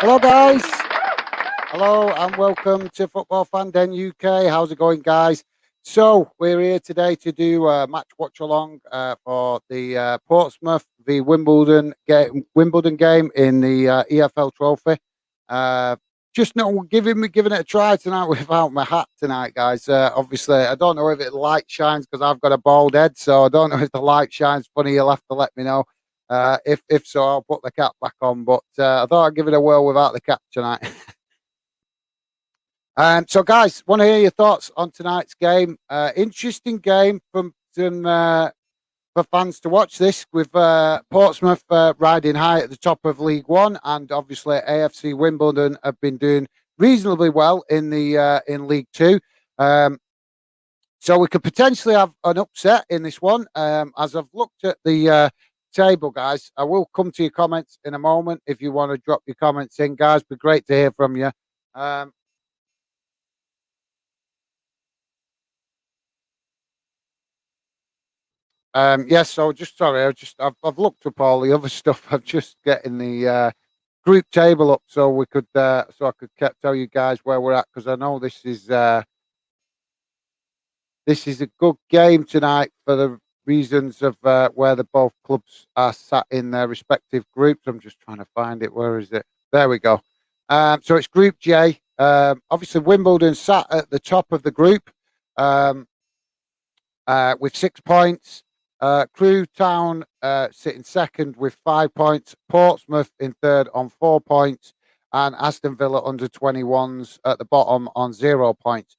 Hello, guys. Hello, and welcome to Football Fan Den UK. How's it going, guys? So, we're here today to do a match watch along for the Portsmouth v Wimbledon game in the EFL Trophy. Uh, just not giving it a try tonight without my hat tonight, guys. Obviously, I don't know if it light shines because I've got a bald head, so I don't know if the light shines funny. You'll have to let me know. If so, I'll put the cap back on. But I thought I'd give it a whirl without the cap tonight. So, guys, want to hear your thoughts on tonight's game? Interesting game for fans to watch this with Portsmouth riding high at the top of League One, and obviously AFC Wimbledon have been doing reasonably well in the in League Two. Um, so we could potentially have an upset in this one. As I've looked at the table, guys, I will come to your comments in a moment. If you want to drop your comments in, guys, be great to hear from you. Um, yes, so just sorry, I've looked up all the other stuff. I'm just getting the group table up so we could so I could tell you guys where we're at because I know this is a good game tonight for the reasons of where the both clubs are sat in their respective groups. I'm just trying to find it. Where is it? There we go. So it's Group J. Obviously, Wimbledon sat at the top of the group um, with 6 points. Crewe Town sitting second with 5 points. Portsmouth in third on 4 points. And Aston Villa under 21s at the bottom on 0 points.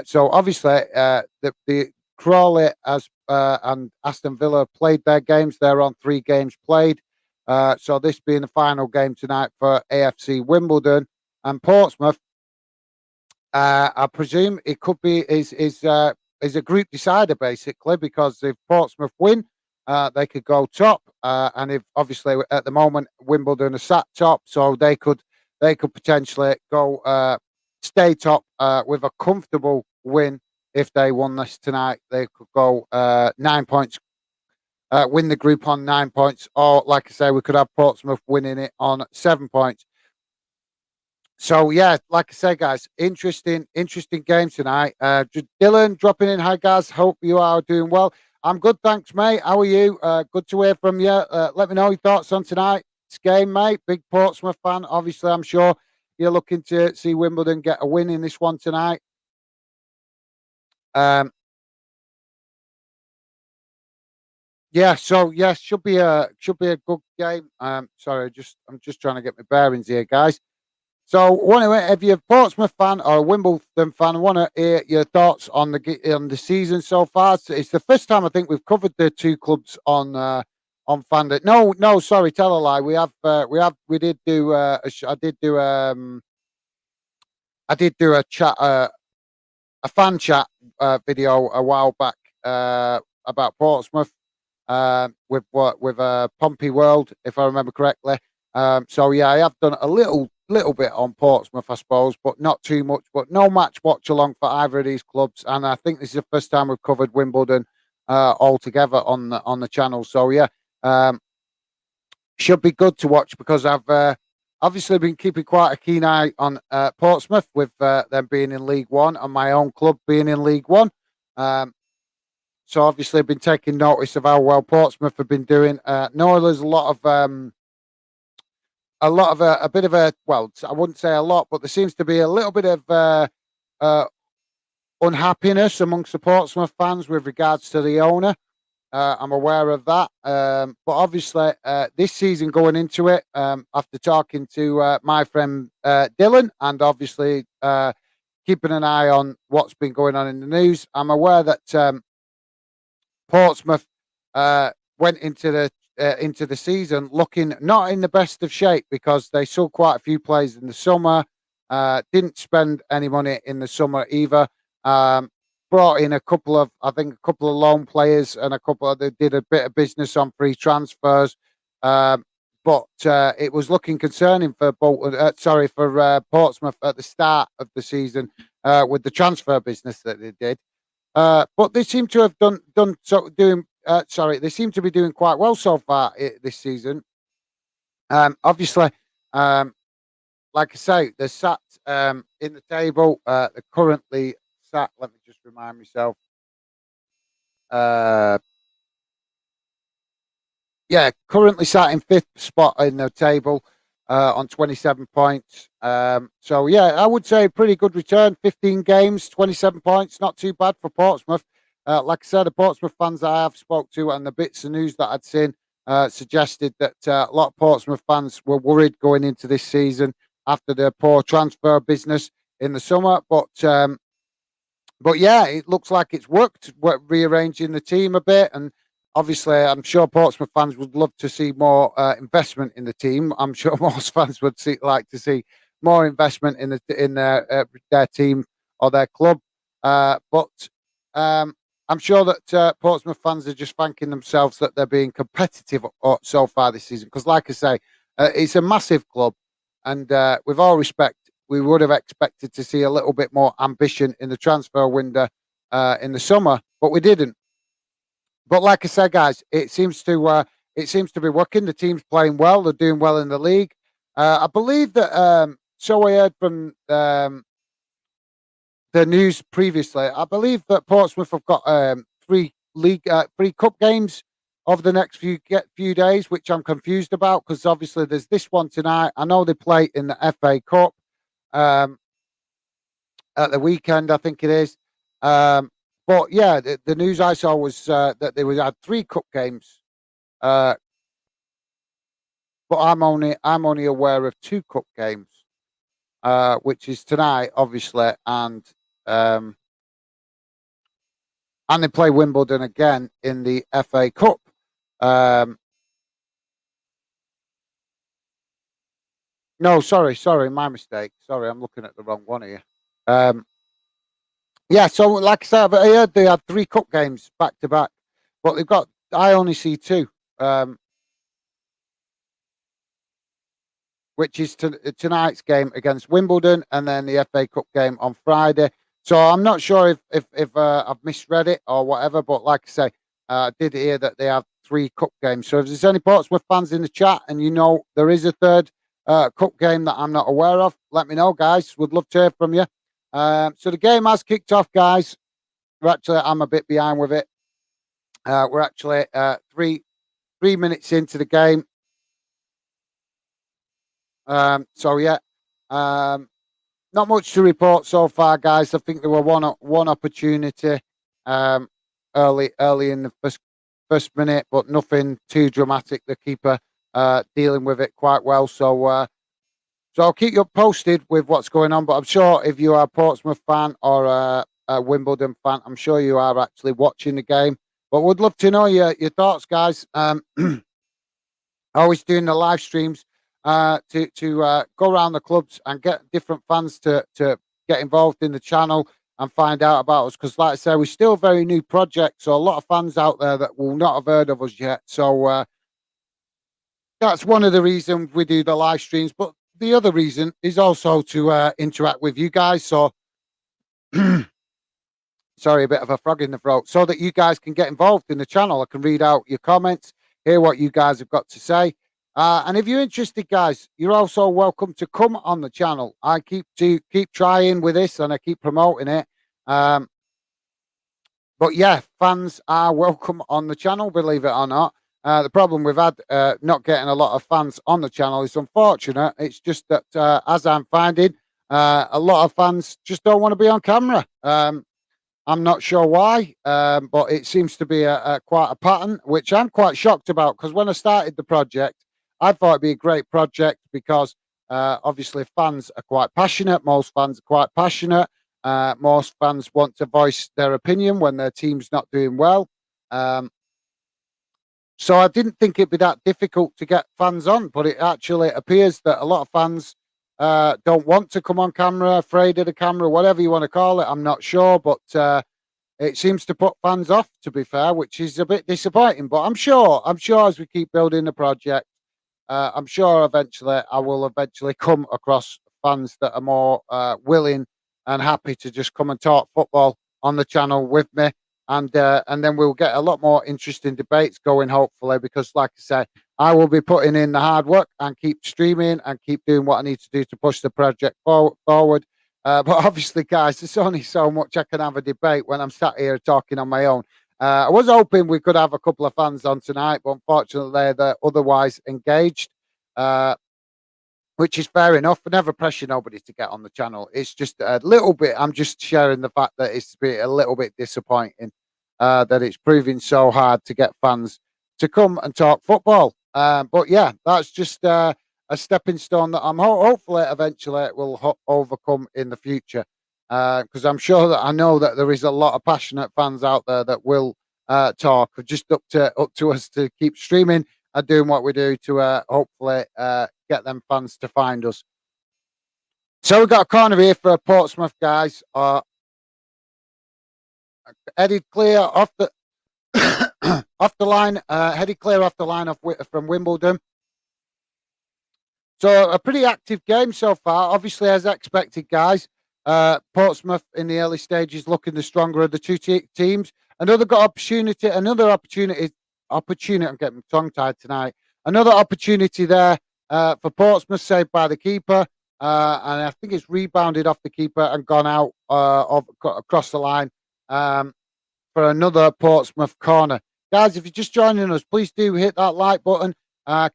So obviously, the Crawley and Aston Villa played their games. They're on 3 games played. So this being the final game tonight for AFC Wimbledon and Portsmouth. I presume it could be is a group decider basically because if Portsmouth win, they could go top, and if obviously at the moment Wimbledon are sat top, so they could potentially go stay top with a comfortable win. If they won this tonight, they could go 9 points, win the group on 9 points, or like I say, we could have Portsmouth winning it on 7 points. So yeah, like I say, guys, interesting game tonight. Dylan dropping in. Hi guys, hope you are doing well. I'm good, thanks, mate. How are you? Good to hear from you. Let me know your thoughts on tonight's game, mate. Big Portsmouth fan, obviously. I'm sure you're looking to see Wimbledon get a win in this one tonight. Um, yeah, so yes, should be a good game. Sorry, I'm just trying to get my bearings here, guys. So, anyway, if you're a Portsmouth fan or a Wimbledon fan, I want to hear your thoughts on the season so far. It's the first time I think we've covered the two clubs on Fandit. No, no, sorry, tell a lie. We did do I did do a chat a fan chat video a while back about Portsmouth with Pompey World, if I remember correctly. So yeah, I have done a little bit on Portsmouth, I suppose, but not too much. But no match watch along for either of these clubs, and I think this is the first time we've covered Wimbledon all together on the channel. So yeah, um, should be good to watch because I've obviously been keeping quite a keen eye on Portsmouth with them being in League One and my own club being in League One. Um, so obviously, I've been taking notice of how well Portsmouth have been doing. No, there's a lot of a bit of a well, I wouldn't say a lot, but there seems to be a little bit of uh, unhappiness amongst the Portsmouth fans with regards to the owner. I'm aware of that, but obviously this season going into it, after talking to my friend Dylan, and obviously keeping an eye on what's been going on in the news, I'm aware that Portsmouth went into the season looking not in the best of shape because they sold quite a few players in the summer. Didn't spend any money in the summer either. Brought in I think a couple of loan players and they did a bit of business on free transfers. But it was looking concerning for Portsmouth at the start of the season with the transfer business that they did. But they seem to have they seem to be doing quite well so far this season. Obviously, um, like I say, they're sat in the table. They're currently sat. Let me just remind myself. Uh, yeah, currently sat in fifth spot in the table on 27 points. So, yeah, I would say pretty good return. 15 games, 27 points. Not too bad for Portsmouth. Like I said, the Portsmouth fans I have spoke to and the bits of news that I'd seen suggested that a lot of Portsmouth fans were worried going into this season after the poor transfer business in the summer. But yeah, it looks like it's worked, rearranging the team a bit. And obviously, I'm sure Portsmouth fans would love to see more investment in the team. I'm sure most fans would like to see more investment in their team or their club. But I'm sure that Portsmouth fans are just thanking themselves that they're being competitive so far this season. Because, like I say, it's a massive club, and with all respect, we would have expected to see a little bit more ambition in the transfer window in the summer, but we didn't. But like I said, guys, it seems to be working. The team's playing well. They're doing well in the league. I believe that. So I heard from the news previously. I believe that Portsmouth have got three cup games over the next few days, which I'm confused about because obviously there's this one tonight. I know they play in the FA Cup. Um, at the weekend, I think it is. But yeah, the news I saw was that they had three cup games, uh, but I'm only aware of two cup games, which is tonight, obviously, um, and they play Wimbledon again in the FA Cup. Um, no, sorry, my mistake. Sorry, I'm looking at the wrong one here. Um, Yeah, so like I said, I heard they had three cup games back to back, but they've got. I only see two, which is tonight's game against Wimbledon, and then the FA Cup game on Friday. So I'm not sure if I've misread it or whatever, but like I say, I did hear that they have three cup games. So if there's any Portsmouth fans in the chat, and you know there is a third cup game that I'm not aware of, let me know, guys. Would love to hear from you. So the game has kicked off, guys. I'm a bit behind with it. We're actually 3 minutes into the game. So yeah, not much to report so far, guys. I think there were one opportunity um, early in the first minute, but nothing too dramatic. The keeper dealing with it quite well. So I'll keep you posted with what's going on. But I'm sure if you are a Portsmouth fan or a Wimbledon fan, I'm sure you are actually watching the game. But would love to know your thoughts, guys. Always doing the live streams to go around the clubs and get different fans to get involved in the channel and find out about us. Because, like I said, we're still a very new project, so a lot of fans out there that will not have heard of us yet. So that's one of the reasons we do the live streams. But the other reason is also to interact with you guys. So, sorry, a bit of a frog in the throat, so that you guys can get involved in the channel. I can read out your comments, hear what you guys have got to say. And if you're interested, guys, you're also welcome to come on the channel. I keep trying with this and I keep promoting it. But yeah, fans are welcome on the channel, believe it or not. The problem we've had not getting a lot of fans on the channel is unfortunate. It's just that, as I'm finding, a lot of fans just don't want to be on camera. I'm not sure why, but it seems to be quite a pattern, which I'm quite shocked about, because when I started the project, I thought it'd be a great project because obviously fans are quite passionate. Most fans are quite passionate. Most fans want to voice their opinion when their team's not doing well. So I didn't think it'd be that difficult to get fans on, but it actually appears that a lot of fans don't want to come on camera, afraid of the camera, whatever you want to call it. I'm not sure, but it seems to put fans off, to be fair, which is a bit disappointing. But I'm sure as we keep building the project, I'm sure eventually I will come across fans that are more willing and happy to just come and talk football on the channel with me. and then we'll get a lot more interesting debates going, hopefully, because, like I say, I will be putting in the hard work and keep streaming and keep doing what I need to do to push the project forward. But obviously, guys, there's only so much I can have a debate when I'm sat here talking on my own. I was hoping we could have a couple of fans on tonight, but unfortunately, they're otherwise engaged. Which is fair enough. I never pressure nobody to get on the channel. It's just a little bit. I'm just sharing the fact that it's been a little bit disappointing that it's proving so hard to get fans to come and talk football. But yeah, that's just a stepping stone that I'm hopefully eventually it will overcome in the future. Because I'm sure that I know that there is a lot of passionate fans out there that will talk. Just up to us to keep streaming and doing what we do to hopefully get them fans to find us. So we've got a corner here for Portsmouth, guys. Headed clear off the off the line. Headed clear off the line from Wimbledon. So a pretty active game so far. Obviously, as expected, guys. Portsmouth in the early stages looking the stronger of the two teams. Another opportunity. I'm getting tongue-tied tonight. Another opportunity there for Portsmouth, saved by the keeper. And I think it's rebounded off the keeper and gone out across the line for another Portsmouth corner. Guys, if you're just joining us, please do hit that like button.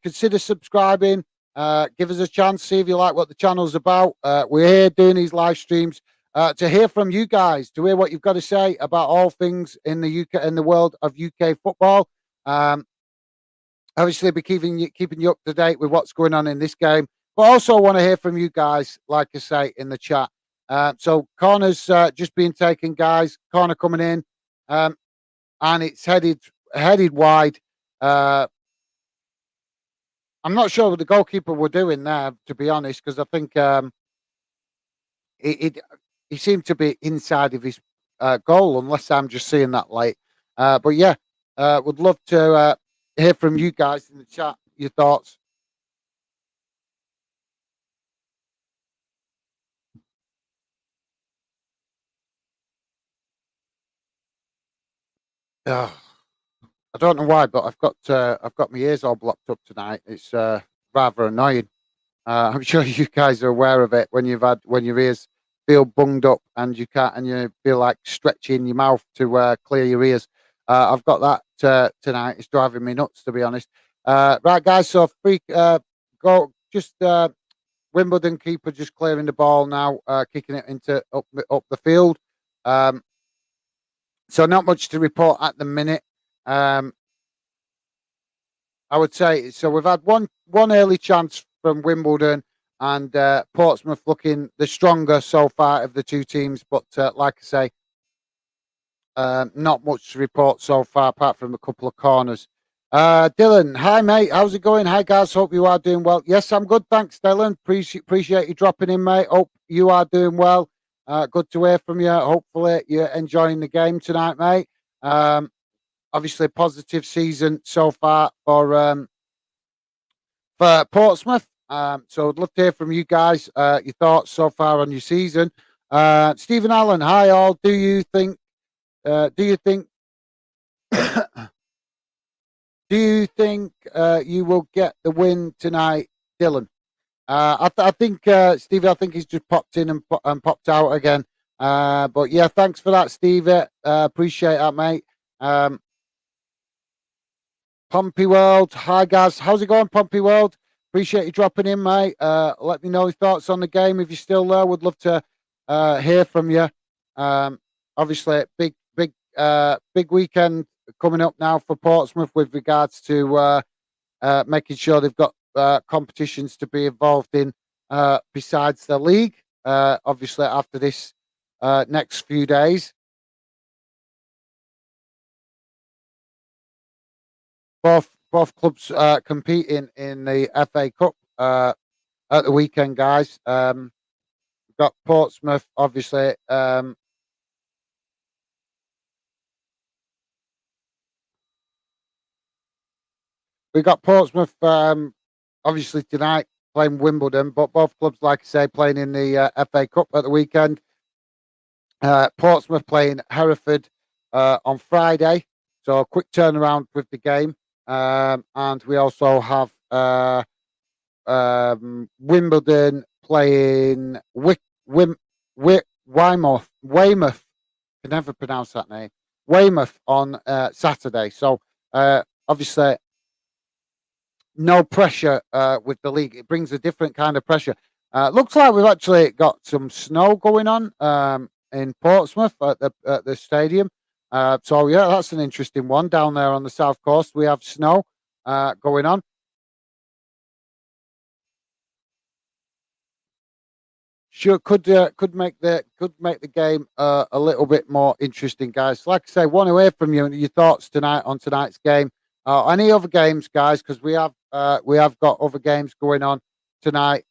Consider subscribing. Give us a chance, see if you like what the channel's about. We're here doing these live streams to hear from you guys, to hear what you've got to say about all things in the UK, in the world of UK football. Obviously, be keeping you up to date with what's going on in this game, but also want to hear from you guys, like I say, in the chat. So corners just being taken, guys. Corner coming in, and it's headed wide. I'm not sure what the goalkeeper were doing there, to be honest, because I think he seemed to be inside of his goal, unless I'm just seeing that late. But yeah, would love to hear from you guys in the chat, your thoughts. I don't know why, but I've got my ears all blocked up tonight. It's rather annoying. I'm sure you guys are aware of it when your ears feel bunged up and you can't, and you feel like stretching your mouth to clear your ears. I've got that tonight. It's driving me nuts, to be honest. Right, guys. So go just Wimbledon keeper just clearing the ball now, kicking it into up the field. So not much to report at the minute. I would say so. We've had one early chance from Wimbledon, and Portsmouth looking the stronger so far of the two teams. But like I say, not much to report so far, apart from a couple of corners. Dylan, hi mate, how's it going? Hi guys, hope you are doing well. Yes, I'm good, thanks, Dylan. Appreciate you dropping in, mate. Hope you are doing well. Good to hear from you. Hopefully you're enjoying the game tonight, mate. Obviously, positive season so far for Portsmouth. So I'd love to hear from you guys, your thoughts so far on your season. Stephen Allen, hi all. Do you think you will get the win tonight, Dylan? I think Stevie, I think he's just popped in and popped out again. But yeah, thanks for that, Stevie. Appreciate that, mate. Pompey World, hi guys, how's it going, Pompey World? Appreciate you dropping in, mate. Let me know your thoughts on the game if you're still there. Would love to hear from you. Obviously, big weekend coming up now for Portsmouth with regards to making sure they've got competitions to be involved in besides the league. Obviously, after this next few days, both clubs competing in the FA Cup at the weekend, guys. We've got Portsmouth, obviously. We got Portsmouth, obviously tonight playing Wimbledon, but both clubs, like I say, playing in the FA Cup at the weekend. Portsmouth playing Hereford on Friday. So a quick turnaround with the game. And we also have Wimbledon playing Weymouth. I can never pronounce that name. Weymouth on Saturday. So obviously no pressure with the league. It brings a different kind of pressure. Looks like we've actually got some snow going on in Portsmouth at the stadium. So yeah, that's an interesting one down there on the south coast. We have snow going on. Sure, could make the game a little bit more interesting, guys. Like I say, want to hear from you and your thoughts tonight on tonight's game. Any other games, guys? Because we have got other games going on tonight.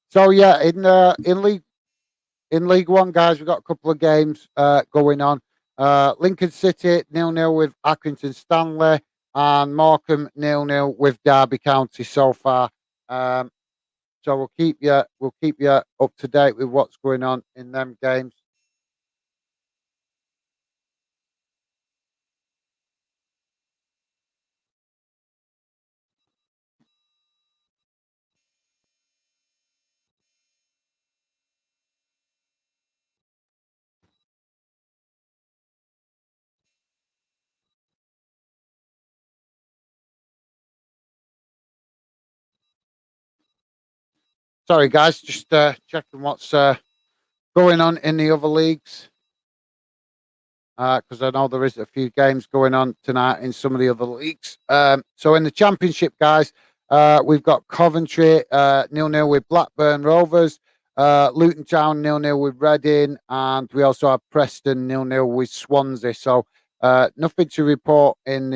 So yeah, in League One, guys, we've got a couple of games going on. Lincoln City 0-0 with Accrington Stanley, and Morecambe 0-0 with Derby County so far. Um, so we'll keep you up to date with what's going on in them games. Sorry, guys, just checking what's going on in the other leagues because I know there is a few games going on tonight in some of the other leagues. So in the Championship, guys, we've got Coventry 0-0 with Blackburn Rovers, Luton Town 0-0 with Reading, and we also have Preston 0-0 with Swansea. So nothing to report in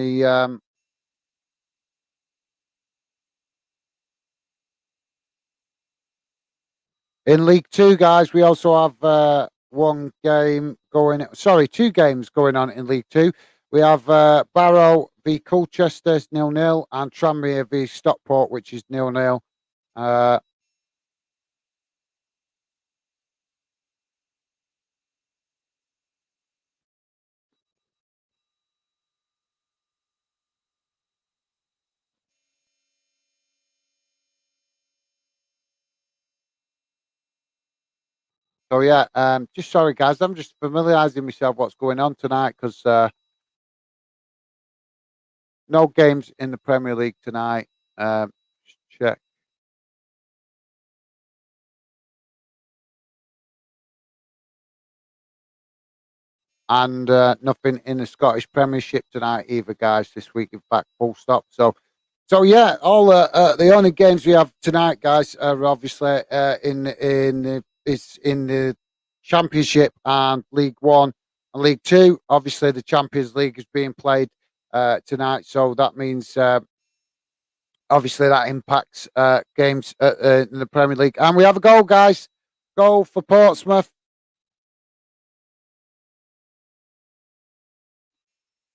League Two, guys. We also have one game going. Sorry, two games going on in League Two. We have Barrow v Colchester 0-0 and Tranmere v Stockport, which is 0-0. Uh, so yeah, just sorry, guys. I'm just familiarising myself what's going on tonight because no games in the Premier League tonight. Just check. And nothing in the Scottish Premiership tonight either, guys. This week, in fact, full stop. So yeah, all the only games we have tonight, guys, are obviously in the Championship and League One and League Two. Obviously, the Champions League is being played tonight, so that means obviously that impacts games in the Premier League. And we have a goal, guys. Goal for Portsmouth.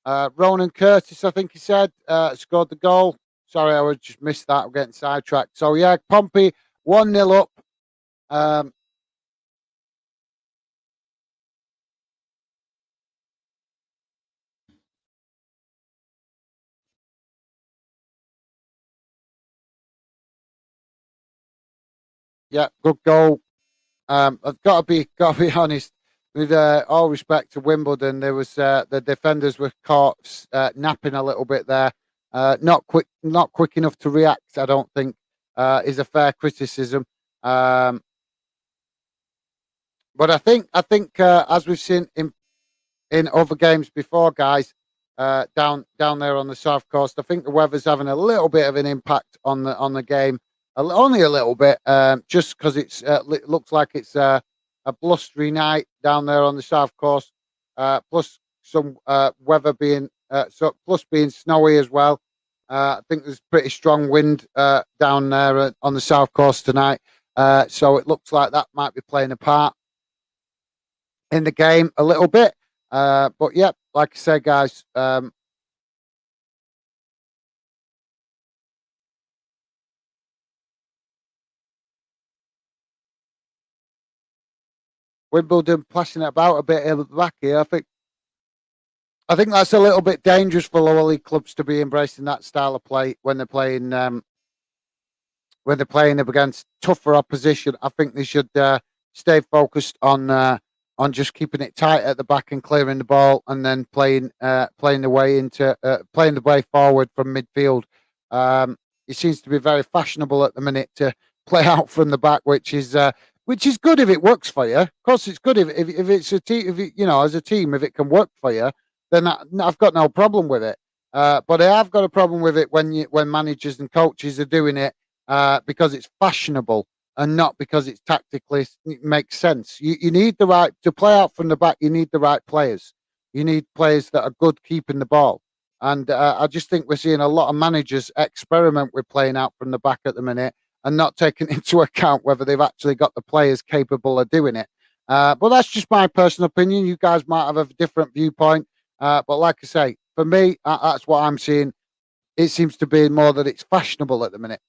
Ronan Curtis, I think he said, scored the goal. Sorry, I was just missed that. I'm getting sidetracked. So yeah, Pompey 1-0 up. Um, yeah, good goal. I've got to be honest. With all respect to Wimbledon, there was the defenders were caught napping a little bit there. Not quick enough to react. I don't think is a fair criticism. Um, but I think as we've seen in other games before, guys, down there on the south coast. I think the weather's having a little bit of an impact on the game, only a little bit, just because it looks like it's a blustery night down there on the south coast, plus some weather being plus being snowy as well. I think there's pretty strong wind down there on the south coast tonight, so it looks like that might be playing a part in the game a little bit. But yeah, like I said, guys, Wimbledon passing it about a bit at the back here. I think that's a little bit dangerous for lower league clubs to be embracing that style of play when they're playing up against tougher opposition. I think they should stay focused on just keeping it tight at the back and clearing the ball, and then playing the way forward from midfield. It seems to be very fashionable at the minute to play out from the back, which is good if it works for you. Of course, it's good if it's a team. If as a team, if it can work for you, then I've got no problem with it. But I have got a problem with it when managers and coaches are doing it because it's fashionable and not because it's tactically it makes sense. You need the right to play out from the back. You need the right players. You need players that are good keeping the ball. And I just think we're seeing a lot of managers experiment with playing out from the back at the minute and not taking into account whether they've actually got the players capable of doing it. But that's just my personal opinion. You guys might have a different viewpoint. But like I say, for me, that's what I'm seeing. It seems to be more that it's fashionable at the minute.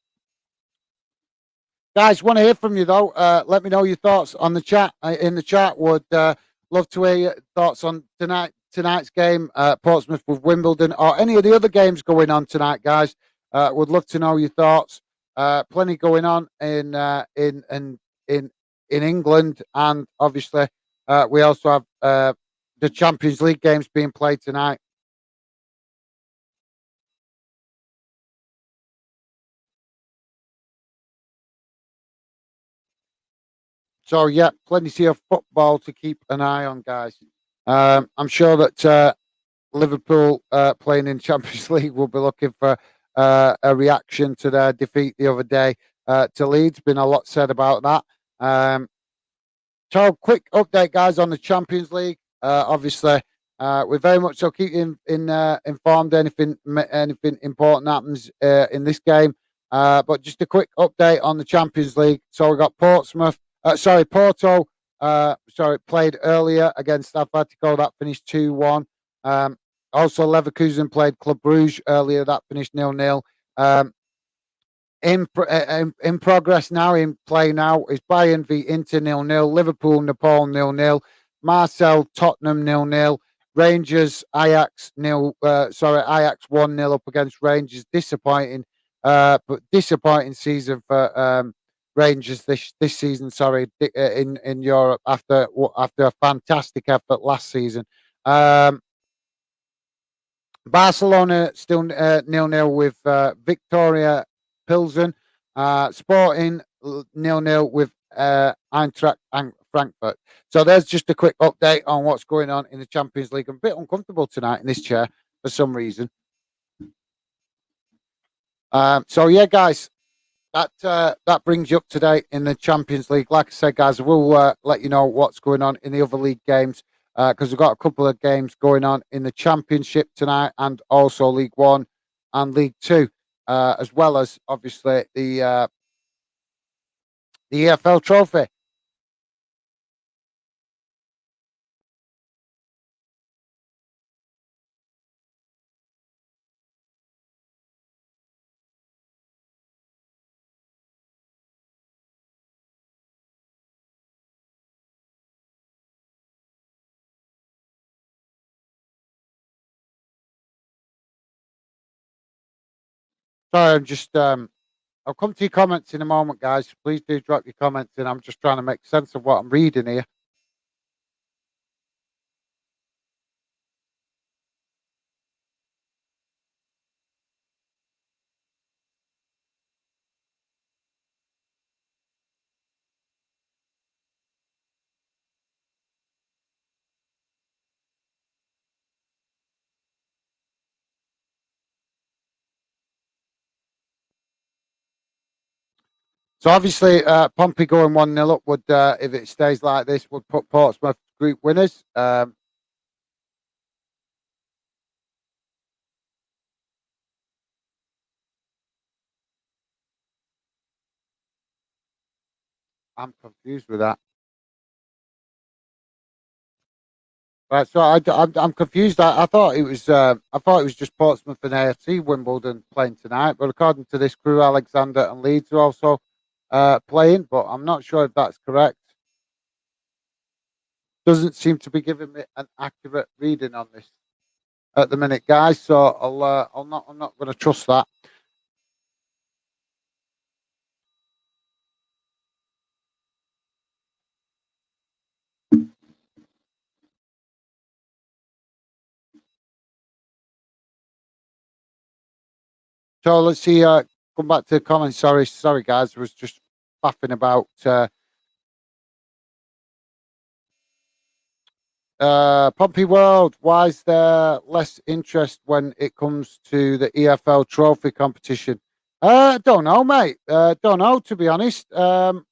Guys, want to hear from you though. Let me know your thoughts on the chat. In the chat, would love to hear your thoughts on tonight's game, Portsmouth with Wimbledon, or any of the other games going on tonight, guys. Would love to know your thoughts. Plenty going on in England, and obviously we also have the Champions League games being played tonight. So yeah, plenty of football to keep an eye on, guys. I'm sure that Liverpool playing in Champions League will be looking for a reaction to their defeat the other day to Leeds. Been a lot said about that. So quick update, guys, on the Champions League. Obviously, we very much so keep informed. Anything important happens in this game. But just a quick update on the Champions League. So we got Portsmouth. Porto. Played earlier against Atletico. That finished 2-1. Also, Leverkusen played Club Brugge earlier. That finished 0-0. In progress now, in play now, is Bayern v Inter 0-0, Liverpool Napoli 0-0, Marseille Tottenham 0-0, Rangers Ajax Ajax 1-0 up against Rangers. Disappointing season for Rangers this season. Sorry, in Europe after a fantastic effort last season. Barcelona still 0-0 with Victoria Pilsen. Sporting 0-0 with Eintracht and Frankfurt. So there's just a quick update on what's going on in the Champions League. I'm a bit uncomfortable tonight in this chair for some reason. So yeah, guys, that brings you up to date in the Champions League. Like I said, guys, we'll let you know what's going on in the other league games because we've got a couple of games going on in the Championship tonight and also League One and League Two, as well as obviously the EFL Trophy. Sorry, I'm just I'll come to your comments in a moment, guys. Please do drop your comments in. I'm just trying to make sense of what I'm reading here. So obviously, Pompey going 1-0 up would, if it stays like this, would put Portsmouth group winners. I'm confused with that. Right, so I'm confused. I thought it was just Portsmouth and AFC Wimbledon playing tonight, but according to this crew, Alexander and Leeds are also playing. But I'm not sure if that's correct. doesn't seem to be giving me an accurate reading on this at the minute, guys. So I'm not going to trust that. So let's see. Come back to the comments. Sorry, guys. I was just faffing about. Pompey World. Why is there less interest when it comes to the EFL Trophy competition? Don't know, mate. Don't know, to be honest. Well,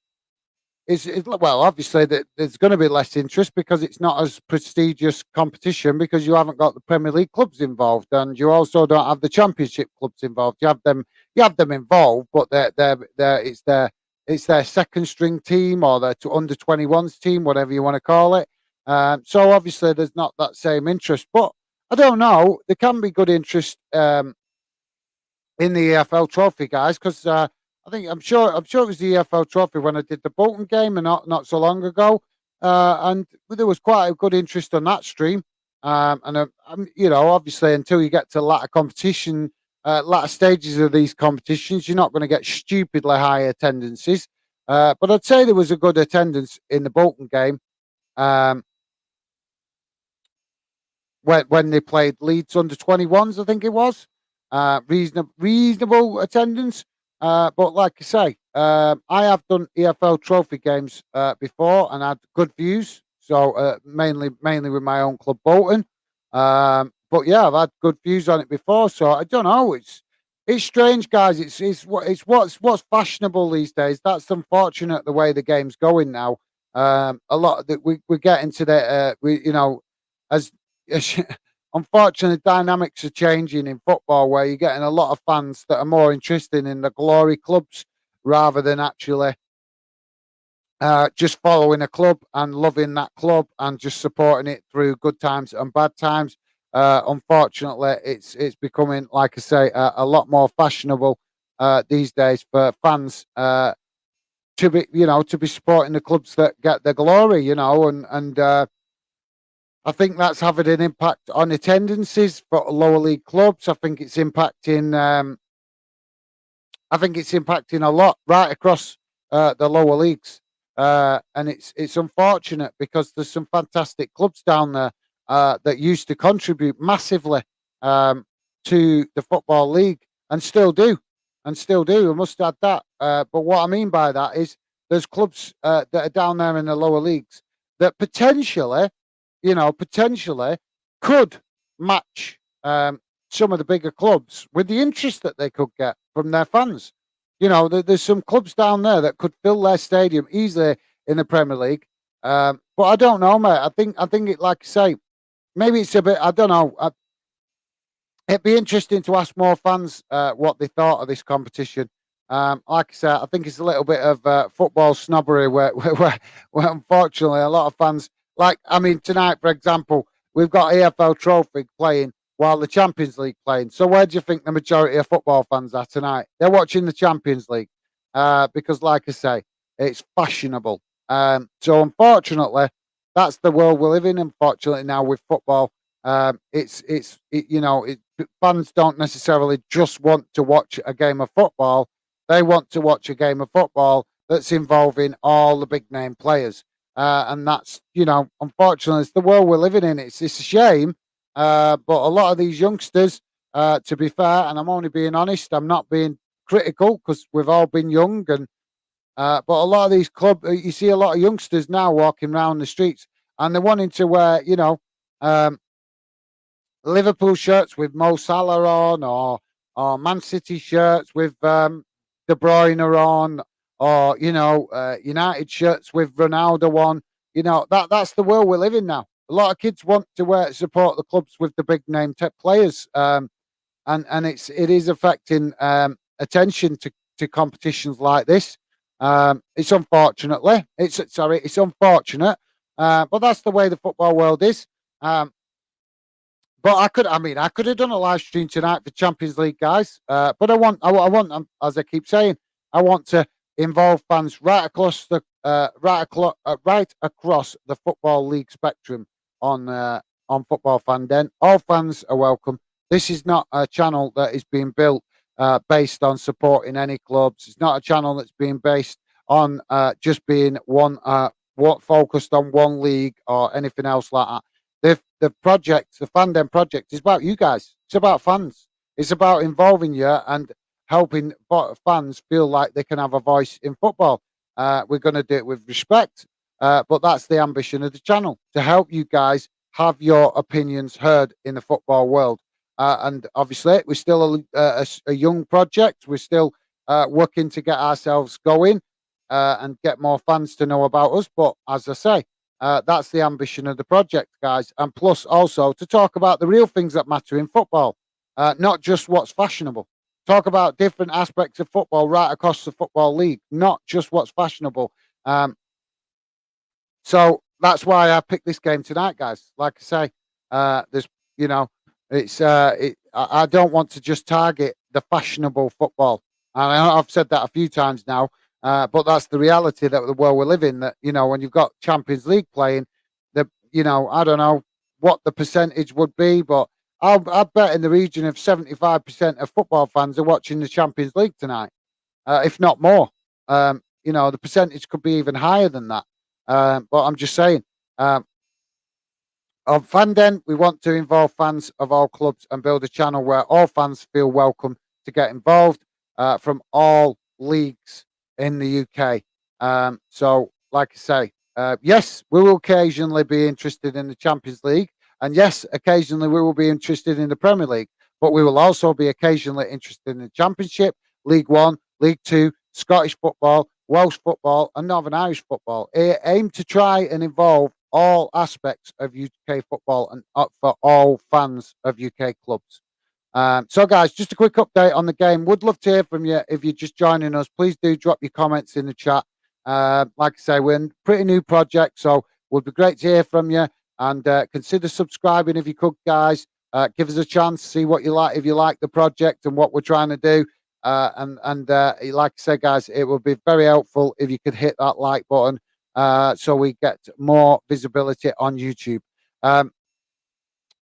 obviously that there's going to be less interest because it's not as prestigious competition because you haven't got the Premier League clubs involved, and you also don't have the Championship clubs involved. You have them involved, but it's their second string team or their under 21s team, whatever you want to call it. So obviously there's not that same interest, but I don't know. There can be good interest in the EFL Trophy, guys, because I'm sure it was the EFL Trophy when I did the Bolton game and not so long ago, and there was quite a good interest on that stream. You know, obviously until you get to latter competition, latter stages of these competitions, you're not going to get stupidly high attendances. But I'd say there was a good attendance in the Bolton game. When they played Leeds under 21s, I think it was reasonable attendance. But like I say, I have done EFL Trophy games before and had good views. So mainly with my own club, Bolton. But yeah, I've had good views on it before. So I don't know. It's strange, guys. It's what's fashionable these days. That's unfortunate the way the game's going now. A lot that we get into the as unfortunately, dynamics are changing in football where you're getting a lot of fans that are more interested in the glory clubs rather than actually just following a club and loving that club and just supporting it through good times and bad times. Unfortunately, it's becoming, like I say, a lot more fashionable these days for fans to be supporting the clubs that get the glory, and I think that's having an impact on attendances for lower league clubs. I think it's impacting. I think it's impacting a lot right across the lower leagues, and it's unfortunate because there's some fantastic clubs down there that used to contribute massively to the football league and still do, I must add that. But what I mean by that is there's clubs that are down there in the lower leagues that potentially could match some of the bigger clubs with the interest that they could get from their fans. There's some clubs down there that could fill their stadium easily in the Premier League. But I don't know, mate. I think it, like I say, maybe it's a bit. I don't know. It'd be interesting to ask more fans what they thought of this competition. Like I said, I think it's a little bit of football snobbery where unfortunately a lot of fans, tonight, for example, we've got EFL Trophy playing while the Champions League playing. So where do you think the majority of football fans are tonight? They're watching the Champions League because, like I say, it's fashionable. So unfortunately, that's the world we live in. Unfortunately, now with football, fans don't necessarily just want to watch a game of football. They want to watch a game of football that's involving all the big name players. And that's, unfortunately, it's the world we're living in. It's a shame. But a lot of these youngsters, to be fair, and I'm only being honest, I'm not being critical because we've all been young. But a lot of these clubs, you see a lot of youngsters now walking around the streets and they're wanting to wear, Liverpool shirts with Mo Salah on, or Man City shirts with De Bruyne on, or United shirts with Ronaldo on. That's the world we live in now. A lot of kids want to support the clubs with the big name tech players, and it is affecting attention to competitions like this. It's it's unfortunate, but that's the way the football world is. But I could have done a live stream tonight for Champions League guys. But I want, as I keep saying, I want to involve fans right across right across the football league spectrum on Football Fan Den. All fans are welcome. This is not a channel that is being built based on supporting any clubs. It's not a channel that's being based on just being what focused on one league or anything else like that. The project, the Fan Den project, is about you guys. It's about fans. It's about involving you and helping fans feel like they can have a voice in football. We're going to do it with respect, but that's the ambition of the channel, to help you guys have your opinions heard in the football world. And obviously, we're still a young project. We're still working to get ourselves going and get more fans to know about us. But as I say, that's the ambition of the project, guys. And plus, also to talk about the real things that matter in football, not just what's fashionable. Talk about different aspects of football right across the football league, not just what's fashionable. So that's why I picked this game tonight, guys. Like I say, there's, you know, I don't want to just target the fashionable football. And I've said that a few times now, but that's the reality that the world we live in. That, you know, when you've got Champions League playing, I don't know what the percentage would be, but I bet in the region of 75% of football fans are watching the Champions League tonight, if not more. The percentage could be even higher than that. But I'm just saying, on Fan Den, we want to involve fans of all clubs and build a channel where all fans feel welcome to get involved from all leagues in the UK. So, like I say, yes, we will occasionally be interested in the Champions League. And yes, occasionally we will be interested in the Premier League. But we will also be occasionally interested in the Championship, League One, League Two, Scottish football, Welsh football, and Northern Irish football. Aim to try and involve all aspects of UK football and for all fans of UK clubs. So, guys, just a quick update on the game. Would love to hear from you if you're just joining us. Please do drop your comments in the chat. Like I say, we're a pretty new project, so it would be great to hear from you. And consider subscribing if you could, guys. Give us a chance, see what you like, if you like the project and what we're trying to do. And like I said, guys, it would be very helpful if you could hit that like button so we get more visibility on YouTube.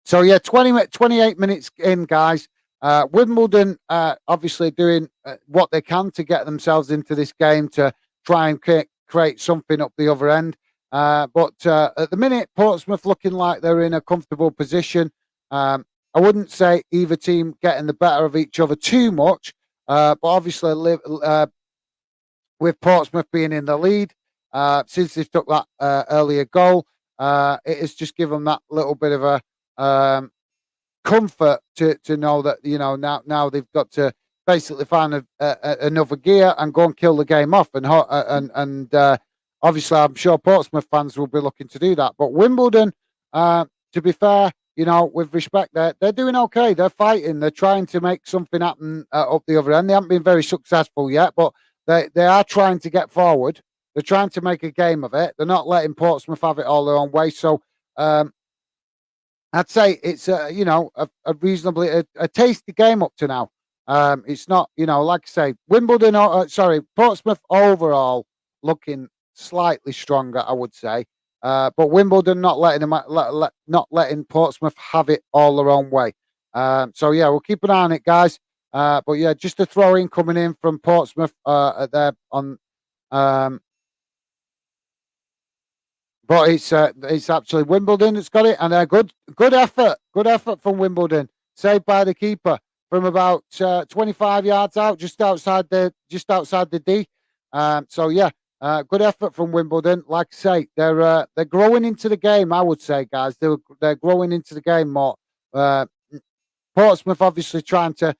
So, yeah, 28 minutes in, guys. Wimbledon obviously doing what they can to get themselves into this game to try and create something up the other end. But at the minute, Portsmouth looking like they're in a comfortable position. I wouldn't say either team getting the better of each other too much. But obviously, with Portsmouth being in the lead, since they took that earlier goal, it has just given them that little bit of a comfort to know that, now they've got to basically find another gear and go and kill the game off. And obviously, I'm sure Portsmouth fans will be looking to do that. But Wimbledon, to be fair, with respect, they're doing okay. They're fighting. They're trying to make something happen up the other end. They haven't been very successful yet, but they are trying to get forward. They're trying to make a game of it. They're not letting Portsmouth have it all their own way. So I'd say it's a reasonably a tasty game up to now. It's not, like I say, Portsmouth overall looking slightly stronger, I would say. But Wimbledon not letting Portsmouth have it all their own way. So yeah, we'll keep an eye on it, guys. But yeah, just a throw in coming in from Portsmouth there on. But it's actually Wimbledon that's got it, and a good effort from Wimbledon, saved by the keeper from about 25 yards out, just outside the D. So yeah. Good effort from Wimbledon. Like I say, they're growing into the game. I would say, guys, they're growing into the game more. Portsmouth obviously trying to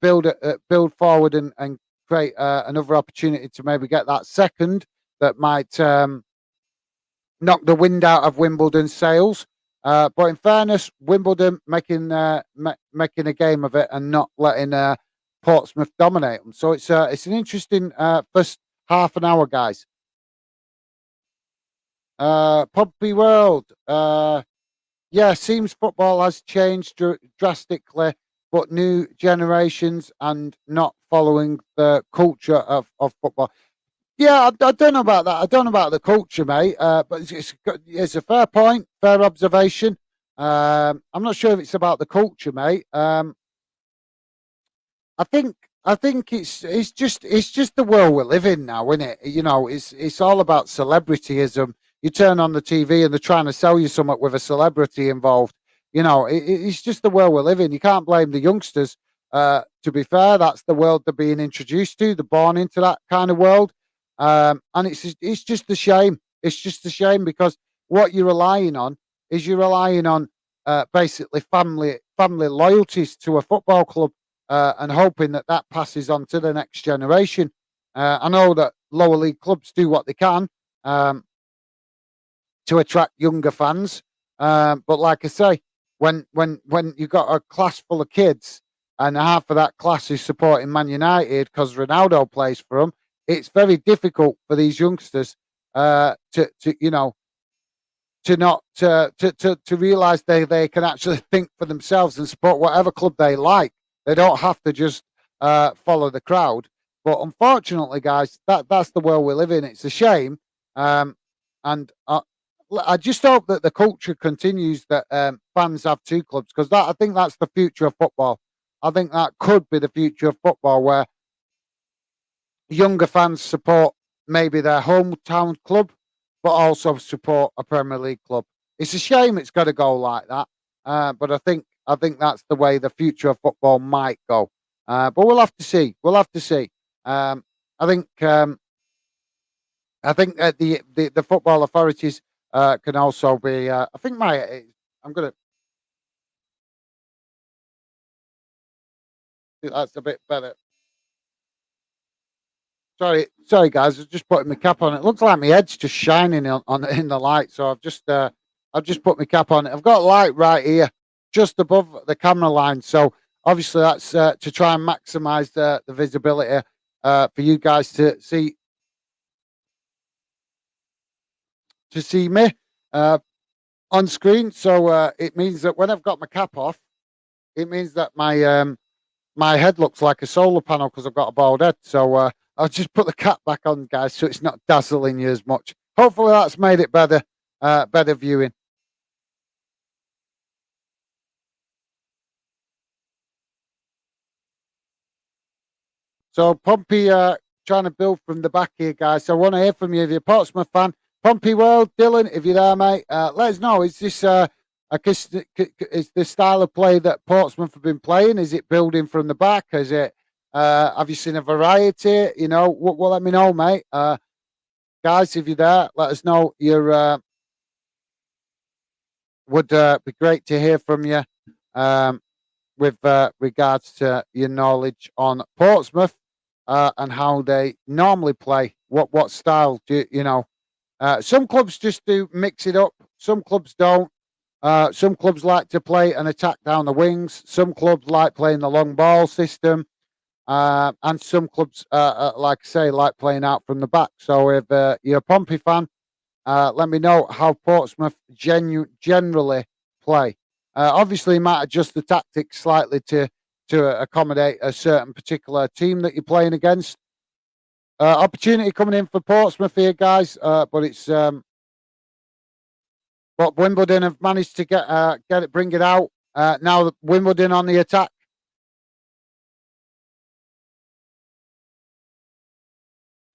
build forward and create another opportunity to maybe get that second that might knock the wind out of Wimbledon's sails. But in fairness, Wimbledon making a game of it and not letting Portsmouth dominate them. So it's an interesting first half an hour, guys. Pompey World. Yeah, seems football has changed drastically, but new generations and not following the culture of football. Yeah, I don't know about that. I don't know about the culture, mate. But it's a fair point, fair observation. I'm not sure if it's about the culture, mate. I think I think it's just the world we live in now, isn't it? You know, it's all about celebrityism. You turn on the TV and they're trying to sell you something with a celebrity involved. You know, it's just the world we live in. You can't blame the youngsters. To be fair, that's the world they're being introduced to. They're born into that kind of world, and it's just a shame. It's just a shame because what you're relying on is you're relying on basically family loyalties to a football club and hoping that that passes on to the next generation. I know that lower league clubs do what they can um, to attract younger fans, but like I say, when you've got a class full of kids and half of that class is supporting Man United because Ronaldo plays for them, it's very difficult for these youngsters to to not to realize they can actually think for themselves and support whatever club they like. They don't have to just follow the crowd. But unfortunately, guys, that's the world we live in. It's a shame, and I just hope that the culture continues that fans have two clubs because that I think that's the future of football. I think that could be the future of football where younger fans support maybe their hometown club, but also support a Premier League club. It's a shame it's got to go like that, but I think that's the way the future of football might go. But we'll have to see. We'll have to see. Um, I think the football authorities can also be. I think my I'm gonna. That's a bit better. Sorry, guys. I was just putting my cap on. It looks like my head's just shining on in the light. So I've just put my cap on. I've got a light right here, just above the camera line. So obviously that's to try and maximise the visibility for you guys to see me uh, on screen. So it means that when I've got my cap off, it means that my head looks like a solar panel because I've got a bald head. So I'll just put the cap back on, guys, so it's not dazzling you as much. Hopefully, that's made it better, better viewing. So Pompey trying to build from the back here, guys. So I want to hear from you if you're a Portsmouth fan. Pompey World, Dylan, if you're there, mate, let us know. Is this is the style of play that Portsmouth have been playing? Is it building from the back? Is it? Have you seen a variety? You know, well, let me know, mate. Guys, if you're there, let us know. You're would be great to hear from you um, with regards to your knowledge on Portsmouth and how they normally play. What style do you know? Some clubs just do mix it up. Some clubs don't. Some clubs like to play and attack down the wings. Some clubs like playing the long ball system. And some clubs, like I say, like playing out from the back. So if you're a Pompey fan, let me know how Portsmouth generally play. Obviously, you might adjust the tactics slightly to accommodate a certain particular team that you're playing against. Opportunity coming in for Portsmouth here, guys, but it's but Wimbledon have managed to get it, bring it out. Now Wimbledon on the attack,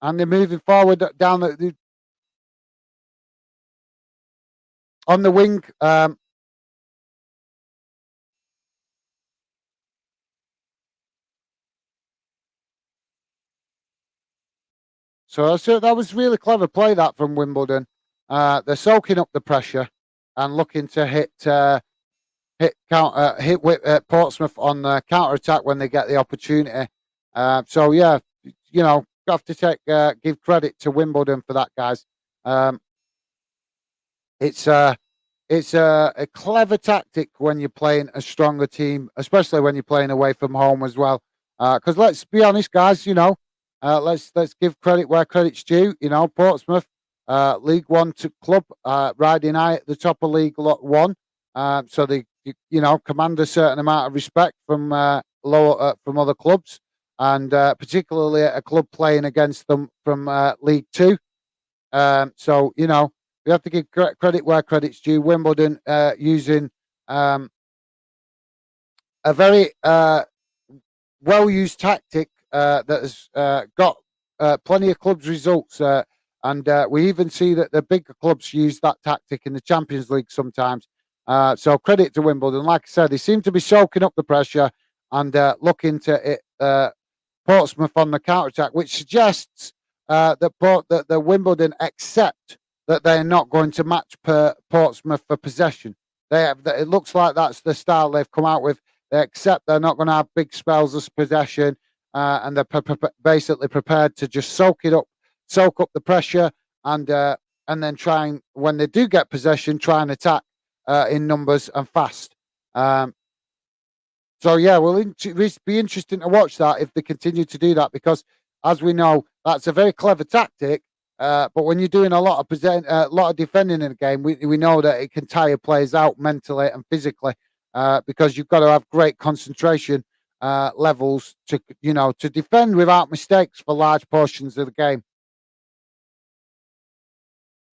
and they're moving forward down on the wing. So that was really clever play that from Wimbledon. They're soaking up the pressure and looking to hit Portsmouth on the counter attack when they get the opportunity. So yeah, you know, you have to give credit to Wimbledon for that, guys. Um, it's a clever tactic when you're playing a stronger team, especially when you're playing away from home as well. Because let's be honest, guys, you know, let's give credit where credit's due. You know, Portsmouth, League One to club, riding high at the top of League One. So they, you know, command a certain amount of respect from lower from other clubs. and particularly at a club playing against them from League Two. So we have to give credit where credit's due. Wimbledon using um, a very well-used tactic that has got plenty of clubs results, and we even see that the bigger clubs use that tactic in the Champions League sometimes. So credit to Wimbledon. Like I said, they seem to be soaking up the pressure and looking to it, Portsmouth on the counter attack, which suggests that the Wimbledon accept that they're not going to match Portsmouth for possession. It looks like that's the style they've come out with. They accept they're not going to have big spells of possession, and they're basically prepared to just soak up the pressure, and then try and, when they do get possession, try and attack in numbers and fast. So yeah, it'll be interesting to watch that if they continue to do that, because as we know, that's a very clever tactic. But when you're doing a lot of defending in a game, we know that it can tire players out mentally and physically, because you've got to have great concentration levels to defend without mistakes for large portions of the game.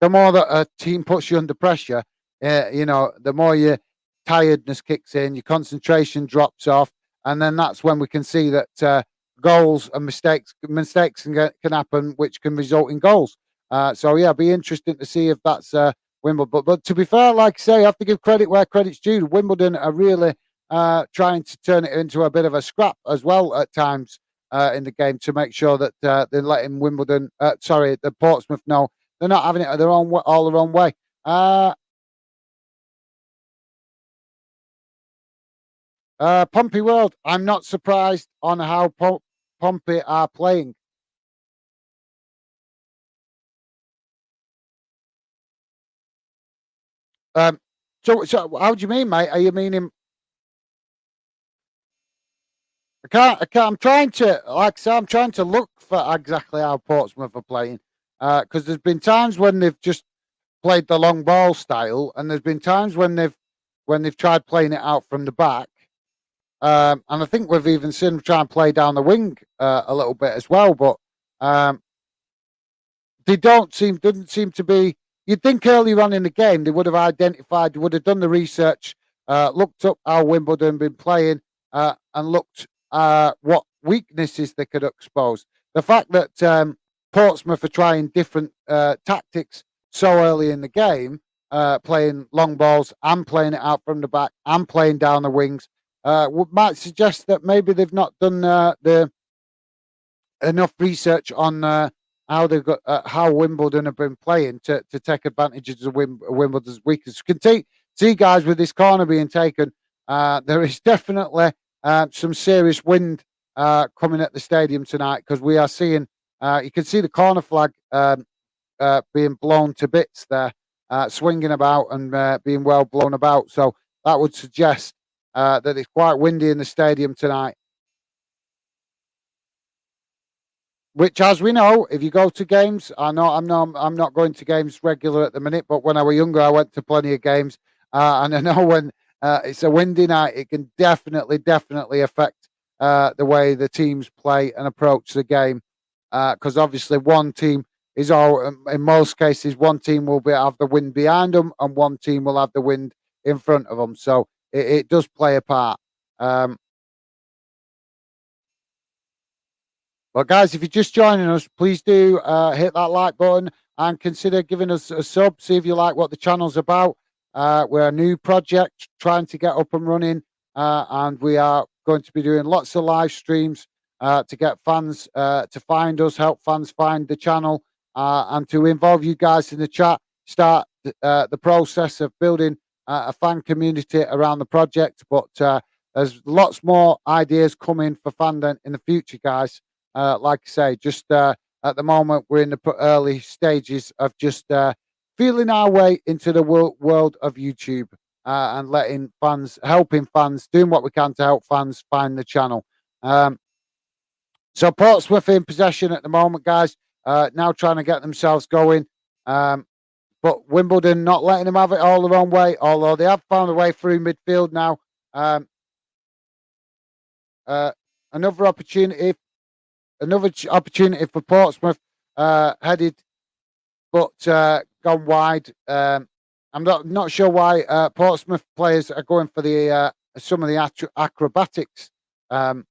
The more that a team puts you under pressure, the more your tiredness kicks in, your concentration drops off, and then that's when we can see that goals and mistakes can happen, which can result in goals. So yeah, it'll be interesting to see if that's Wimbledon. But to be fair, like I say, I have to give credit where credit's due. Wimbledon are really trying to turn it into a bit of a scrap as well at times in the game, to make sure that they're letting the Portsmouth know they're not having it all their own way. Pompey World, I'm not surprised on how Pompey are playing. So how do you mean, mate? Are you meaning? I'm trying to, like I say, I'm trying to look for exactly how Portsmouth are playing, because there's been times when they've just played the long ball style, and there's been times when they've tried playing it out from the back. And I think we've even seen them try and play down the wing a little bit as well, but they doesn't seem to be. You'd think earlier on in the game they would have identified, would have done the research, looked up how Wimbledon been playing, and looked what weaknesses they could expose. The fact that Portsmouth are trying different tactics so early in the game, playing long balls and playing it out from the back and playing down the wings, might suggest that maybe they've not done the enough research on how they've got how Wimbledon have been playing to take advantage of Wimbledon's weakness. You can see guys with this corner being taken. There is definitely some serious wind coming at the stadium tonight, because we are seeing. You can see the corner flag being blown to bits there, swinging about and being well blown about. So that would suggest that it's quite windy in the stadium tonight. Which, as we know, if you go to games, I'm not going to games regular at the minute, but when I was younger, I went to plenty of games, and I know when it's a windy night, it can definitely affect the way the teams play and approach the game, because obviously one team is in most cases, one team will have the wind behind them, and one team will have the wind in front of them. So it does play a part. Well, guys, if you're just joining us, please do hit that like button and consider giving us a sub. See if you like what the channel's about. We're a new project trying to get up and running, and we are going to be doing lots of live streams to get fans to find us, help fans find the channel, and to involve you guys in the chat, start the process of building a fan community around the project. But there's lots more ideas coming for Fandom in the future, guys. Like I say, just at the moment, we're in the early stages of just feeling our way into the world of YouTube, and helping fans, doing what we can to help fans find the channel. So Portsmouth in possession at the moment, guys, now trying to get themselves going. But Wimbledon not letting them have it all their own way, although they have found a way through midfield now. Another opportunity another opportunity for Portsmouth headed, but gone wide. I'm not sure why Portsmouth players are going for the some of the acrobatics. Um,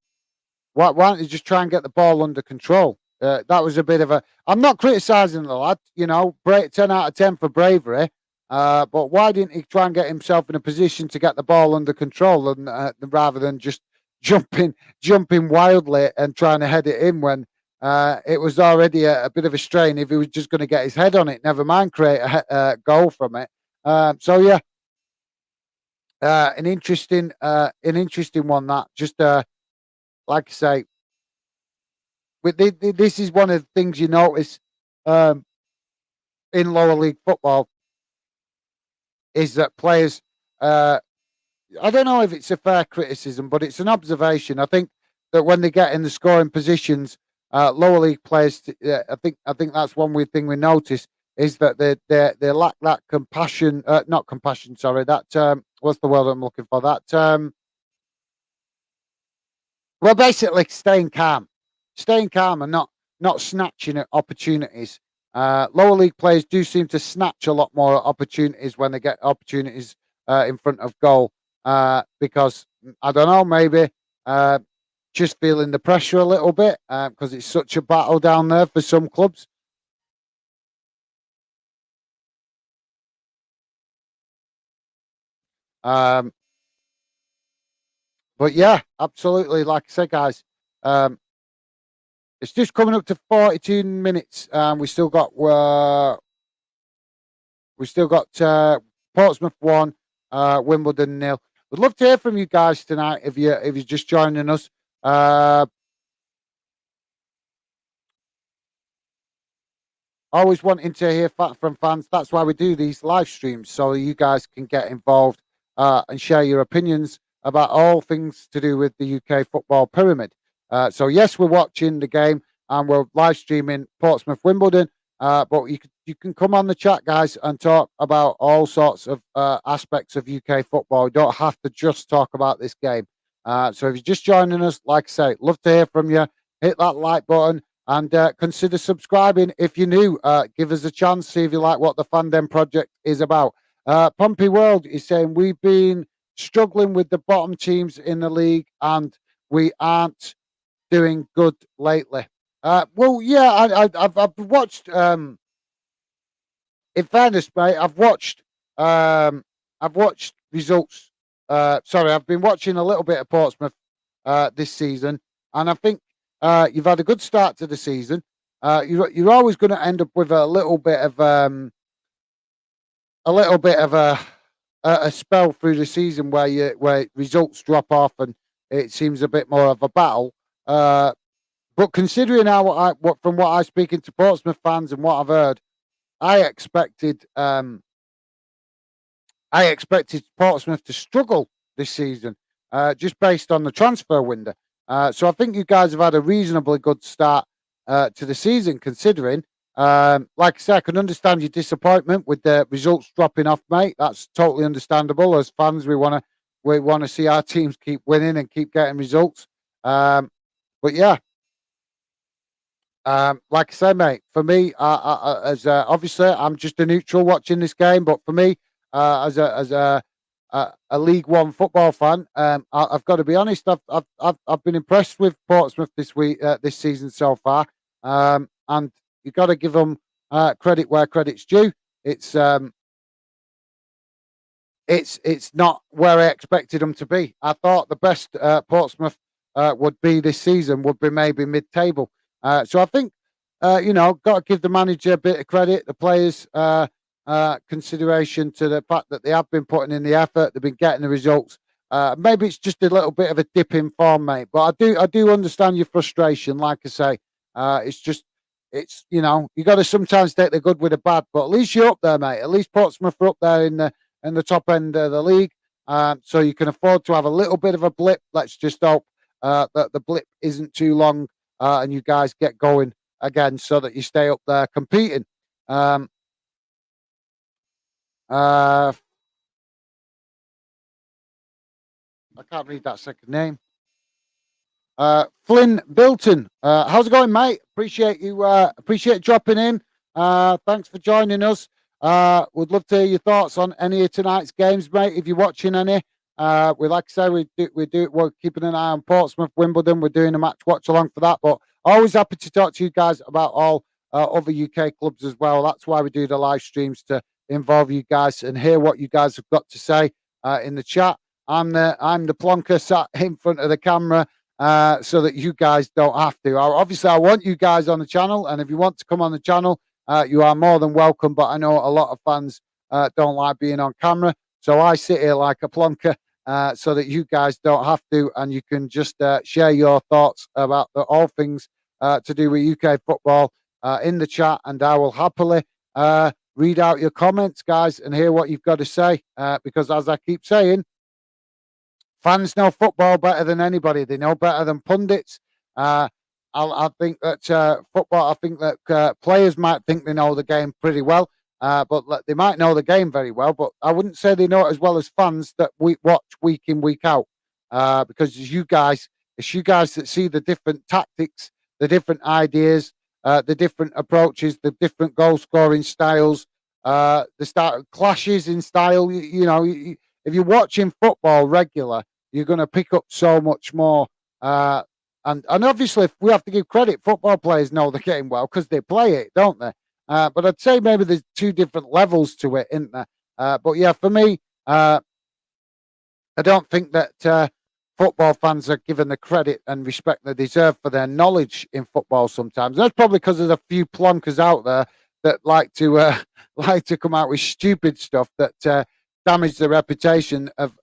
why don't you just try and get the ball under control? That was a bit of a. I'm not criticising the lad, 10 out of 10 for bravery. But why didn't he try and get himself in a position to get the ball under control, and rather than just jumping, jumping wildly and trying to head it in when it was already a bit of a strain. If he was just going to get his head on it, never mind create a goal from it. So yeah, an interesting one. That just like I say, this is one of the things you notice um, in lower league football is that players. I don't know if it's a fair criticism, but it's an observation. I think that when they get in the scoring positions, lower league players. I think that's one weird thing we notice is that they lack that compassion. Not compassion. Sorry. That what's the word I'm looking for? That well, basically staying calm, and not snatching at opportunities. Lower league players do seem to snatch a lot more opportunities when they get opportunities in front of goal. Because I don't know, maybe just feeling the pressure a little bit because it's such a battle down there for some clubs. Um, but yeah, absolutely. Like I said, guys, um, it's just coming up to 42 minutes. We still got Portsmouth 1, Wimbledon nil. We'd love to hear from you guys tonight if you're just joining us. Uh, Always wanting to hear from fans. That's why we do these live streams, so you guys can get involved and share your opinions about all things to do with the UK football pyramid. So yes, we're watching the game and we're live streaming Portsmouth Wimbledon. But you can come on the chat, guys, and talk about all sorts of aspects of UK football. You don't have to just talk about this game. So if you're just joining us, like I say, love to hear from you. Hit that like button and consider subscribing if you're new. Give us a chance, see if you like what the Fandom project is about. Pompey World is saying we've been struggling with the bottom teams in the league and we aren't doing good lately. Well, yeah, I've watched. In fairness, mate, I've watched results. Sorry, I've been watching a little bit of Portsmouth this season, and I think you've had a good start to the season. You're always going to end up with a little bit of a spell through the season where results drop off and it seems a bit more of a battle. But considering from what I speaking to Portsmouth fans and what I've heard, I expected I expected Portsmouth to struggle this season, just based on the transfer window. So I think you guys have had a reasonably good start to the season, considering. Like I said, I can understand your disappointment with the results dropping off, mate. That's totally understandable. As fans, we want to see our teams keep winning and keep getting results. But yeah, like I say, mate, for me, as obviously I'm just a neutral watching this game, but for me, as a League One football fan, I've got to be honest. I've been impressed with Portsmouth this season so far, and you got to give them credit where credit's due. It's um, it's not where I expected them to be. I thought the best Portsmouth would be this season would be maybe mid-table. So I think got to give the manager a bit of credit, the players consideration to the fact that they have been putting in the effort, they've been getting the results. Maybe it's just a little bit of a dip in form, mate. But I do understand your frustration. Like I say, it's just you got to sometimes take the good with the bad. But at least you're up there, mate. At least Portsmouth are up there in the top end of the league. So you can afford to have a little bit of a blip. Let's just hope that the blip isn't too long and you guys get going again so that you stay up there competing. Um, I can't read that second name. Flynn Bilton, how's it going, mate? Appreciate dropping in. Thanks for joining us. Would love to hear your thoughts on any of tonight's games, mate. If you're watching any, like I say, we're keeping an eye on Portsmouth, Wimbledon. We're doing a match watch along for that, but always happy to talk to you guys about all other UK clubs as well. That's why we do the live streams, to involve you guys and hear what you guys have got to say in the chat. I'm the plonker sat in front of the camera, so that you guys don't have to. Obviously, I want you guys on the channel, and if you want to come on the channel, you are more than welcome. But I know a lot of fans don't like being on camera, so I sit here like a plonker, so that you guys don't have to, and you can just share your thoughts about all things to do with UK football in the chat, and I will happily read out your comments, guys, and hear what you've got to say. Because as I keep saying, fans know football better than anybody. They know better than pundits. I think that football. I think that players might think they know the game pretty well, but they might know the game very well. But I wouldn't say they know it as well as fans that we watch week in, week out. Because it's you guys that see the different tactics, the different ideas, the different approaches, the different goal scoring styles, the start clashes in style. If you're watching football regular, you're going to pick up so much more. And obviously, if we have to give credit, football players know the game well because they play it, don't they? But I'd say maybe there's two different levels to it, isn't there? But yeah, for me, I don't think that football fans are given the credit and respect they deserve for their knowledge in football sometimes. That's probably because there's a few plonkers out there that like to come out with stupid stuff that damage the reputation of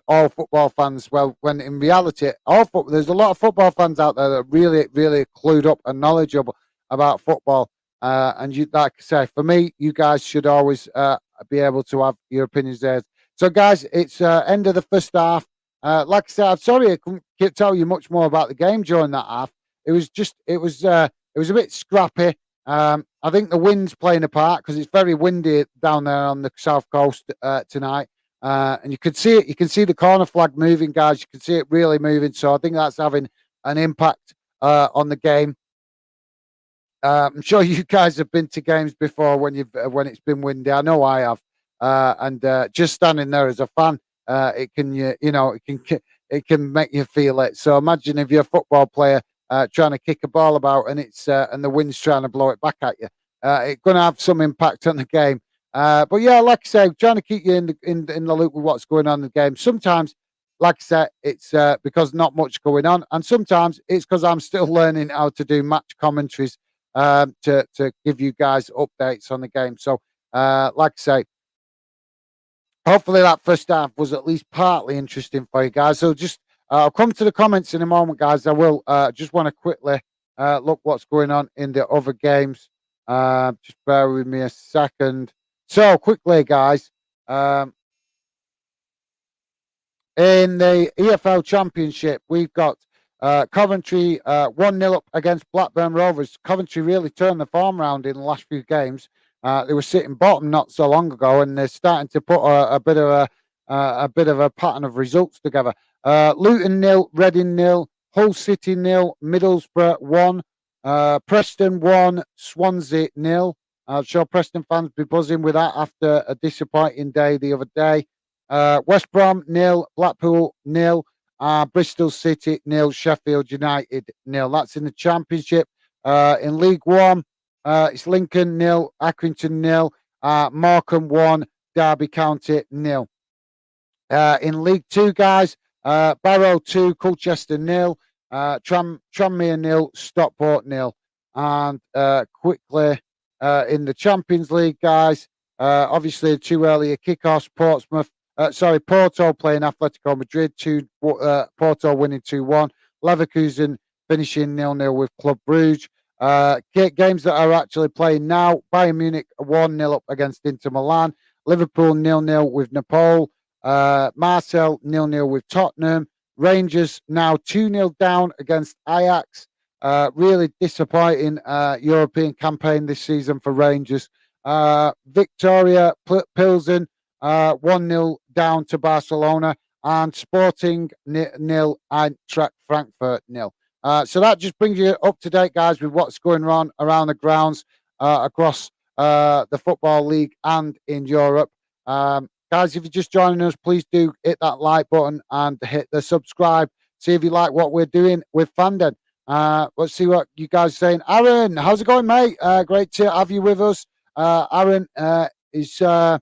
all football fans. Well, when in reality, there's a lot of football fans out there that are really, really clued up and knowledgeable about football. And you, like I say, for me, you guys should always be able to have your opinions there. So, guys, it's end of the first half. Like I said, I'm sorry I couldn't tell you much more about the game during that half. It was a bit scrappy. I think the wind's playing a part because it's very windy down there on the south coast tonight, and you can see it. You can see the corner flag moving, guys. You can see it really moving. So I think that's having an impact on the game. I'm sure you guys have been to games before when it's been windy. I know I have, and just standing there as a fan, it can make you feel it. So imagine if you're a football player trying to kick a ball about and and the wind's trying to blow it back at you. It's going to have some impact on the game. But yeah, like I say, trying to keep you in the loop with what's going on in the game. Sometimes, like I said, it's because not much going on, and sometimes it's because I'm still learning how to do match commentaries to give you guys updates on the game. So, like I say, hopefully that first half was at least partly interesting for you guys. So just I'll come to the comments in a moment, guys. I will just want to quickly look what's going on in the other games. Just bear with me a second. So quickly, guys, in the EFL Championship, we've got Coventry 1-0 up against Blackburn Rovers. Coventry really turned the form around in the last few games. They were sitting bottom not so long ago, and they're starting to put a bit of a pattern of results together. Luton 0, Reading 0, Hull City 0, Middlesbrough 1, Preston 1, Swansea 0. I'm sure Preston fans be buzzing with that after a disappointing day the other day. West Brom 0, Blackpool 0, Bristol City 0, Sheffield United 0. That's in the Championship. In League One, it's Lincoln 0, Accrington 0, Morecambe 1, Derby County 0. In League Two, guys, Barrow 2, Colchester 0, Tranmere 0, Stockport 0. And quickly in the Champions League, guys, obviously two earlier kickoffs. Porto playing Atletico Madrid, Porto winning 2-1. Leverkusen finishing 0-0 with Club Brugge. Games that are actually playing now: Bayern Munich 1-0 up against Inter Milan. Liverpool 0-0 with Napoli. Marseille 0-0 with Tottenham. Rangers now 2-0 down against Ajax. Really disappointing European campaign this season for Rangers. Victoria Pilsen 1-0 down to Barcelona. and Sporting nil, Eintracht Frankfurt nil. So that just brings you up to date, guys, with what's going on around the grounds across the Football League and in Europe. Guys, if you're just joining us, please do hit that like button and hit the subscribe. See if you like what we're doing with Fandom. Let's see what you guys are saying. Aaron, how's it going, mate? Great to have you with us. Aaron is top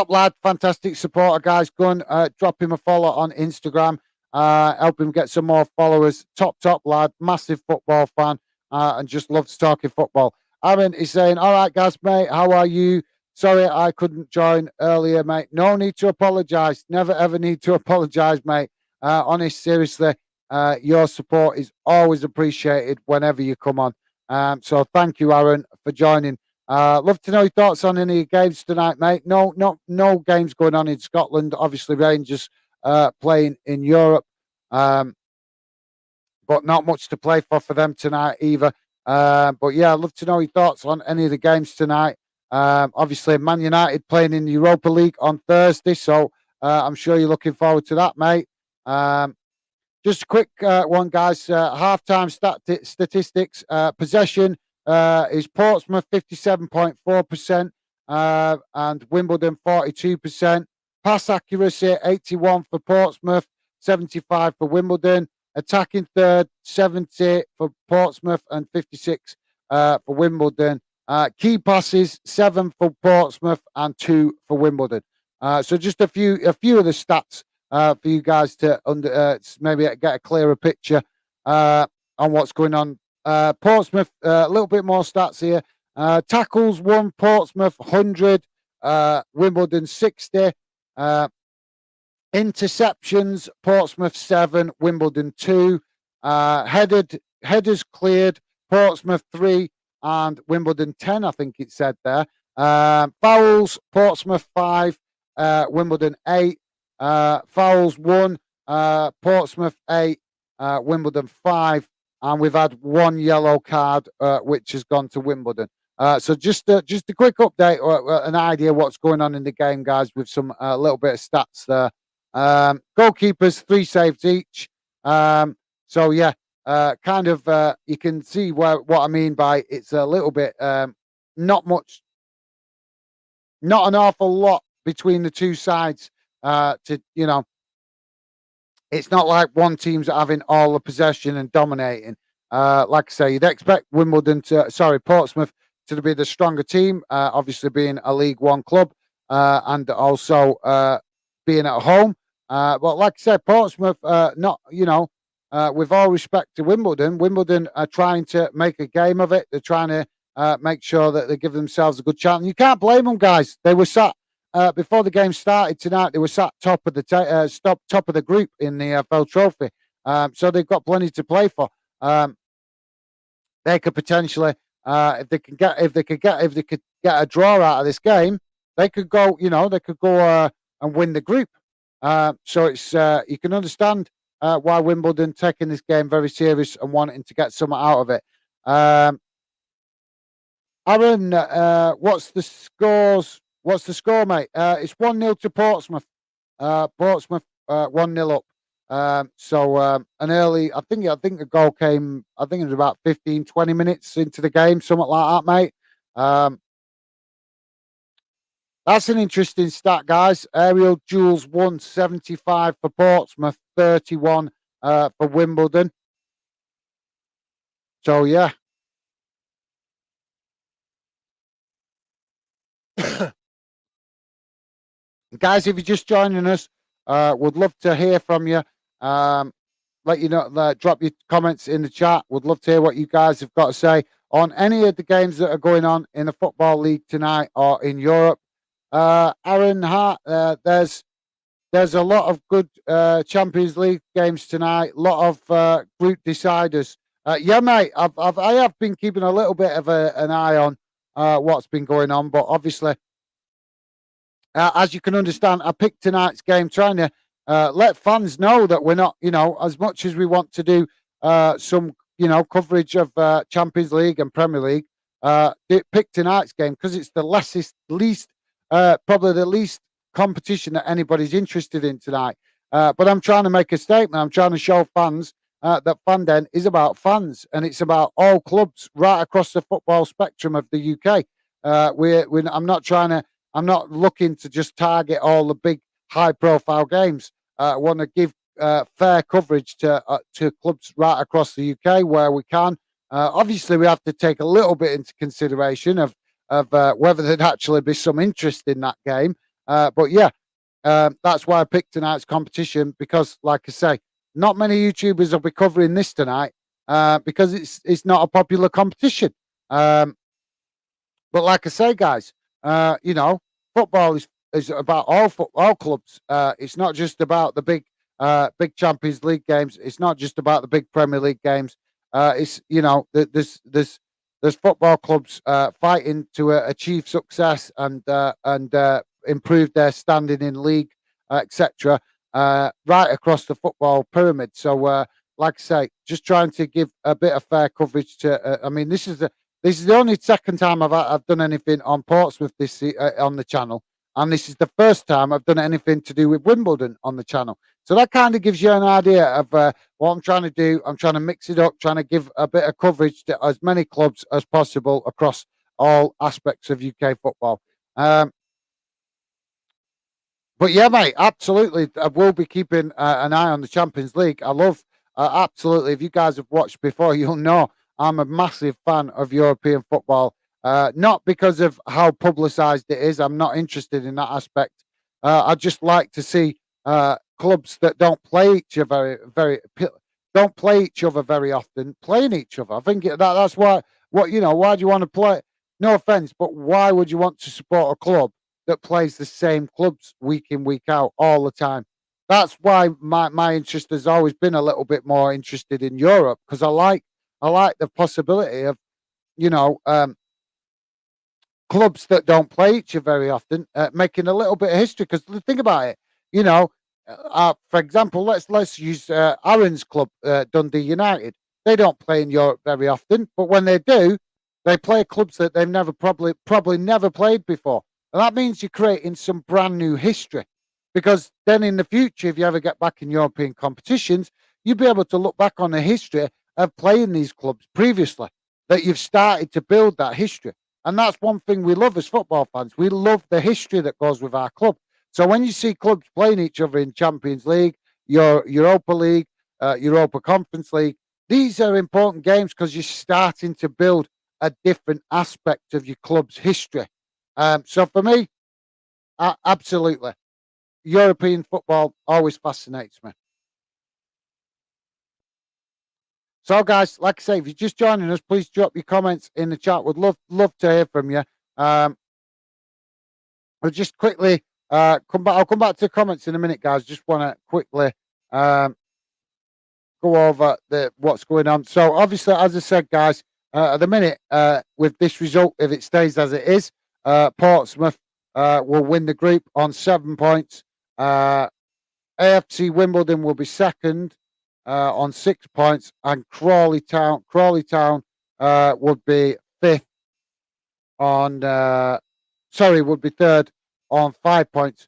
lad, fantastic supporter, guys. Go and drop him a follow on Instagram. Help him get some more followers. Top lad, massive football fan, and just loves talking football. Aaron is saying, all right, guys, mate, how are you? Sorry I couldn't join earlier, mate. No need to apologise. Never, ever need to apologise, mate. Honest, seriously, your support is always appreciated whenever you come on. So thank you, Aaron, for joining. Love to know your thoughts on any games tonight, mate. No games going on in Scotland. Obviously, Rangers playing in Europe, but not much to play for them tonight either. But yeah, I'd love to know your thoughts on any of the games tonight. Obviously, Man United playing in the Europa League on Thursday, so I'm sure you're looking forward to that, mate. Just a quick one, guys. Halftime statistics. Possession is Portsmouth 57.4% and Wimbledon 42%. Pass accuracy 81 for Portsmouth, 75 for Wimbledon. Attacking third 70 for Portsmouth and 56 for Wimbledon. Key passes 7 for Portsmouth and 2 for Wimbledon. So just a few of the stats for you guys to maybe get a clearer picture on what's going on. Portsmouth, a little bit more stats here. Tackles 1, Portsmouth 100, Wimbledon 60. Interceptions, Portsmouth 7, Wimbledon 2. Headers cleared, Portsmouth 3 and Wimbledon 10, I think it said there. Fouls, Portsmouth 5, Wimbledon 8. Fouls 1, Portsmouth 8, Wimbledon 5. And we've had 1 yellow card, which has gone to Wimbledon. So just a quick update or an idea what's going on in the game, guys, with some little bit of stats there. Goalkeepers 3 saves each. So yeah, kind of you can see what I mean by it's a little bit not much, not an awful lot between the two sides. It's not like one team's having all the possession and dominating. Like I say, you'd expect Portsmouth to be the stronger team, obviously being a League One club and also being at home. But like I said, Portsmouth, with all respect to Wimbledon are trying to make a game of it. They're trying to make sure that they give themselves a good chance. And you can't blame them, guys. They were sat before the game started tonight. They were sat top of the group in the EFL Trophy. So they've got plenty to play for. They could potentially, if they could get a draw out of this game, they could go. And win the group. So it's you can understand why Wimbledon taking this game very serious and wanting to get something out of it. Aaron, what's the scores? What's the score, mate? It's 1-0 to Portsmouth. Portsmouth 1-0 up. An early, I think the goal came, I think it was about 15, 20 minutes into the game, something like that, mate. That's an interesting stat, guys. Aerial duels 175 for Portsmouth, 31 for Wimbledon. So, yeah. Guys, if you're just joining us, would love to hear from you. Let you know, drop your comments in the chat. Would love to hear what you guys have got to say on any of the games that are going on in the Football League tonight or in Europe. Aaron Hart, there's a lot of good Champions League games tonight. A lot of group deciders. Yeah, mate. I have been keeping a little bit of an eye on what's been going on, but obviously, as you can understand, I picked tonight's game trying to let fans know that we're not, as much as we want to do some, coverage of Champions League and Premier League. Pick tonight's game because it's the least. Probably the least competition that anybody's interested in tonight. But I'm trying to make a statement. I'm trying to show fans that Fanden is about fans, and it's about all clubs right across the football spectrum of the UK. I'm not trying to. I'm not looking to just target all the big, high-profile games. I want to give fair coverage to clubs right across the UK where we can. Obviously, we have to take a little bit into consideration of whether there'd actually be some interest in that game. But yeah, that's why I picked tonight's competition because, like I say, not many YouTubers will be covering this tonight because it's not a popular competition. But like I say, guys, football is about all clubs. It's not just about the big Champions League games. It's not just about the big Premier League games. It's there's football clubs fighting to achieve success and improve their standing in league, etc. Right across the football pyramid. So, like I say, just trying to give a bit of fair coverage to. I mean, this is the only second time I've done anything on Portsmouth on the channel, and this is the first time I've done anything to do with Wimbledon on the channel. So that kind of gives you an idea of what I'm trying to do. I'm trying to mix it up, trying to give a bit of coverage to as many clubs as possible across all aspects of UK football. But yeah, mate, absolutely. I will be keeping an eye on the Champions League. I love, absolutely. If you guys have watched before, you'll know I'm a massive fan of European football. Not because of how publicised it is. I'm not interested in that aspect. I just like to see clubs that don't play each other don't play each other very often playing each other. I think that's why. Why do you want to play? No offense, but why would you want to support a club that plays the same clubs week in, week out all the time? That's why my interest has always been a little bit more interested in Europe because I like the possibility of clubs that don't play each other very often making a little bit of history. Because think about it, for example, let's use Aaron's club, Dundee United. They don't play in Europe very often, but when they do, they play clubs that they've never probably never played before. And that means you're creating some brand new history. Because then in the future, if you ever get back in European competitions, you'll be able to look back on the history of playing these clubs previously, that you've started to build that history. And that's one thing we love as football fans. We love the history that goes with our club. So when you see clubs playing each other in Champions League, Europa League, Europa Conference League, these are important games because you're starting to build a different aspect of your club's history. So for me, absolutely. European football always fascinates me. So, guys, like I say, if you're just joining us, please drop your comments in the chat. Would love to hear from you. I'll just quickly come back. I'll come back to the comments in a minute, guys. Just want to quickly go over what's going on. So, obviously, as I said, guys, at the minute, with this result, if it stays as it is, Portsmouth will win the group on 7 points. AFC Wimbledon will be second on 6 points, and Crawley Town would be fifth on. Would be third on 5 points.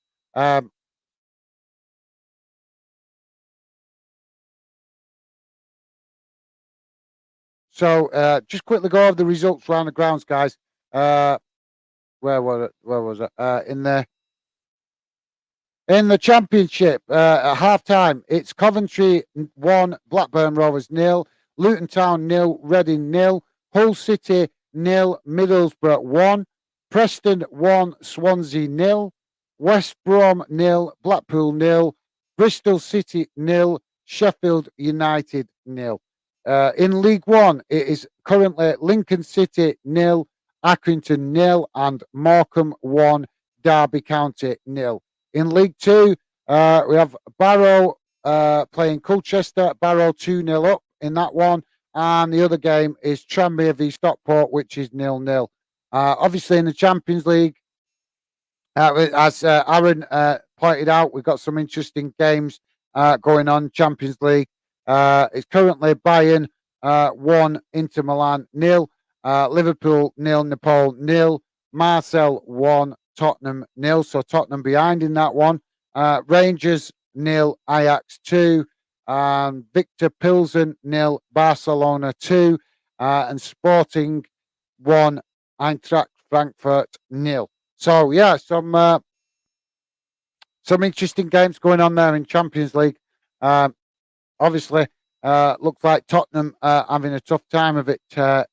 So just quickly go over the results around the grounds, guys. Where was it? In the Championship, at half-time, it's Coventry 1, Blackburn Rovers 0, Luton Town 0, Reading 0, Hull City 0, Middlesbrough 1, Preston 1, Swansea 0, West Brom 0, Blackpool 0, Bristol City 0, Sheffield United 0. In League One, it is currently Lincoln City 0, Accrington 0, and Morecambe 1, Derby County 0. In League Two, we have Barrow playing Colchester. Barrow 2-0 up in that one. And the other game is Tranmere v Stockport, which is 0-0. Obviously, in the Champions League, as Aaron pointed out, we've got some interesting games going on. Champions League. It's currently Bayern 1, Inter Milan 0, Liverpool 0, Napoli 0, Marseille 1, Tottenham nil. So Tottenham behind in that one. Rangers nil, Ajax 2. Victor Pilsen nil, Barcelona 2. And Sporting 1, Eintracht Frankfurt nil. So yeah, some interesting games going on there in Champions League. Obviously, looks like Tottenham having a tough time of it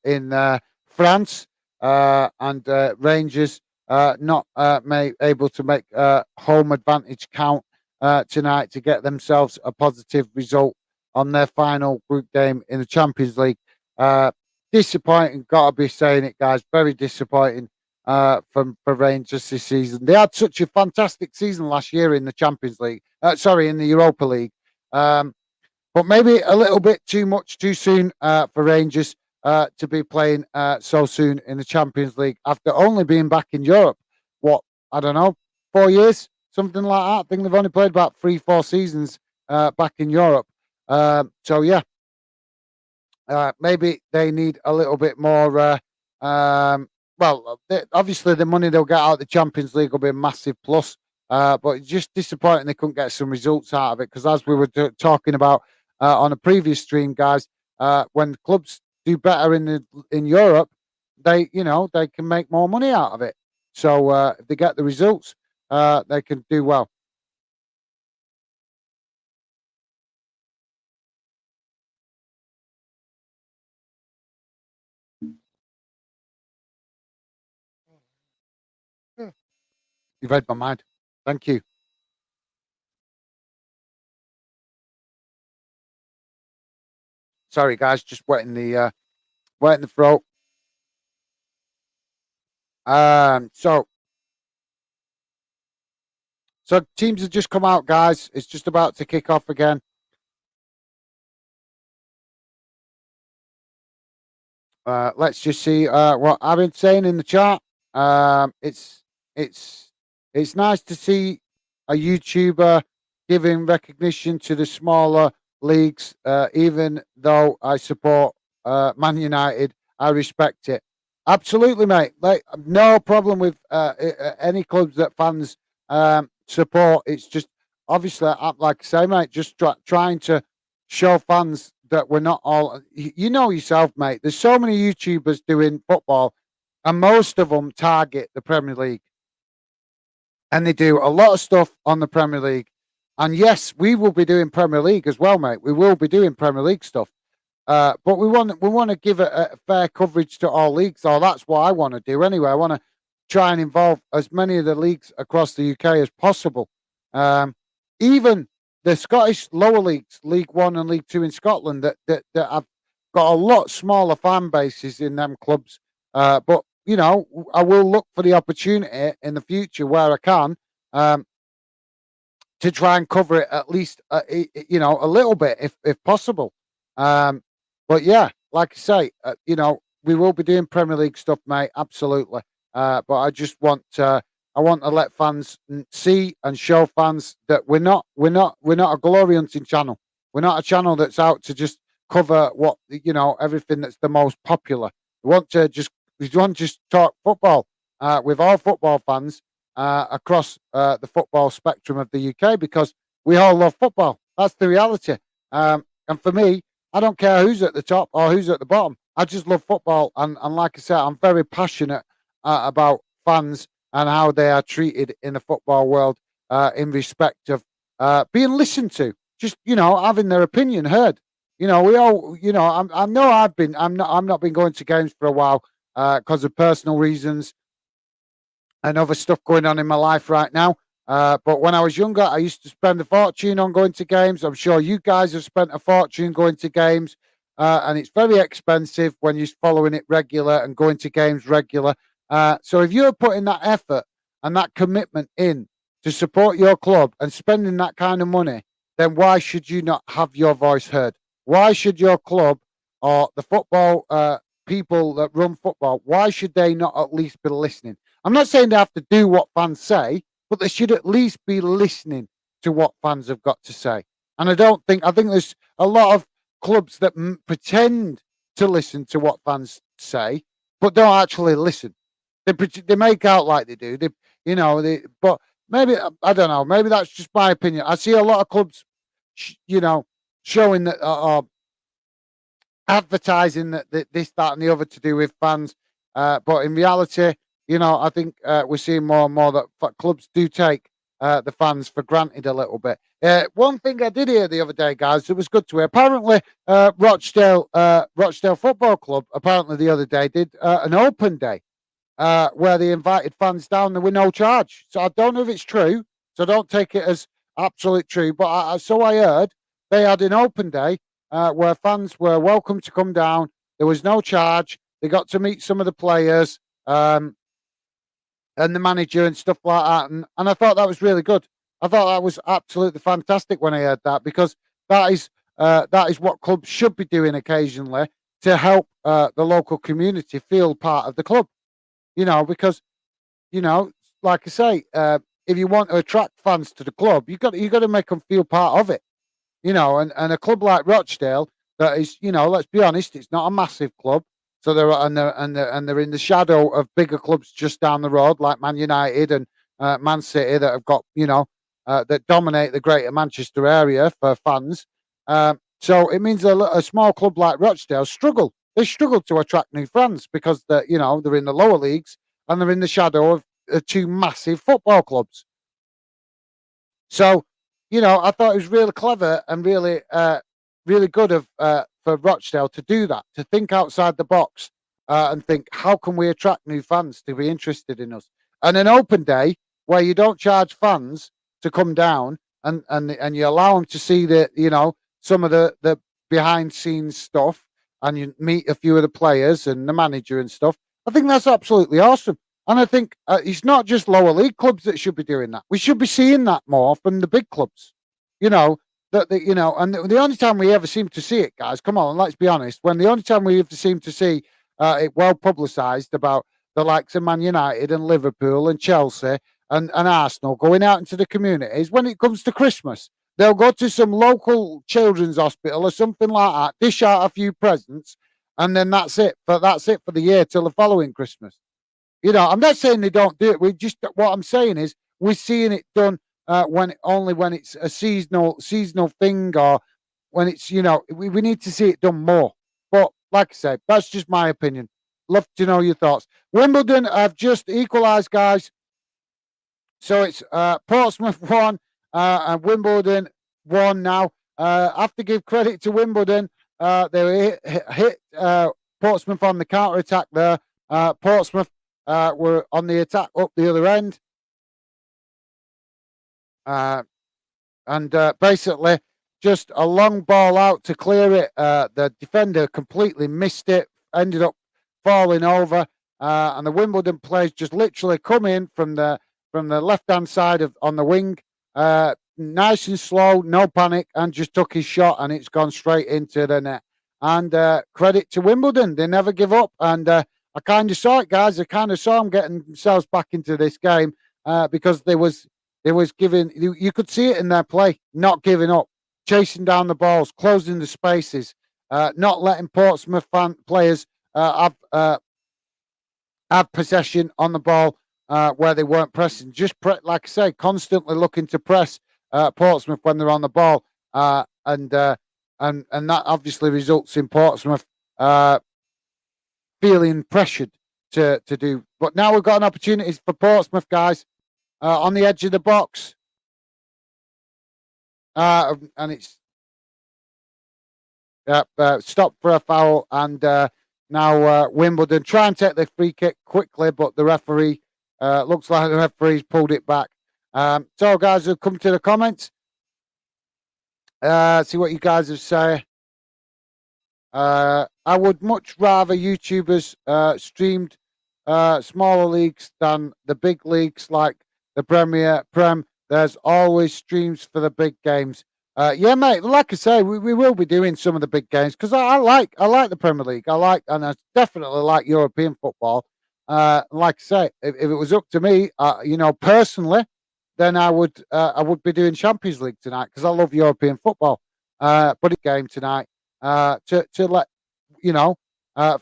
in France, and Rangers not able to make home advantage count tonight to get themselves a positive result on their final group game in the Champions League. Disappointing, gotta be saying it, guys. Very disappointing for Rangers this season. They had such a fantastic season last year in the Champions League. In the Europa League. But maybe a little bit too much too soon for Rangers to be playing so soon in the Champions League after only being back in Europe. What, I don't know, 4 years, something like that. I think they've only played about 3-4 seasons back in Europe. So yeah, maybe they need a little bit more. Obviously the money they'll get out of the Champions League will be a massive plus. But it's just disappointing they couldn't get some results out of it, because as we were talking about on a previous stream, guys, when clubs do better in Europe, they can make more money out of it. So if they get the results, they can do well. You've read my mind. Thank you. Sorry, guys, just wetting the throat. So teams have just come out, guys. It's just about to kick off again. Let's just see what I've been saying in the chat. It's nice to see a YouTuber giving recognition to the smaller leagues. Even though I support Man United, I respect it. Absolutely, mate. Like, no problem with any clubs that fans support. It's just obviously, like I say, mate, just trying to show fans that we're not all. You know yourself, mate. There's so many YouTubers doing football, and most of them target the Premier League, and they do a lot of stuff on the Premier League. And yes, we will be doing Premier League as well, mate. We will be doing Premier League stuff. But we want to give a fair coverage to all leagues. So that's what I want to do anyway. I want to try and involve as many of the leagues across the UK as possible. Even the Scottish lower leagues, League One and League Two in Scotland, that have got a lot smaller fan bases in them clubs. But I will look for the opportunity in the future where I can to try and cover it at least, a little bit if possible. But yeah, like I say, we will be doing Premier League stuff, mate. Absolutely. But I just want to let fans see and show fans that we're not a glory hunting channel. We're not a channel that's out to just cover everything that's the most popular. We want to just talk football with all football fans across the football spectrum of the UK, because we all love football. That's the reality. And for me, I don't care who's at the top or who's at the bottom. I just love football, and like I said, I'm very passionate about fans and how they are treated in the football world in respect of being listened to. Just having their opinion heard. We all, I know I'm not been going to games for a while because of personal reasons and other stuff going on in my life right now. But when I was younger, I used to spend a fortune on going to games. I'm sure you guys have spent a fortune going to games. And it's very expensive when you're following it regular and going to games regular. So if you're putting that effort and that commitment in to support your club and spending that kind of money, then why should you not have your voice heard? Why should your club or the football people that run football, why should they not at least be listening? I'm not saying they have to do what fans say, but they should at least be listening to what fans have got to say. And I think there's a lot of clubs that pretend to listen to what fans say, but don't actually listen. They make out like they do. But maybe I don't know. Maybe that's just my opinion. I see a lot of clubs, showing that are advertising that this, that, and the other to do with fans. But in reality, I think we're seeing more and more that clubs do take the fans for granted a little bit. One thing I did hear the other day, guys, it was good to hear. Apparently, Rochdale Football Club, apparently the other day, did an open day where they invited fans down. There were no charge. So I don't know if it's true. So don't take it as absolute true. But so I heard they had an open day where fans were welcome to come down. There was no charge. They got to meet some of the players and the manager and stuff like that. And I thought that was really good. I thought that was absolutely fantastic when I heard that, because that is what clubs should be doing occasionally to help the local community feel part of the club. Because like I say, if you want to attract fans to the club, you got to make them feel part of it. And a club like Rochdale that is, let's be honest, it's not a massive club. So they're in the shadow of bigger clubs just down the road, like Man United and Man City, that have got, that dominate the Greater Manchester area for fans. So it means a small club like Rochdale struggle. They struggle to attract new fans because they're in the lower leagues and they're in the shadow of two massive football clubs. So, I thought it was really clever and really, really good for Rochdale to do that, to think outside the box and think, how can we attract new fans to be interested in us? And an open day where you don't charge fans to come down and you allow them to see some of the behind scenes stuff, and you meet a few of the players and the manager and stuff. I think that's absolutely awesome. And I think it's not just lower league clubs that should be doing that. We should be seeing that more from the big clubs. And the only time we ever seem to see it, guys, come on, let's be honest. When the only time we ever seem to see it well publicised about the likes of Man United and Liverpool and Chelsea and Arsenal going out into the communities, when it comes to Christmas. They'll go to some local children's hospital or something like that, dish out a few presents, and then that's it. But that's it for the year till the following Christmas. I'm not saying they don't do it. What I'm saying is we're seeing it done when it's a seasonal thing, or when it's we need to see it done more. But like I said, that's just my opinion. Love to know your thoughts. Wimbledon have just equalised, guys. So it's Portsmouth 1 and Wimbledon 1 now. I have to give credit to Wimbledon. They hit Portsmouth on the counter attack there. Portsmouth were on the attack up the other end. And basically just a long ball out to clear it. The defender completely missed it, ended up falling over. And the Wimbledon players just literally come in from the left-hand side on the wing, nice and slow, no panic, and just took his shot, and it's gone straight into the net. And credit to Wimbledon, they never give up. And I kind of saw it, guys. I kind of saw them getting themselves back into this game because they was giving. You could see it in their play, not giving up, chasing down the balls, closing the spaces, not letting Portsmouth players have possession on the ball. Where they weren't pressing, like I say, constantly looking to press Portsmouth when they're on the ball, and that obviously results in Portsmouth feeling pressured to do. But now we've got an opportunity for Portsmouth, guys, on the edge of the box, and it's stopped for a foul, and now Wimbledon try and take the free kick quickly, but the referee. Looks like the referee's pulled it back. So, guys, we'll come to the comments. See what you guys have say. I would much rather YouTubers streamed smaller leagues than the big leagues like the Prem. There's always streams for the big games. Yeah, mate. Like I say, we will be doing some of the big games because I like the Premier League. And I definitely like European football. Like I say, if it was up to me, personally, then I would be doing Champions League tonight because I love European football. But a game tonight to let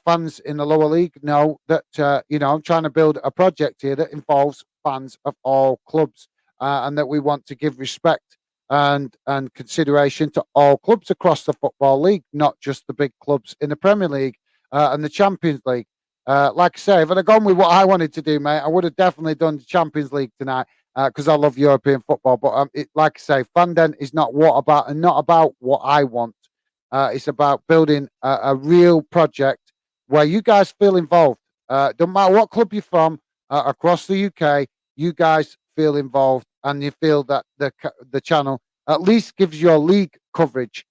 fans in the lower league know that I'm trying to build a project here that involves fans of all clubs, and that we want to give respect and consideration to all clubs across the football league, not just the big clubs in the Premier League and the Champions League. Like I say, if I'd have gone with what I wanted to do, mate, I would have definitely done the Champions League tonight because I love European football. But like I say, Fandom is not not about what I want. It's about building a real project where you guys feel involved. Don't matter what club you're from across the UK, you guys feel involved and you feel that the channel at least gives your league coverage.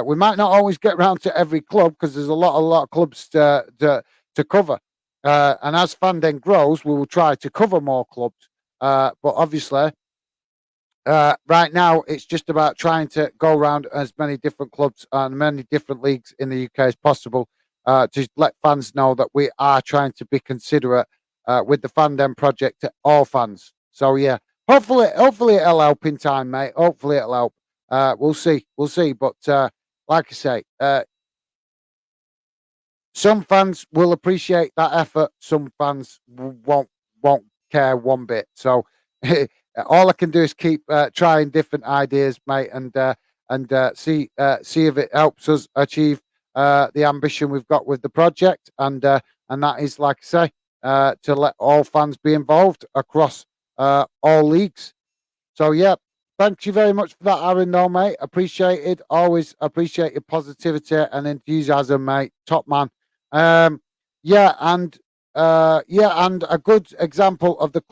We might not always get round to every club because there's a lot of clubs to cover. And as Fandom grows, we will try to cover more clubs. But obviously, right now, it's just about trying to go around as many different clubs and many different leagues in the UK as possible to let fans know that we are trying to be considerate with the Fandom project to all fans. So, yeah, hopefully it'll help in time, mate. Hopefully it'll help. We'll see. But like I say, some fans will appreciate that effort. Some fans won't care one bit. So all I can do is keep trying different ideas, mate, and see if it helps us achieve the ambition we've got with the project. And that is, like I say, to let all fans be involved across all leagues. So yeah, thank you very much for that, Aaron. No, mate, appreciate it. Always appreciate your positivity and enthusiasm, mate. Top man. And a good example of the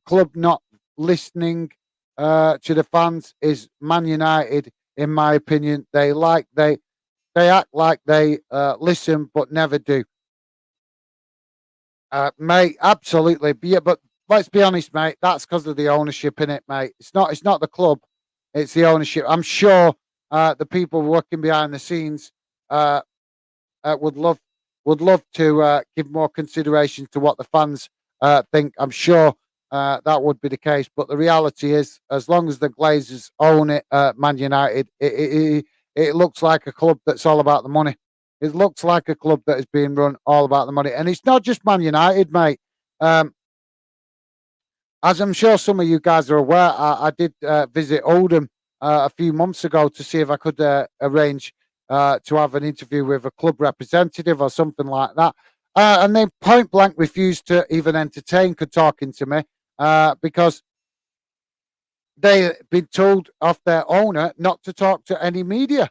club not listening to the fans is Man United. In my opinion, they act like they listen but never do. Mate, absolutely. But let's be honest, mate. That's because of the ownership in it, mate. It's not the club. It's the ownership. I'm sure the people working behind the scenes would love to give more consideration to what the fans think. I'm sure that would be the case. But the reality is, as long as the Glazers own it, Man United, it looks like a club that's all about the money. It looks like a club that is being run all about the money. And it's not just Man United, mate. As I'm sure some of you guys are aware, I did visit Oldham a few months ago to see if I could arrange to have an interview with a club representative or something like that. And they point blank refused to even entertain talking to me because they've been told off their owner not to talk to any media.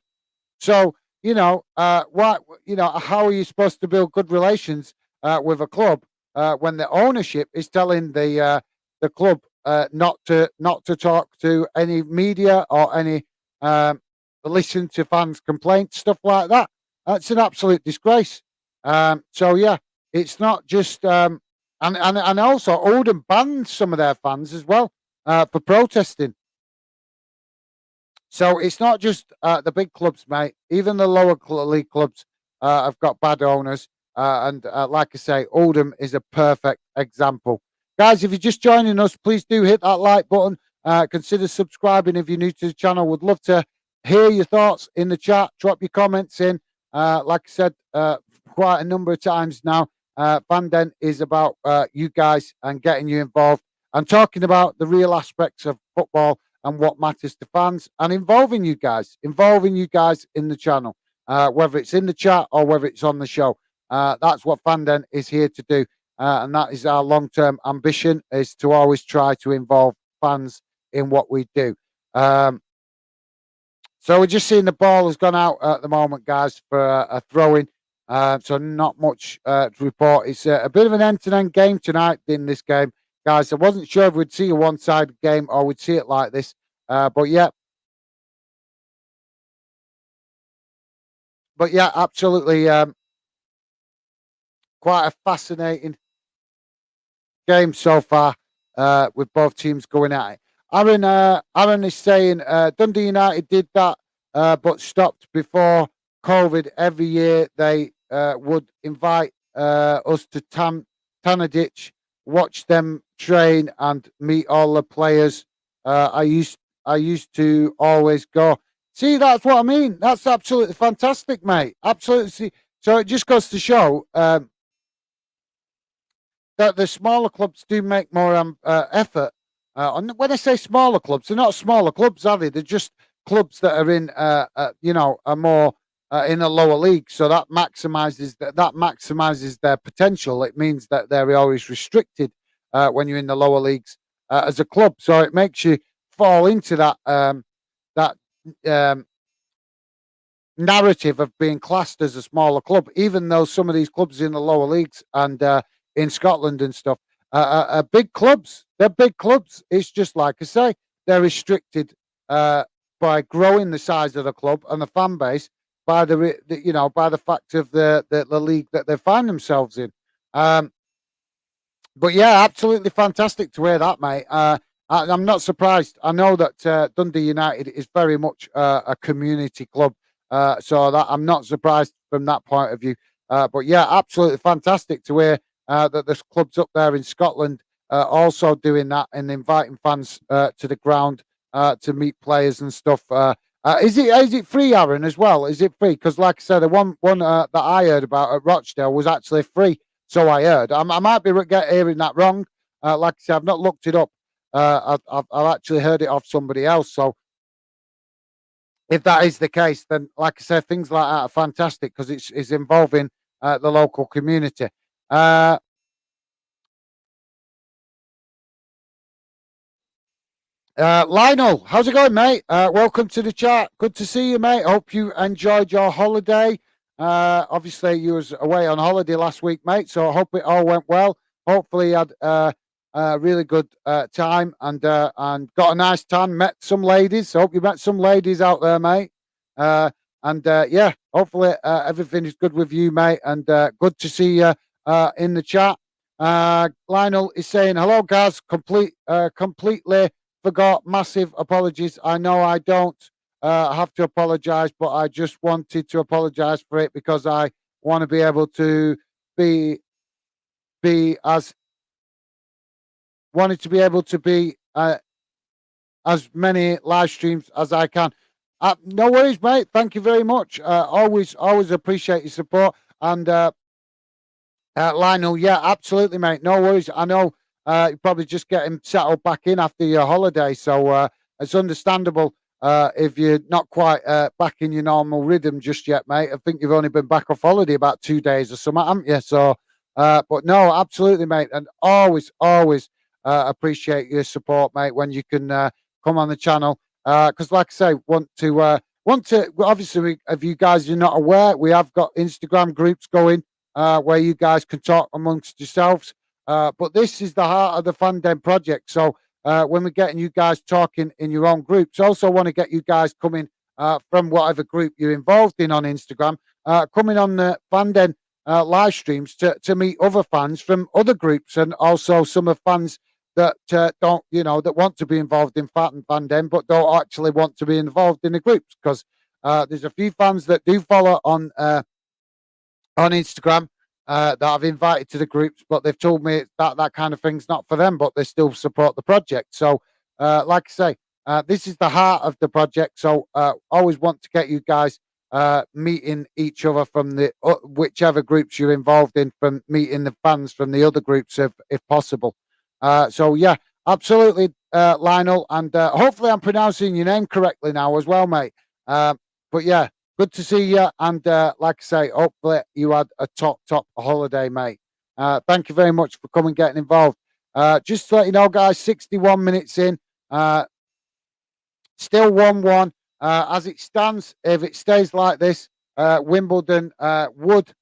So, how are you supposed to build good relations with a club when the ownership is telling the club not to talk to any media or any listen to fans' complaints, stuff like that? That's an absolute disgrace. So yeah, it's not just and also Oldham banned some of their fans as well for protesting. So it's not just the big clubs, mate. Even the lower league clubs have got bad owners. And like I say, Oldham is a perfect example. Guys, if you're just joining us, please do hit that like button. Consider subscribing if you're new to the channel. Would love to hear your thoughts in the chat. Drop your comments in. Like I said quite a number of times now, Fandom is about you guys and getting you involved and talking about the real aspects of football and what matters to fans and involving you guys in the channel, whether it's in the chat or whether it's on the show. That's what Fandom is here to do. And that is our long-term ambition, is to always try to involve fans in what we do. So we're just seeing the ball has gone out at the moment, guys, for a throw-in. So not much to report. It's a bit of an end-to-end game tonight in this game. Guys, I wasn't sure if we'd see a one-sided game or we'd see it like this. But yeah, absolutely. Quite a fascinating game so far with both teams going at it. Aaron is saying Dundee United did that, but stopped before COVID. Every year they would invite us to Tannadice, watch them train and meet all the players. I used to always go. See, that's what I mean. That's absolutely fantastic, mate. Absolutely. So it just goes to show that the smaller clubs do make more effort. And when I say smaller clubs, they're not smaller clubs, are they? They're just clubs that are in, are more in a lower league. So that maximizes their potential. It means that they're always restricted when you're in the lower leagues as a club. So it makes you fall into that um, narrative of being classed as a smaller club, even though some of these clubs in the lower leagues and in Scotland and stuff are big clubs. They're big clubs. It's just like I say, they're restricted by growing the size of the club and the fan base by by the fact of the league that they find themselves in. Um, but yeah, absolutely fantastic to hear that, mate. I'm not surprised. I know that Dundee United is very much a community club, so that I'm not surprised from that point of view. But yeah, absolutely fantastic to hear that there's clubs up there in Scotland also doing that and inviting fans to the ground to meet players and stuff. Is it free, Aaron, as well? Is it free? Because like I said, the one that I heard about at Rochdale was actually free. So I heard. I might be hearing that wrong. Like I said, I've not looked it up. I've actually heard it off somebody else. So if that is the case, then like I said, things like that are fantastic because it's involving the local community. Lionel, how's it going, mate? Welcome to the chat. Good to see you, mate. Hope you enjoyed your holiday. Obviously, you was away on holiday last week, mate. So I hope it all went well. Hopefully, you had a really good time and got a nice tan. Met some ladies. Hope you met some ladies out there, mate. Yeah, hopefully everything is good with you, mate. And good to see you in the chat. Lionel is saying hello, guys. Completely forgot. Massive apologies. I know I don't have to apologize, but I just wanted to apologize for it because I want to be able to be be as wanted to be able to be as many live streams as I can. No worries, mate. Thank you very much. Always appreciate your support. And Lionel, yeah, absolutely, mate. No worries. I know you probably just getting settled back in after your holiday, so it's understandable if you're not quite back in your normal rhythm just yet, mate. I think you've only been back off holiday about 2 days or something, haven't you? So, but no, absolutely, mate, and always appreciate your support, mate. When you can come on the channel, because like I say, want to obviously, if you guys are not aware, we have got Instagram groups going where you guys can talk amongst yourselves. But this is the heart of the Fan Den project. So when we're getting you guys talking in your own groups, also want to get you guys coming from whatever group you're involved in on Instagram, coming on the Fan Den live streams to meet other fans from other groups and also some of fans that don't, that want to be involved in Fan Den, but don't actually want to be involved in the groups because there's a few fans that do follow on Instagram that I've invited to the groups, but they've told me that kind of thing's not for them, but they still support the project. So, like I say, this is the heart of the project. So, always want to get you guys meeting each other from the whichever groups you're involved in, from meeting the fans from the other groups if possible. So, yeah, absolutely, Lionel, and hopefully I'm pronouncing your name correctly now as well, mate. But yeah, good to see you. And like I say, hopefully you had a top holiday, mate. Thank you very much for coming, getting involved. Just to let you know, guys, 61 minutes in, still 1-1. As it stands, if it stays like this, Wimbledon would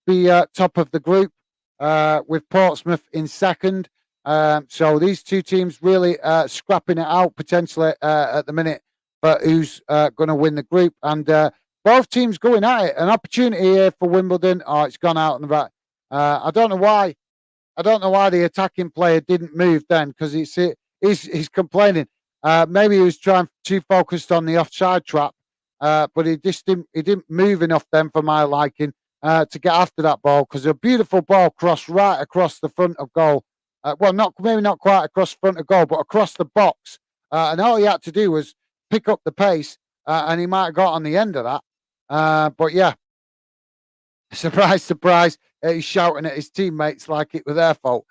be top of the group with Portsmouth in second. So these two teams really scrapping it out potentially at the minute, but who's going to win the group? And both teams going at it. An opportunity here for Wimbledon. Oh, it's gone out on the back. I don't know why. I don't know why the attacking player didn't move then because he's complaining. Maybe he was trying too focused on the offside trap, but he didn't move enough then for my liking to get after that ball because a beautiful ball crossed right across the front of goal. Well, maybe not quite across the front of goal, but across the box. And all he had to do was pick up the pace, and he might have got on the end of that. But yeah, Surprise, surprise. He's shouting at his teammates like it was their fault.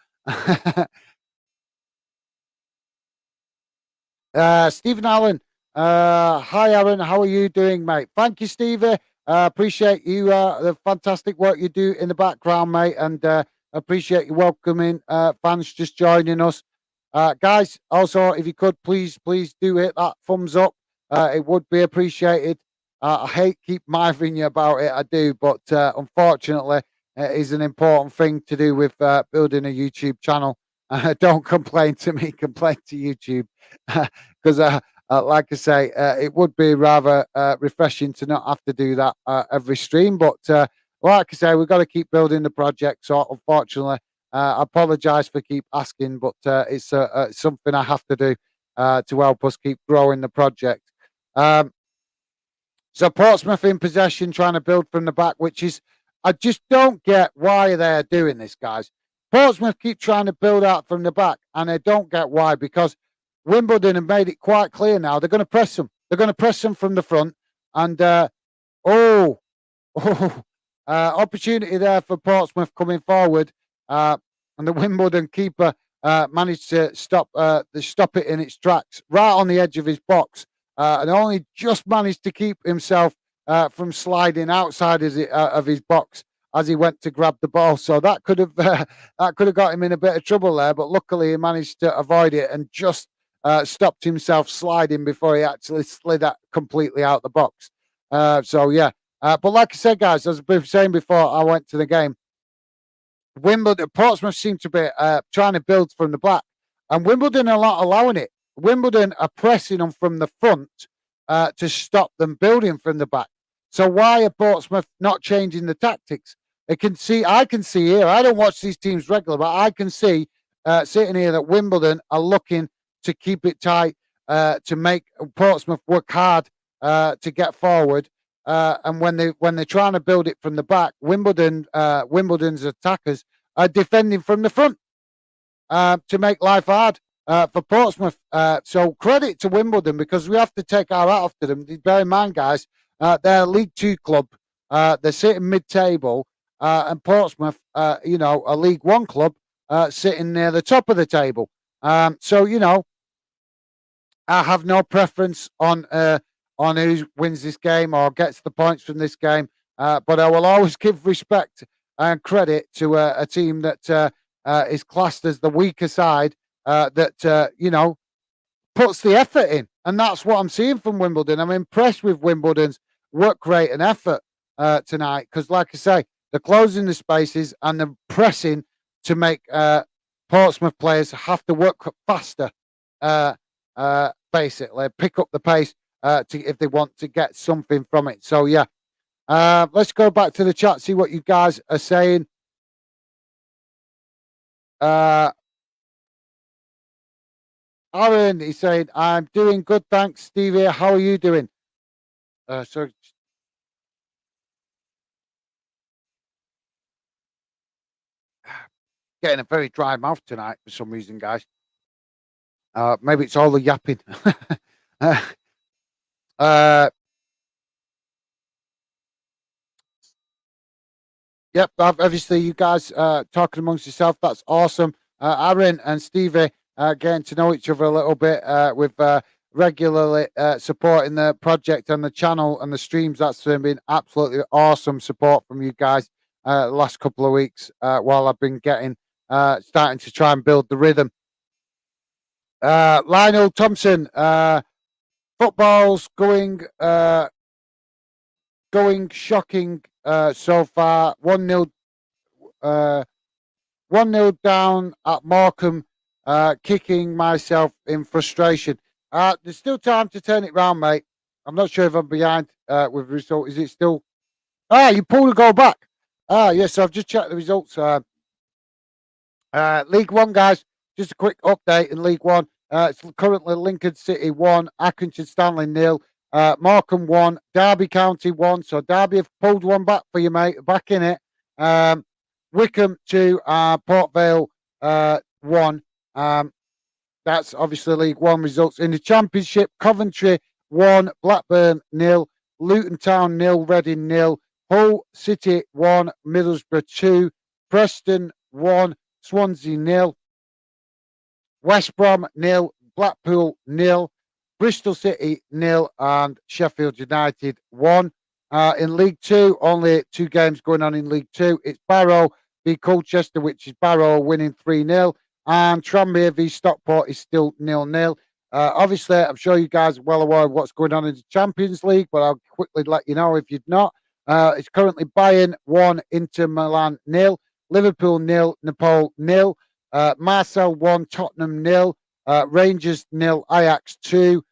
Stephen Allen. Hi, Aaron. How are you doing, mate? Thank you, Stevie. Appreciate you, the fantastic work you do in the background, mate. And appreciate you welcoming fans just joining us. Guys, also, if you could, please do hit that thumbs up. It would be appreciated. I hate keep mithering you about it. I do, but unfortunately, it is an important thing to do with building a YouTube channel. Don't complain to me, complain to YouTube. Because, like I say, it would be rather refreshing to not have to do that every stream. But like I say, we've got to keep building the project. So, unfortunately, I apologise for keep asking, but it's something I have to do to help us keep growing the project. So Portsmouth in possession, trying to build from the back, which is, I just don't get why they're doing this, guys. Portsmouth keep trying to build out from the back, and I don't get why, because Wimbledon have made it quite clear now. They're going to press them. They're going to press them from the front. And, oh, opportunity there for Portsmouth coming forward. And the Wimbledon keeper managed to stop it in its tracks, right on the edge of his box. And only just managed to keep himself from sliding outside of his box as he went to grab the ball. So that could have got him in a bit of trouble there. But luckily, he managed to avoid it and just stopped himself sliding before he actually slid that completely out the box. So yeah, but like I said, guys, as I've been saying before, I went to the game. Portsmouth seem to be trying to build from the back, and Wimbledon are not allowing it. Wimbledon are pressing them from the front to stop them building from the back. So why are Portsmouth not changing the tactics? I can see here. I don't watch these teams regularly, but I can see sitting here that Wimbledon are looking to keep it tight, to make Portsmouth work hard to get forward. And when they're trying to build it from the back, Wimbledon's attackers are defending from the front to make life hard for Portsmouth. So credit to Wimbledon, because we have to take our hat off to them. Bear in mind, guys, they're a League Two club. They're sitting mid-table, and Portsmouth, a League One club, sitting near the top of the table. So I have no preference on who wins this game or gets the points from this game, but I will always give respect and credit to a team that is classed as the weaker side, that puts the effort in, and that's what I'm seeing from Wimbledon. I'm impressed with Wimbledon's work rate and effort tonight, because, like I say, they're closing the spaces and they're pressing to make Portsmouth players have to work faster, basically pick up the pace if they want to get something from it. So yeah, let's go back to the chat, see what you guys are saying. Aaron, he's saying, I'm doing good, thanks, Stevie. How are you doing? Sorry. Getting a very dry mouth tonight for some reason, guys. Maybe it's all the yapping. Yep, obviously you guys talking amongst yourself. That's awesome. Aaron and Stevie getting to know each other a little bit with regularly supporting the project and the channel and the streams. That's been absolutely awesome support from you guys the last couple of weeks while I've been starting to try and build the rhythm. Lionel Thompson, football's going shocking so far. 1-0 down at Morecambe, kicking myself in frustration. There's still time to turn it round, mate. I'm not sure if I'm behind with the result. Is it still? You pulled a goal back. Yes, I've just checked the results. League One, guys, just a quick update in League One. It's currently Lincoln City 1, Accrington Stanley 0, Morecambe 1, Derby County 1. So Derby have pulled one back for you, mate. Back in it. Wickham 2, Port Vale 1. That's obviously League One results. In the Championship, Coventry 1, Blackburn 0, Luton Town 0, Reading 0, Hull City 1, Middlesbrough 2, Preston 1, Swansea 0, West Brom 0, Blackpool 0, Bristol City 0, and Sheffield United 1. In League Two, only 2 games going on in League Two. It's Barrow v Colchester, which is Barrow winning 3-0, and Tranmere v Stockport is still 0-0. Obviously, I'm sure you guys are well aware of what's going on in the Champions League, but I'll quickly let you know if you've not. It's currently Bayern 1, Inter Milan 0, Liverpool 0, Napoli 0, Marseille 1, Tottenham 0, Rangers 0, Ajax 2,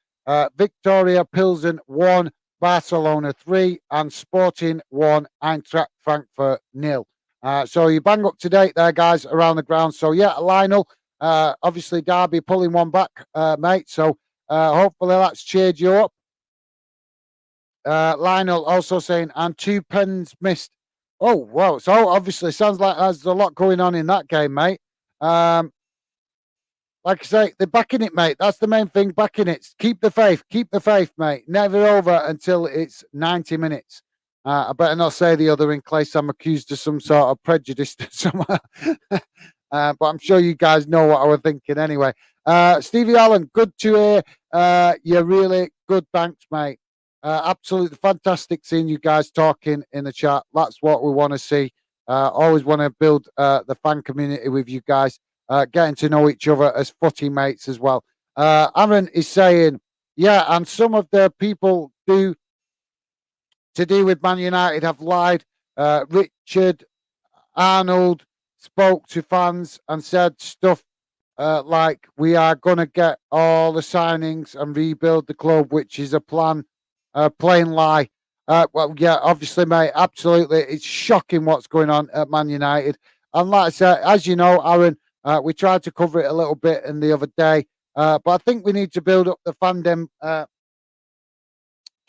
Victoria Pilsen 1, Barcelona 3, and Sporting 1, Eintracht Frankfurt 0. So you bang up to date there, guys, around the ground. So yeah, Lionel, obviously Derby pulling one back, mate. So hopefully that's cheered you up. Lionel also saying, and 2 pens missed. Oh, wow. So obviously sounds like there's a lot going on in that game, mate. Like I say, they're backing it, mate. That's the main thing, backing it. Keep the faith, mate. Never over until it's 90 minutes. I better not say the other in case I'm accused of some sort of prejudice somewhere. But I'm sure you guys know what I was thinking anyway. Stevie Allen, good to hear. You're really good. Thanks, mate. Absolutely fantastic seeing you guys talking in the chat. That's what we want to see. Always want to build the fan community with you guys. Getting to know each other as footy mates as well. Aaron is saying, yeah, and some of the people to do with Man United have lied. Richard Arnold spoke to fans and said stuff like, we are going to get all the signings and rebuild the club, which is a plain lie. Well, yeah, obviously, mate, absolutely. It's shocking what's going on at Man United. And like I said, as you know, Aaron, we tried to cover it a little bit in the other day, but I think we need to build up the fandom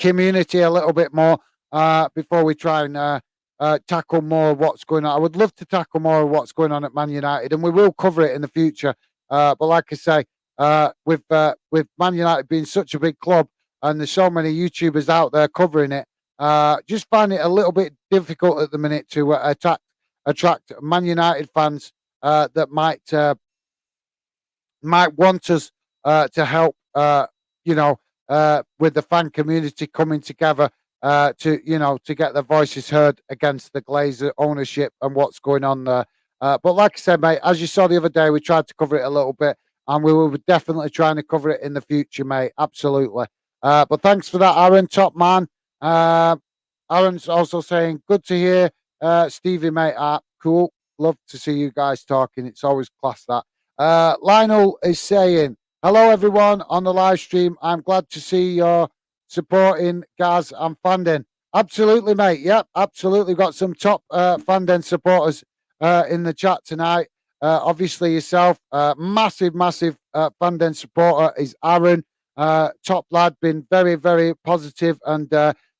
community a little bit more before we try and tackle more of what's going on. I would love to tackle more of what's going on at Man United, and we will cover it in the future. But like I say, with Man United being such a big club and there's so many YouTubers out there covering it, just find it a little bit difficult at the minute to attract Man United fans that might want us to help, with the fan community coming together to get their voices heard against the Glazer ownership and what's going on there. But like I said, mate, as you saw the other day, we tried to cover it a little bit, and we will be definitely trying to cover it in the future, mate. Absolutely. But thanks for that, Aaron, top man. Aaron's also saying, good to hear, Stevie, mate. Cool. Love to see you guys talking. It's always class, that. Lionel is saying, hello, everyone on the live stream. I'm glad to see you're supporting Gaz and Fanden. Absolutely, mate. Yep, absolutely. Got some top Fanden supporters in the chat tonight. Obviously, yourself, massive Fanden supporter is Aaron. Top lad, been very, very positive and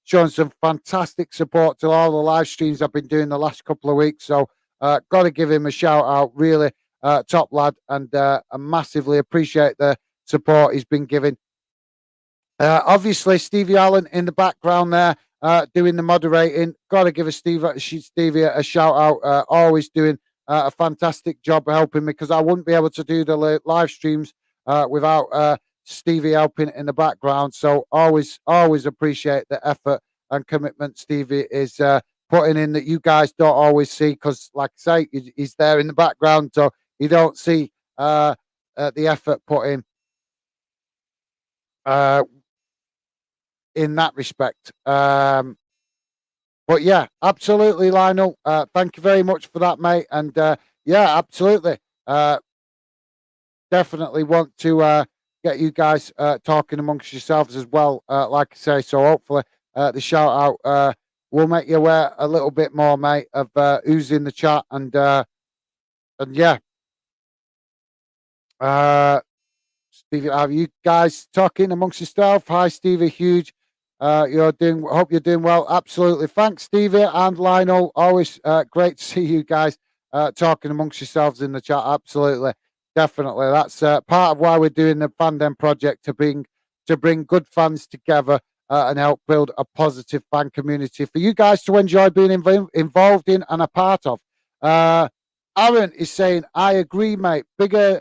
showing some fantastic support to all the live streams I've been doing the last couple of weeks. So, got to give him a shout out. Really, top lad, and I massively appreciate the support he's been giving. Obviously, Stevie Allen in the background there, doing the moderating. Got to give Stevie a shout out. Always doing a fantastic job helping me, because I wouldn't be able to do the live streams without Stevie helping in the background. So always appreciate the effort and commitment Stevie is putting in that you guys don't always see, because, like I say, he's there in the background, so you don't see the effort put in that respect. But yeah, absolutely, Lionel. Thank you very much for that, mate. And yeah, absolutely. Definitely want to get you guys talking amongst yourselves as well, like I say. So hopefully the shout out will make you aware a little bit more, mate, of who's in the chat. And yeah. Stevie, are you guys talking amongst yourself? Hi, Stevie, huge. Hope you're doing well. Absolutely. Thanks, Stevie and Lionel. Always great to see you guys talking amongst yourselves in the chat. Absolutely. Definitely. That's part of why we're doing the Fandom project, to bring good fans together and help build a positive fan community for you guys to enjoy being involved in and a part of. Aaron is saying, I agree, mate. Bigger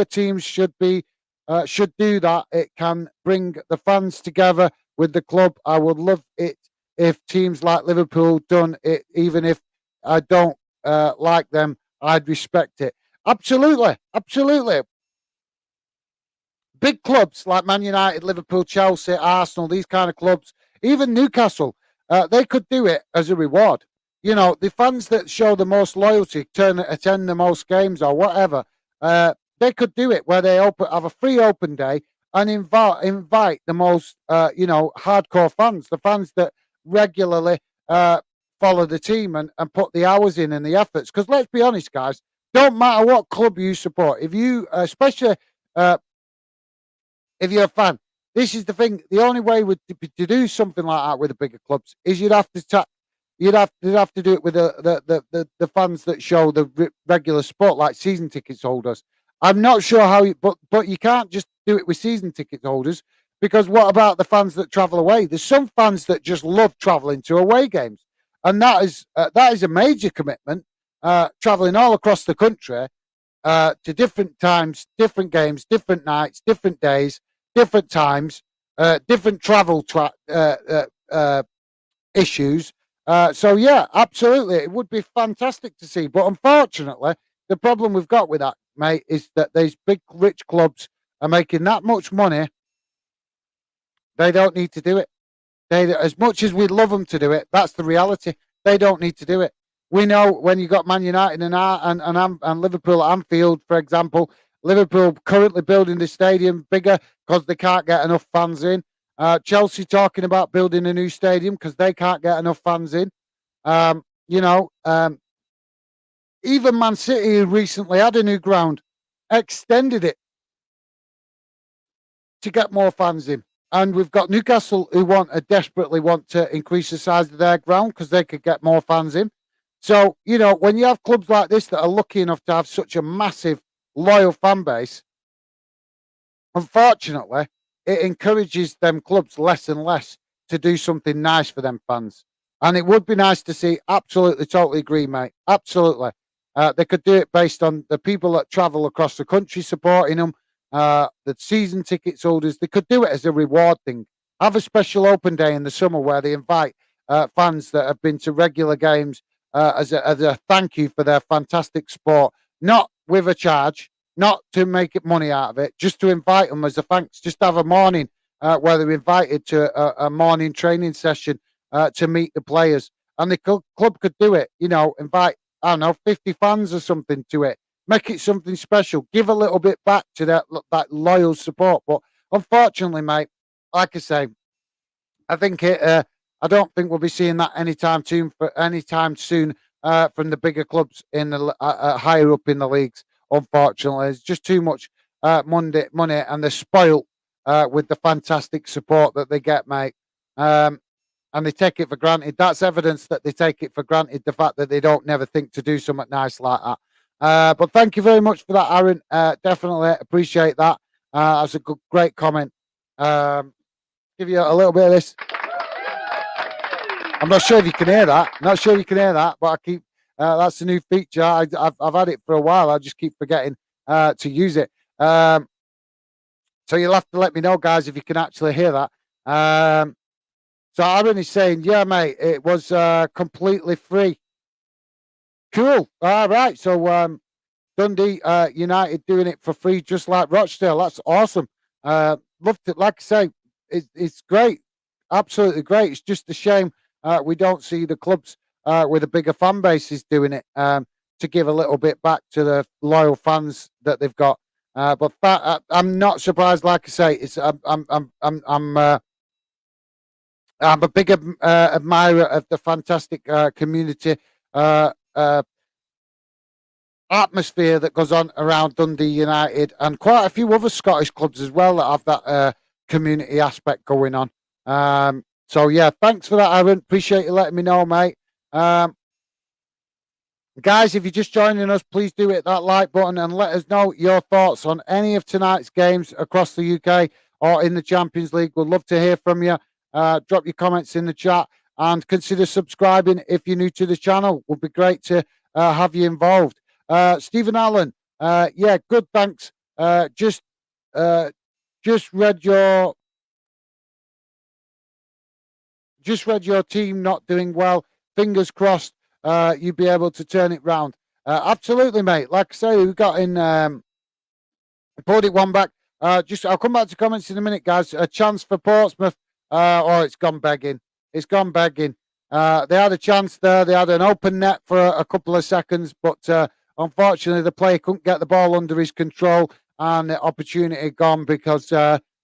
teams should do that. It can bring the fans together with the club. I would love it if teams like Liverpool done it, even if I don't like them. I'd respect it. Absolutely, absolutely. Big clubs like Man United, Liverpool, Chelsea, Arsenal, these kind of clubs, even Newcastle, they could do it as a reward. You know, the fans that show the most loyalty, attend the most games or whatever, they could do it where they have a free open day and invite the most, hardcore fans, the fans that regularly follow the team and put the hours in and the efforts. Because let's be honest, guys, don't matter what club you support, if you, especially if you're a fan, this is the thing. The only way to do something like that with the bigger clubs is you'd have to do it with the fans that show the regular sport, like season tickets holders. I'm not sure how, but you can't just do it with season ticket holders, because what about the fans that travel away? There's some fans that just love traveling to away games, and that is a major commitment. Traveling all across the country to different times, different games, different nights, different days, different times, different travel issues. So yeah, absolutely, it would be fantastic to see. But unfortunately, the problem we've got with that, mate, is that these big rich clubs are making that much money. They don't need to do it. As much as we'd love them to do it, that's the reality. They don't need to do it. We know when you got Man United and Liverpool at Anfield, for example, Liverpool currently building the stadium bigger because they can't get enough fans in. Chelsea talking about building a new stadium because they can't get enough fans in. Even Man City, who recently had a new ground, extended it to get more fans in. And we've got Newcastle who desperately want to increase the size of their ground because they could get more fans in. So, when you have clubs like this that are lucky enough to have such a massive, loyal fan base, unfortunately, it encourages them clubs less and less to do something nice for them fans. And it would be nice to see, absolutely, totally agree, mate. Absolutely. They could do it based on the people that travel across the country supporting them, the season tickets holders. They could do it as a reward thing. Have a special open day in the summer where they invite fans that have been to regular games as a thank you for their fantastic sport, not with a charge, not to make it money out of it, just to invite them as a thanks. Just have a morning where they're invited to a morning training session to meet the players. And the club could do it, invite, 50 fans or something to it. Make it something special. Give a little bit back to that loyal support. But unfortunately, mate, like I say, I don't think we'll be seeing that anytime soon from the bigger clubs in the higher up in the leagues. Unfortunately, it's just too much money, and they're spoilt with the fantastic support that they get, mate. And they take it for granted. That's evidence that they take it for granted, the fact that they don't never think to do something nice like that. But thank you very much for that, Aaron. Definitely appreciate that. That's a great comment. Give you a little bit of this. I'm not sure if you can hear that. But I keep. That's a new feature. I've had it for a while. I just keep forgetting to use it. So you'll have to let me know, guys, if you can actually hear that. So Aaron is saying, yeah, mate, it was completely free. Cool. All right. So Dundee United doing it for free, just like Rochdale. That's awesome. Loved it. Like I say, it's great. Absolutely great. It's just a shame we don't see the clubs with a bigger fan bases doing it to give a little bit back to the loyal fans that they've got. But I'm not surprised. Like I say, I'm a big admirer of the fantastic community atmosphere that goes on around Dundee United and quite a few other Scottish clubs as well that have that community aspect going on. So yeah, thanks for that, Aaron. Appreciate you letting me know, mate. Guys, if you're just joining us, please do hit that like button and let us know your thoughts on any of tonight's games across the UK or in the Champions League. We'd love to hear from you. drop your comments in the chat, and consider subscribing if you're new to the channel. Would be great to have you involved. Stephen Allen, yeah, good, thanks. Uh, just read your team not doing well. Fingers crossed, you'd be able to turn it round. Absolutely, mate. Like I say, we got in. Pulled it one back. I'll come back to comments in a minute, guys. A chance for Portsmouth. Oh, it's gone begging. It's gone begging. They had a chance there. They had an open net for a couple of seconds, but unfortunately, the player couldn't get the ball under his control, and the opportunity gone because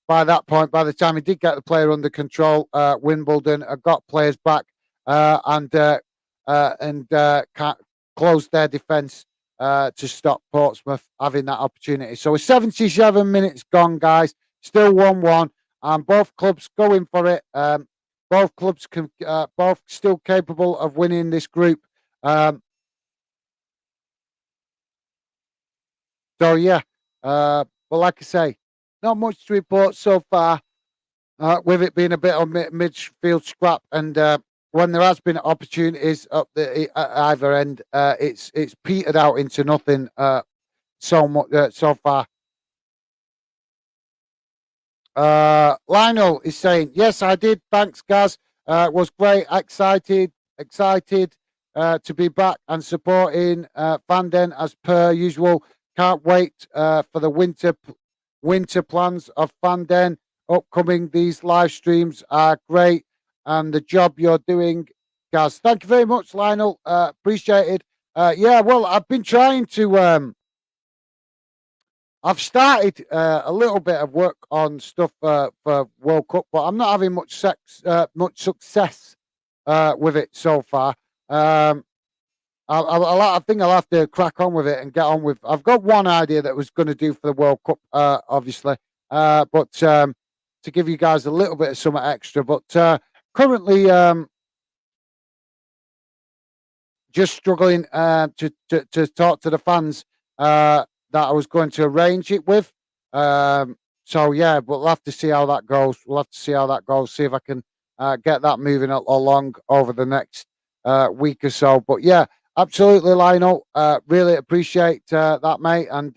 by that point, by the time he did get the player under control, Wimbledon got players back and closed their defence to stop Portsmouth having that opportunity. So 77 minutes gone, guys. Still 1-1, and both clubs going for it. Both clubs both still capable of winning this group. So yeah, but like I say, not much to report so far. With it being a bit of midfield scrap, and when there has been opportunities up the either end, it's petered out into nothing so much so far. Lionel is saying, yes, I did. Thanks, Gaz. Was great. Excited to be back and supporting Fanden as per usual. Can't wait for the winter plans of Fanden upcoming. These live streams are great, and the job you're doing, Gaz. Thank you very much, Lionel. Appreciated. Yeah, well, I've been trying to. I've started a little bit of work on stuff for World Cup, but I'm not having much success with it so far. I think I'll have to crack on with it and get on with. I've got one idea that I was going to do for the World Cup, obviously, but to give you guys a little bit of something extra. But currently, just struggling to talk to the fans that I was going to arrange it with. So yeah, but we'll have to see how that goes. See if I can get that moving along over the next week or so. But yeah, absolutely, Lionel. Really appreciate that, mate. And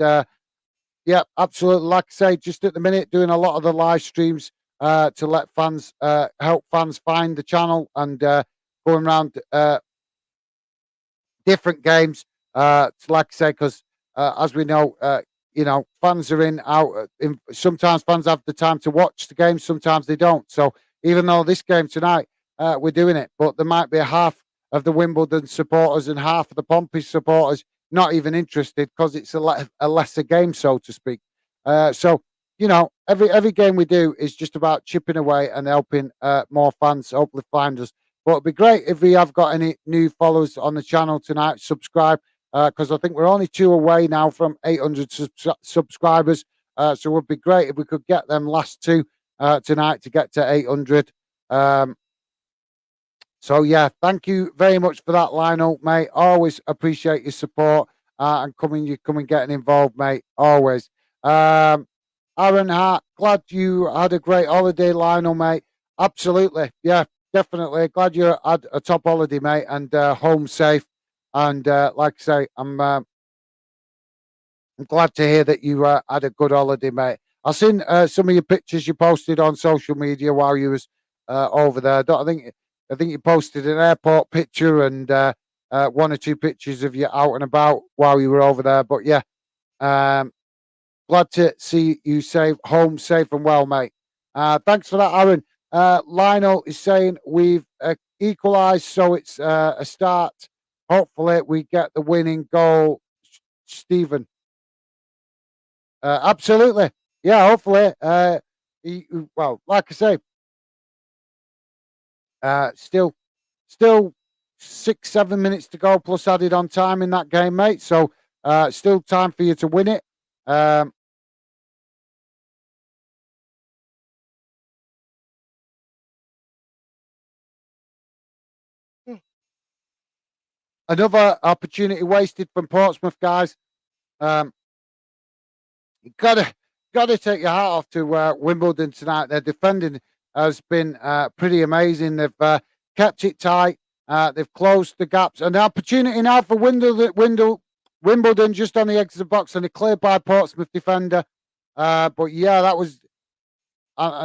yeah, absolutely. Like I say, just at the minute, doing a lot of the live streams to let fans help fans find the channel and going around different games. Like I say, because as we know, fans are out. Sometimes fans have the time to watch the game, sometimes they don't. So even though this game tonight, we're doing it, but there might be half of the Wimbledon supporters and half of the Pompey supporters not even interested because it's a lesser game, so to speak. So every game we do is just about chipping away and helping more fans hopefully find us. But it'd be great if we have got any new followers on the channel tonight. Subscribe, because I think we're only 2 away now from 800 subscribers. So it would be great if we could get them last 2 tonight to get to 800. So yeah, thank you very much for that, Lionel, mate. Always appreciate your support and coming getting involved, mate. Always. Aaron Hart, glad you had a great holiday, Lionel, mate. Absolutely, yeah. Definitely. Glad you had a top holiday, mate, and home safe. And like I say, I'm glad to hear that you had a good holiday, mate. I've seen some of your pictures you posted on social media while you was over there. I think you posted an airport picture and 1 or 2 pictures of you out and about while you were over there. But yeah, glad to see you home safe and well, mate. Thanks for that, Aaron. Lionel is saying we've equalised, so it's a start. Hopefully, we get the winning goal, Stephen. Absolutely, yeah. Hopefully, well, like I say, still 6-7 minutes to go plus added on time in that game, mate. So still time for you to win it. Another opportunity wasted from Portsmouth, guys. You gotta take your hat off to Wimbledon tonight. They're defending has been pretty amazing. They've kept it tight. They've closed the gaps. And the opportunity now for Wimbledon just on the edge of the box, and they're cleared by Portsmouth defender. But yeah, that was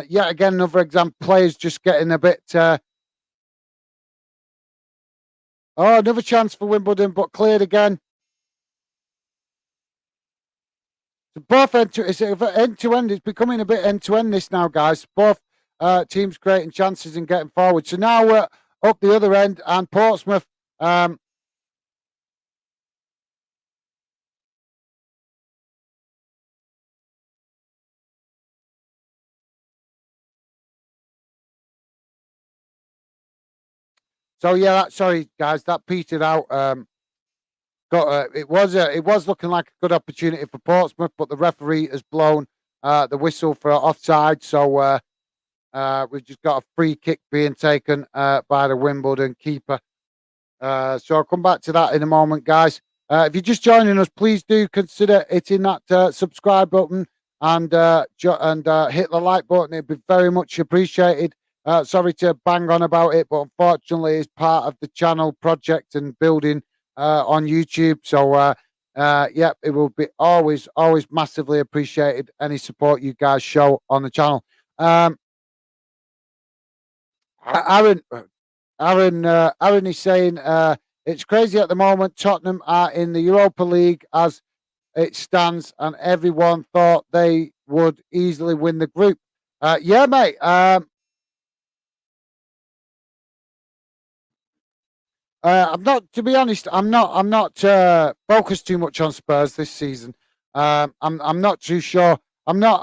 yet again another example. Players just getting a bit. Another chance for Wimbledon, but cleared again. So both end to end. It's becoming a bit end to end this now, guys. Both teams creating chances and getting forward. So now we're up the other end, and Portsmouth. So yeah, sorry guys, that petered out. It was looking like a good opportunity for Portsmouth, but the referee has blown the whistle for offside. So we've just got a free kick being taken by the Wimbledon keeper. So I'll come back to that in a moment, guys. If you're just joining us, please do consider hitting that subscribe button and hit the like button. It'd be very much appreciated. Sorry to bang on about it, but unfortunately, it's part of the channel project and building on YouTube. So, yeah, it will be always massively appreciated any support you guys show on the channel. Aaron is saying it's crazy at the moment. Tottenham are in the Europa League as it stands, and everyone thought they would easily win the group. Yeah, mate. I'm not, to be honest. I'm not focused too much on Spurs this season. I'm not too sure. I'm not.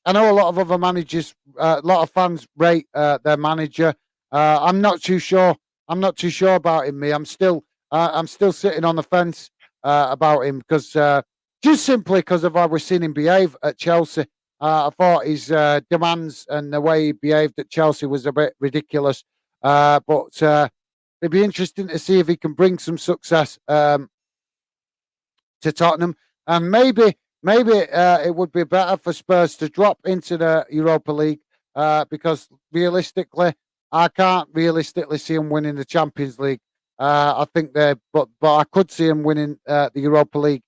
I know a lot of other managers, a lot of fans rate their manager. I'm not too sure. I'm not too sure about him. I'm still sitting on the fence about him because just simply because of how we've seen him behave at Chelsea. I thought his demands and the way he behaved at Chelsea was a bit ridiculous. But it'd be interesting to see if he can bring some success to Tottenham, and maybe it would be better for Spurs to drop into the Europa League because realistically, I can't realistically see them winning the Champions League. I think but I could see them winning the Europa League,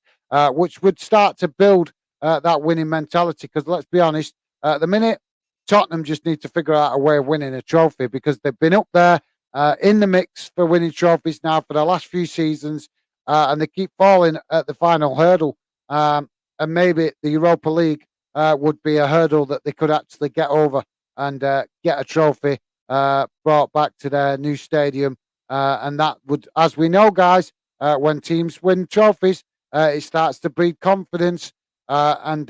which would start to build that winning mentality. Because let's be honest, at the minute, Tottenham just need to figure out a way of winning a trophy because they've been up there in the mix for winning trophies now for the last few seasons, and they keep falling at the final hurdle. And maybe the Europa League would be a hurdle that they could actually get over and get a trophy brought back to their new stadium. And that would, as we know, guys, when teams win trophies, it starts to breed confidence, and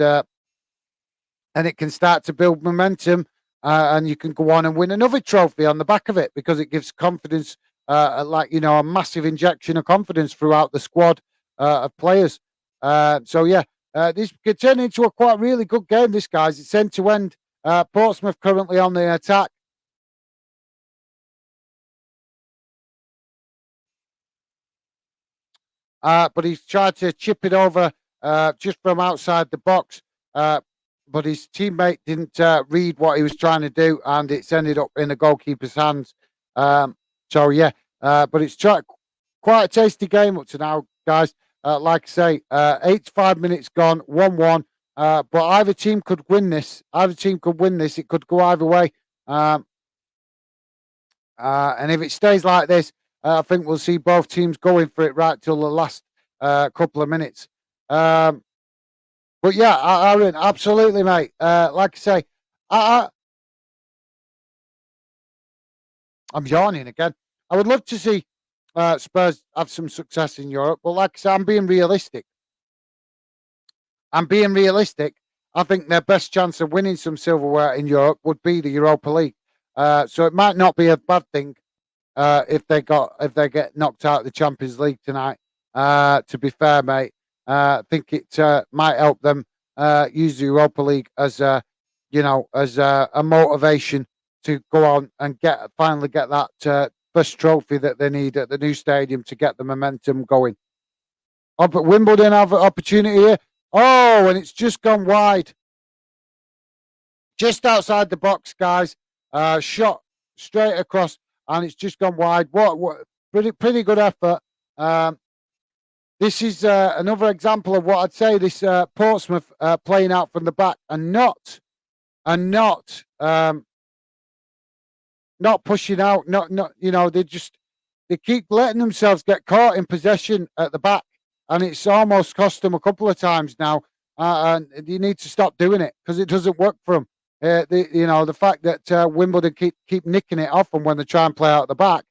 it can start to build momentum. And you can go on and win another trophy on the back of it because it gives confidence, a massive injection of confidence throughout the squad of players. So yeah, this could turn into a quite really good game. This, guys, it's end to end. Portsmouth currently on the attack. But he's tried to chip it over just from outside the box. But his teammate didn't read what he was trying to do, and it's ended up in the goalkeeper's hands. So yeah, but it's quite a tasty game up to now, guys. Like I say, 85 minutes gone, 1-1. But either team could win this. It could go either way. And if it stays like this, I think we'll see both teams going for it right till the last couple of minutes. But yeah, Aaron, absolutely, mate. Like I say, I'm yawning again. I would love to see Spurs have some success in Europe, but like I say, I'm being realistic. I think their best chance of winning some silverware in Europe would be the Europa League. So it might not be a bad thing if they get knocked out of the Champions League tonight. To be fair, mate, I think it might help them use the Europa League as a motivation to go on and finally get that first trophy that they need at the new stadium to get the momentum going. Oh, but Wimbledon have an opportunity here. Oh, and it's just gone wide. Just outside the box, guys. shot straight across, and it's just gone wide. What pretty good effort. This is another example of what I'd say. This Portsmouth playing out from the back and not pushing out. Not they keep letting themselves get caught in possession at the back, and it's almost cost them a couple of times now. And you need to stop doing it because it doesn't work for them. The fact that Wimbledon keep nicking it off them when they try and play out the back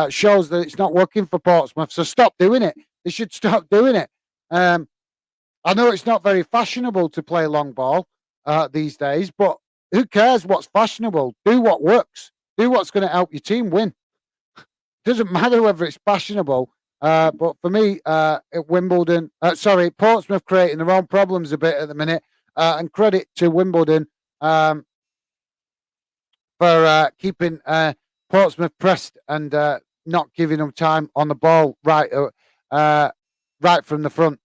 shows that it's not working for Portsmouth. So stop doing it. They should stop doing it. I know it's not very fashionable to play long ball these days, but who cares what's fashionable? Do what works. Do what's going to help your team win. Doesn't matter whether it's fashionable. But for me, Portsmouth creating their own problems a bit at the minute. And credit to Wimbledon for keeping Portsmouth pressed and not giving them time on the ball right from the front.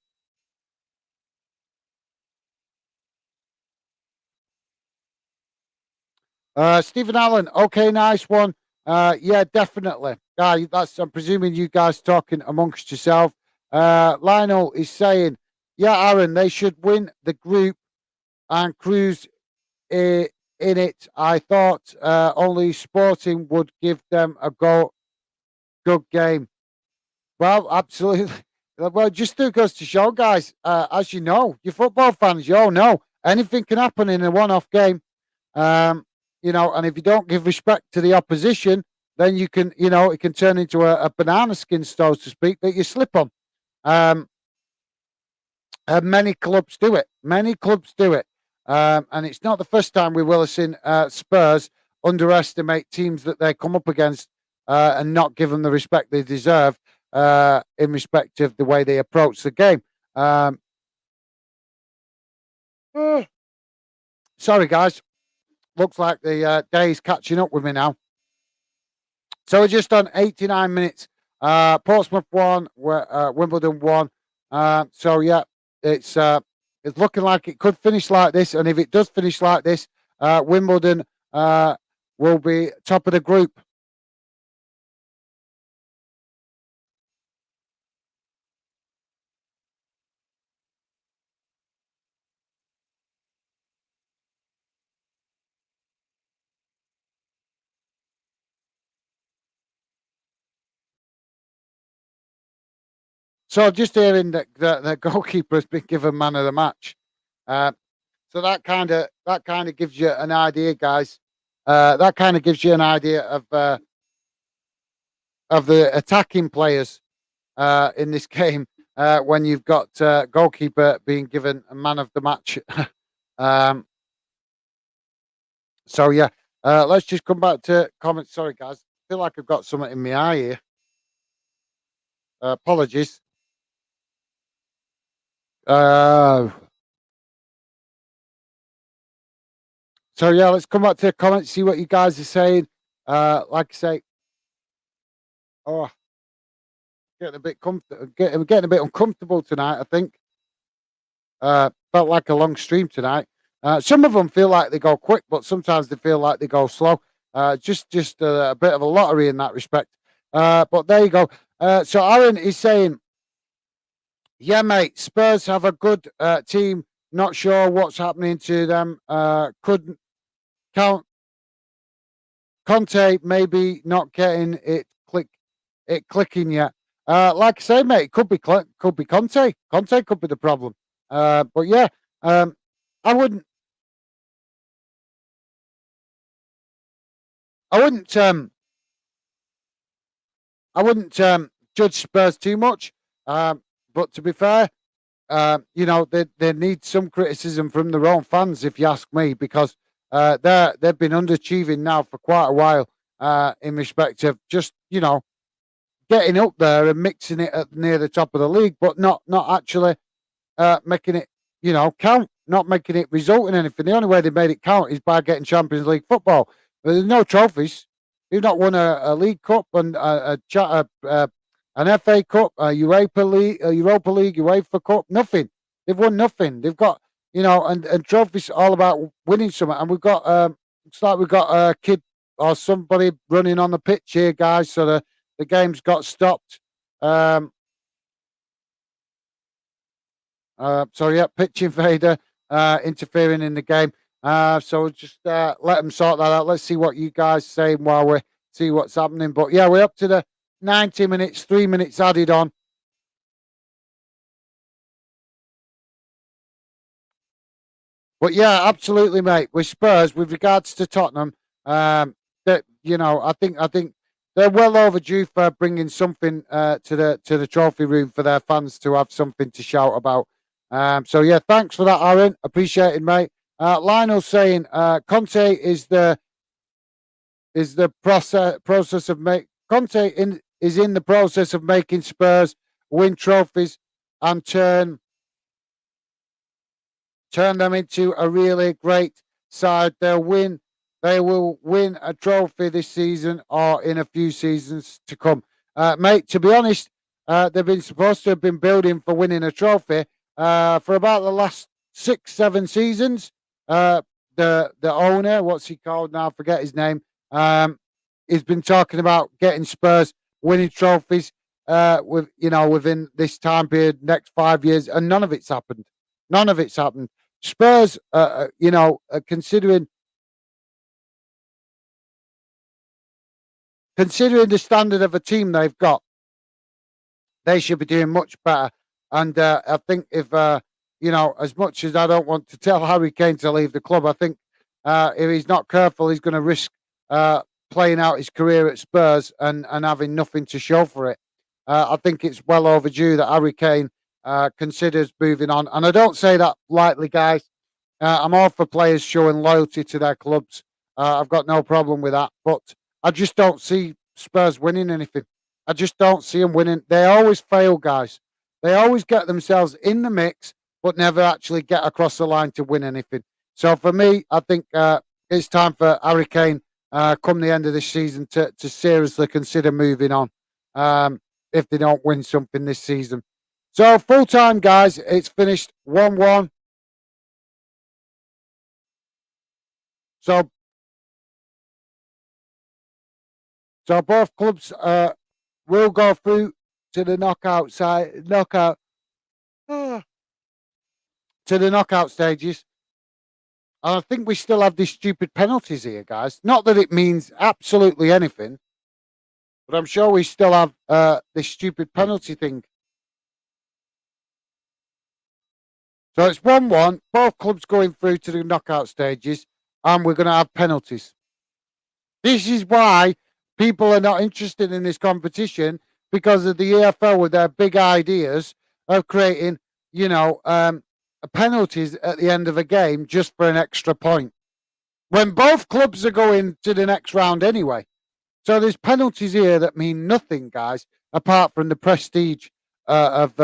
Stephen Allen, okay, nice one. Yeah, definitely. I'm presuming you guys talking amongst yourself. Lionel is saying, yeah, Aaron, they should win the group and cruise in it. I thought only Sporting would give them a good game. Well, absolutely. Well, just goes to show, guys, as you know, you football fans, you all know, anything can happen in a one-off game. And if you don't give respect to the opposition, then you can, it can turn into a banana skin, so to speak, that you slip on. And many clubs do it. And it's not the first time we will have seen Spurs underestimate teams that they come up against and not give them the respect they deserve in respect of the way they approach the game. Sorry, guys. Looks like the day's catching up with me now. So we're just on 89 minutes. Portsmouth won, Wimbledon won. So yeah, it's looking like it could finish like this. And if it does finish like this, Wimbledon will be top of the group. So just hearing that the goalkeeper has been given man of the match. So that kind of gives you an idea, guys. That kind of gives you an idea of the attacking players in this game when you've got goalkeeper being given a man of the match. So yeah, let's just come back to comments. Sorry, guys. I feel like I've got something in my eye here. Apologies. So yeah, let's come back to the comments, see what you guys are saying. Like I say, getting a bit getting a bit uncomfortable tonight. I think felt like a long stream tonight. Some of them feel like they go quick, but sometimes they feel like they go slow. Just a bit of a lottery in that respect. But there you go. So Aaron is saying, yeah, mate, Spurs have a good team. Not sure what's happening to them. Couldn't count. Conte maybe not getting it clicking yet. Like I say, mate, it could be Conte. Conte could be the problem. But yeah, I wouldn't judge Spurs too much. But to be fair, they need some criticism from their own fans, if you ask me, because they've been underachieving now for quite a while in respect of just getting up there and mixing it near the top of the league, but not actually making it count, not making it result in anything. The only way they made it count is by getting Champions League football. There's no trophies. They've not won a League Cup and an FA Cup, a Europa League, UEFA Cup, nothing. They've won nothing. They've got, and trophies all about winning something. And we've got looks like we've got a kid or somebody running on the pitch here, guys. So the game's got stopped. So yeah, pitch invader interfering in the game. So we'll just let them sort that out. Let's see what you guys saying while we see what's happening. But yeah, we're up to the 90 minutes, 3 minutes added on. But yeah, absolutely, mate. With Spurs, with regards to Tottenham, that I think they're well overdue for bringing something to the trophy room for their fans to have something to shout about. So yeah, thanks for that, Aaron. Appreciate it, mate. Lionel saying Conte is the process of make Conte is in the process of making Spurs win trophies and turn them into a really great side. They will win a trophy this season or in a few seasons to come. Mate, to be honest, they've been supposed to have been building for winning a trophy for about the last 6, 7 seasons. The owner, what's he called now? I forget his name. He's been talking about getting Spurs winning trophies within this time period, next 5 years, and none of it's happened. None of it's happened. Spurs, considering the standard of a team they've got, they should be doing much better. And I think as much as I don't want to tell Harry Kane to leave the club, I think if he's not careful, he's going to risk playing out his career at Spurs and having nothing to show for it. I think it's well overdue that Harry Kane considers moving on. And I don't say that lightly, guys. I'm all for players showing loyalty to their clubs. I've got no problem with that. But I just don't see Spurs winning anything. I just don't see them winning. They always fail, guys. They always get themselves in the mix, but never actually get across the line to win anything. So for me, I think it's time for Harry Kane, come the end of this season, to seriously consider moving on if they don't win something this season. So full time, guys. It's finished 1-1. So both clubs will go through to the to the knockout stages. And I think we still have these stupid penalties here, guys. Not that it means absolutely anything, but I'm sure we still have this stupid penalty thing. So it's 1-1. Both clubs going through to the knockout stages, and we're going to have penalties. This is why people are not interested in this competition, because of the EFL with their big ideas of creating, penalties at the end of a game just for an extra point, when both clubs are going to the next round anyway. So there's penalties here that mean nothing, guys, apart from the prestige of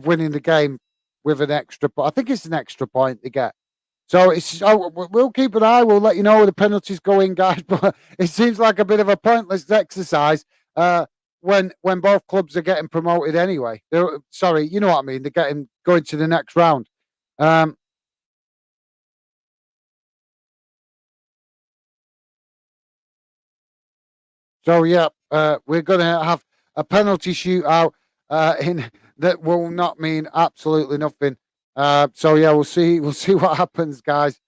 winning the game with an extra point. I think it's an extra point to get. So we'll keep an eye. We'll let you know where the penalties go in, guys. But it seems like a bit of a pointless exercise when both clubs are getting promoted anyway. Sorry, you know what I mean. They're going to the next round. So yeah, we're going to have a penalty shootout in that will not mean absolutely nothing. So yeah, we'll see. We'll see what happens, guys.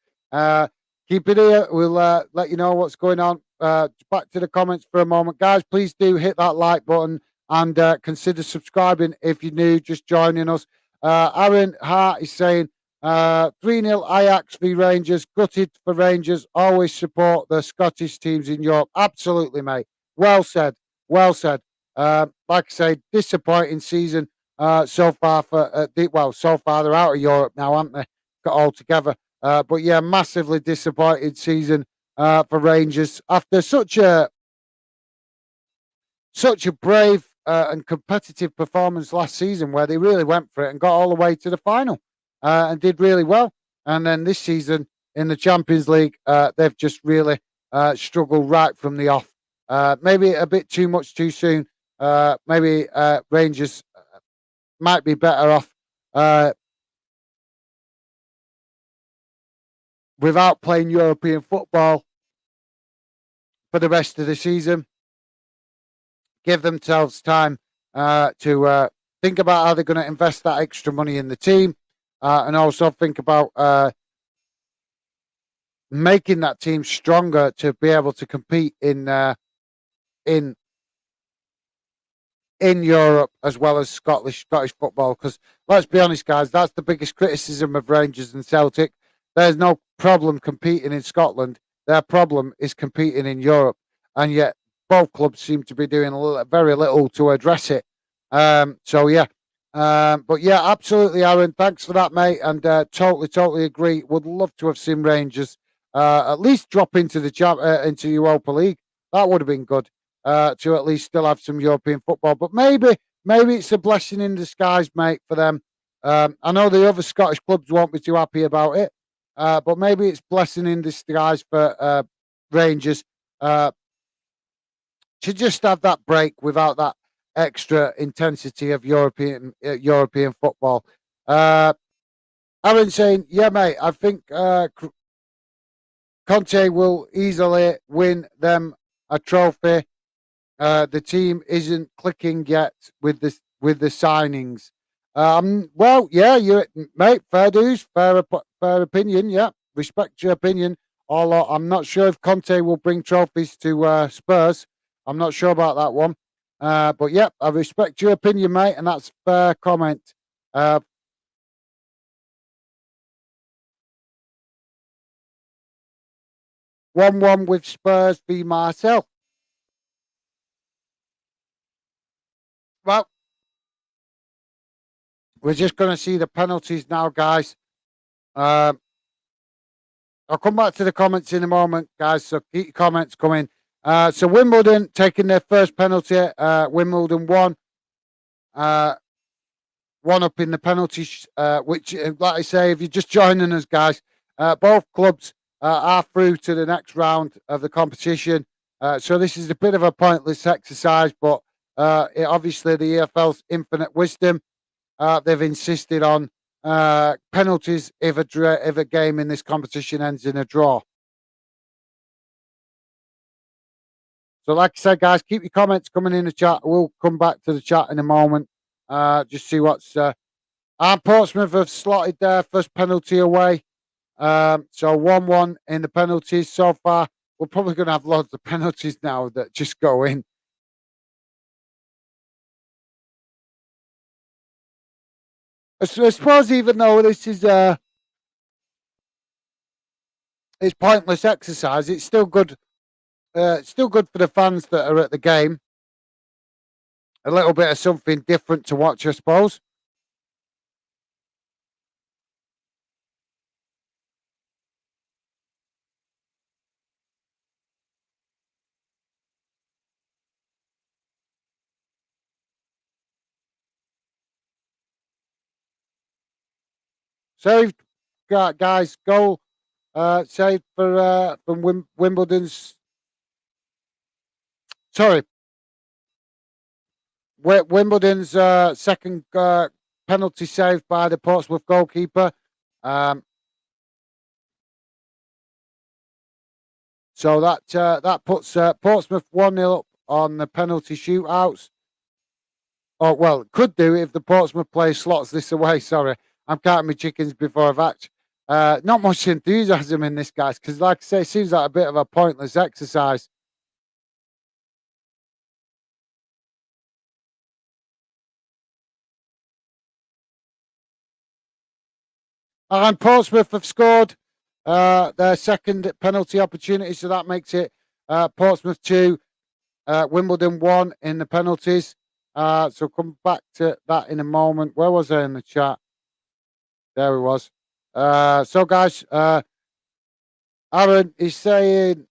Keep it here. We'll let you know what's going on. Back to the comments for a moment, guys. Please do hit that like button and consider subscribing if you're new, just joining us. Aaron Hart is saying 3-0 Ajax v Rangers. Gutted for Rangers. Always support the Scottish teams in Europe. Absolutely, mate. Well said. Well said. Like I say, disappointing season so far so far they're out of Europe now, aren't they? Got all together. But yeah, massively disappointed season for Rangers after such a brave and competitive performance last season, where they really went for it and got all the way to the final and did really well. And then this season in the Champions League, they've just really struggled right from the off. Maybe a bit too much too soon. Maybe Rangers might be better off without playing European football for the rest of the season. Give themselves time to think about how they're going to invest that extra money in the team, and also think about making that team stronger to be able to compete in in Europe as well as Scottish football. Because let's be honest, guys, that's the biggest criticism of Rangers and Celtic. There's no problem competing in Scotland. Their problem is competing in Europe, and yet both clubs seem to be doing very little to address it. So yeah, but yeah, absolutely, Aaron. Thanks for that, mate, and totally agree. Would love to have seen Rangers at least drop into the into Europa League. That would have been good to at least still have some European football. But maybe it's a blessing in disguise, mate, for them. I know the other Scottish clubs won't be too happy about it, but maybe it's blessing in disguise for Rangers to just have that break without that extra intensity of European football. Aaron saying, yeah, mate, I think Conte will easily win them a trophy. The team isn't clicking yet with the signings. Well, yeah, you mate, fair dues, fair opinion. Yeah, respect your opinion. Although I'm not sure if Conte will bring trophies to Spurs. I'm not sure about that one. But yeah, I respect your opinion, mate, and that's a fair comment. 1-1 with Spurs v Marcel. Well, we're just going to see the penalties now, guys. I'll come back to the comments in a moment, guys. So keep your comments coming. So Wimbledon taking their first penalty. Wimbledon won. One up in the penalties, which, like I say, if you're just joining us, guys, both clubs are through to the next round of the competition. So this is a bit of a pointless exercise, but obviously the EFL's infinite wisdom, they've insisted on penalties if a game in this competition ends in a draw. So like I said, guys, keep your comments coming in the chat. We'll come back to the chat in a moment. Just see what's... Portsmouth have slotted their first penalty away. So 1-1 in the penalties so far. We're probably going to have loads of penalties now that just go in. I suppose even though this is it's pointless exercise, it's still good. It's still good for the fans that are at the game. A little bit of something different to watch, I suppose. Saved, guys, goal saved for from Wimbledon's. Sorry, Wimbledon's second penalty saved by the Portsmouth goalkeeper. So that puts Portsmouth 1-0 up on the penalty shootouts. Oh, well, it could do if the Portsmouth player slots this away. Sorry, I'm counting my chickens before I've hatched. Not much enthusiasm in this, guys, because like I say, it seems like a bit of a pointless exercise. And Portsmouth have scored their second penalty opportunity, so that makes it Portsmouth 2, Wimbledon 1 in the penalties. So come back to that in a moment. Where was I in the chat? There it was. So guys, Aaron is saying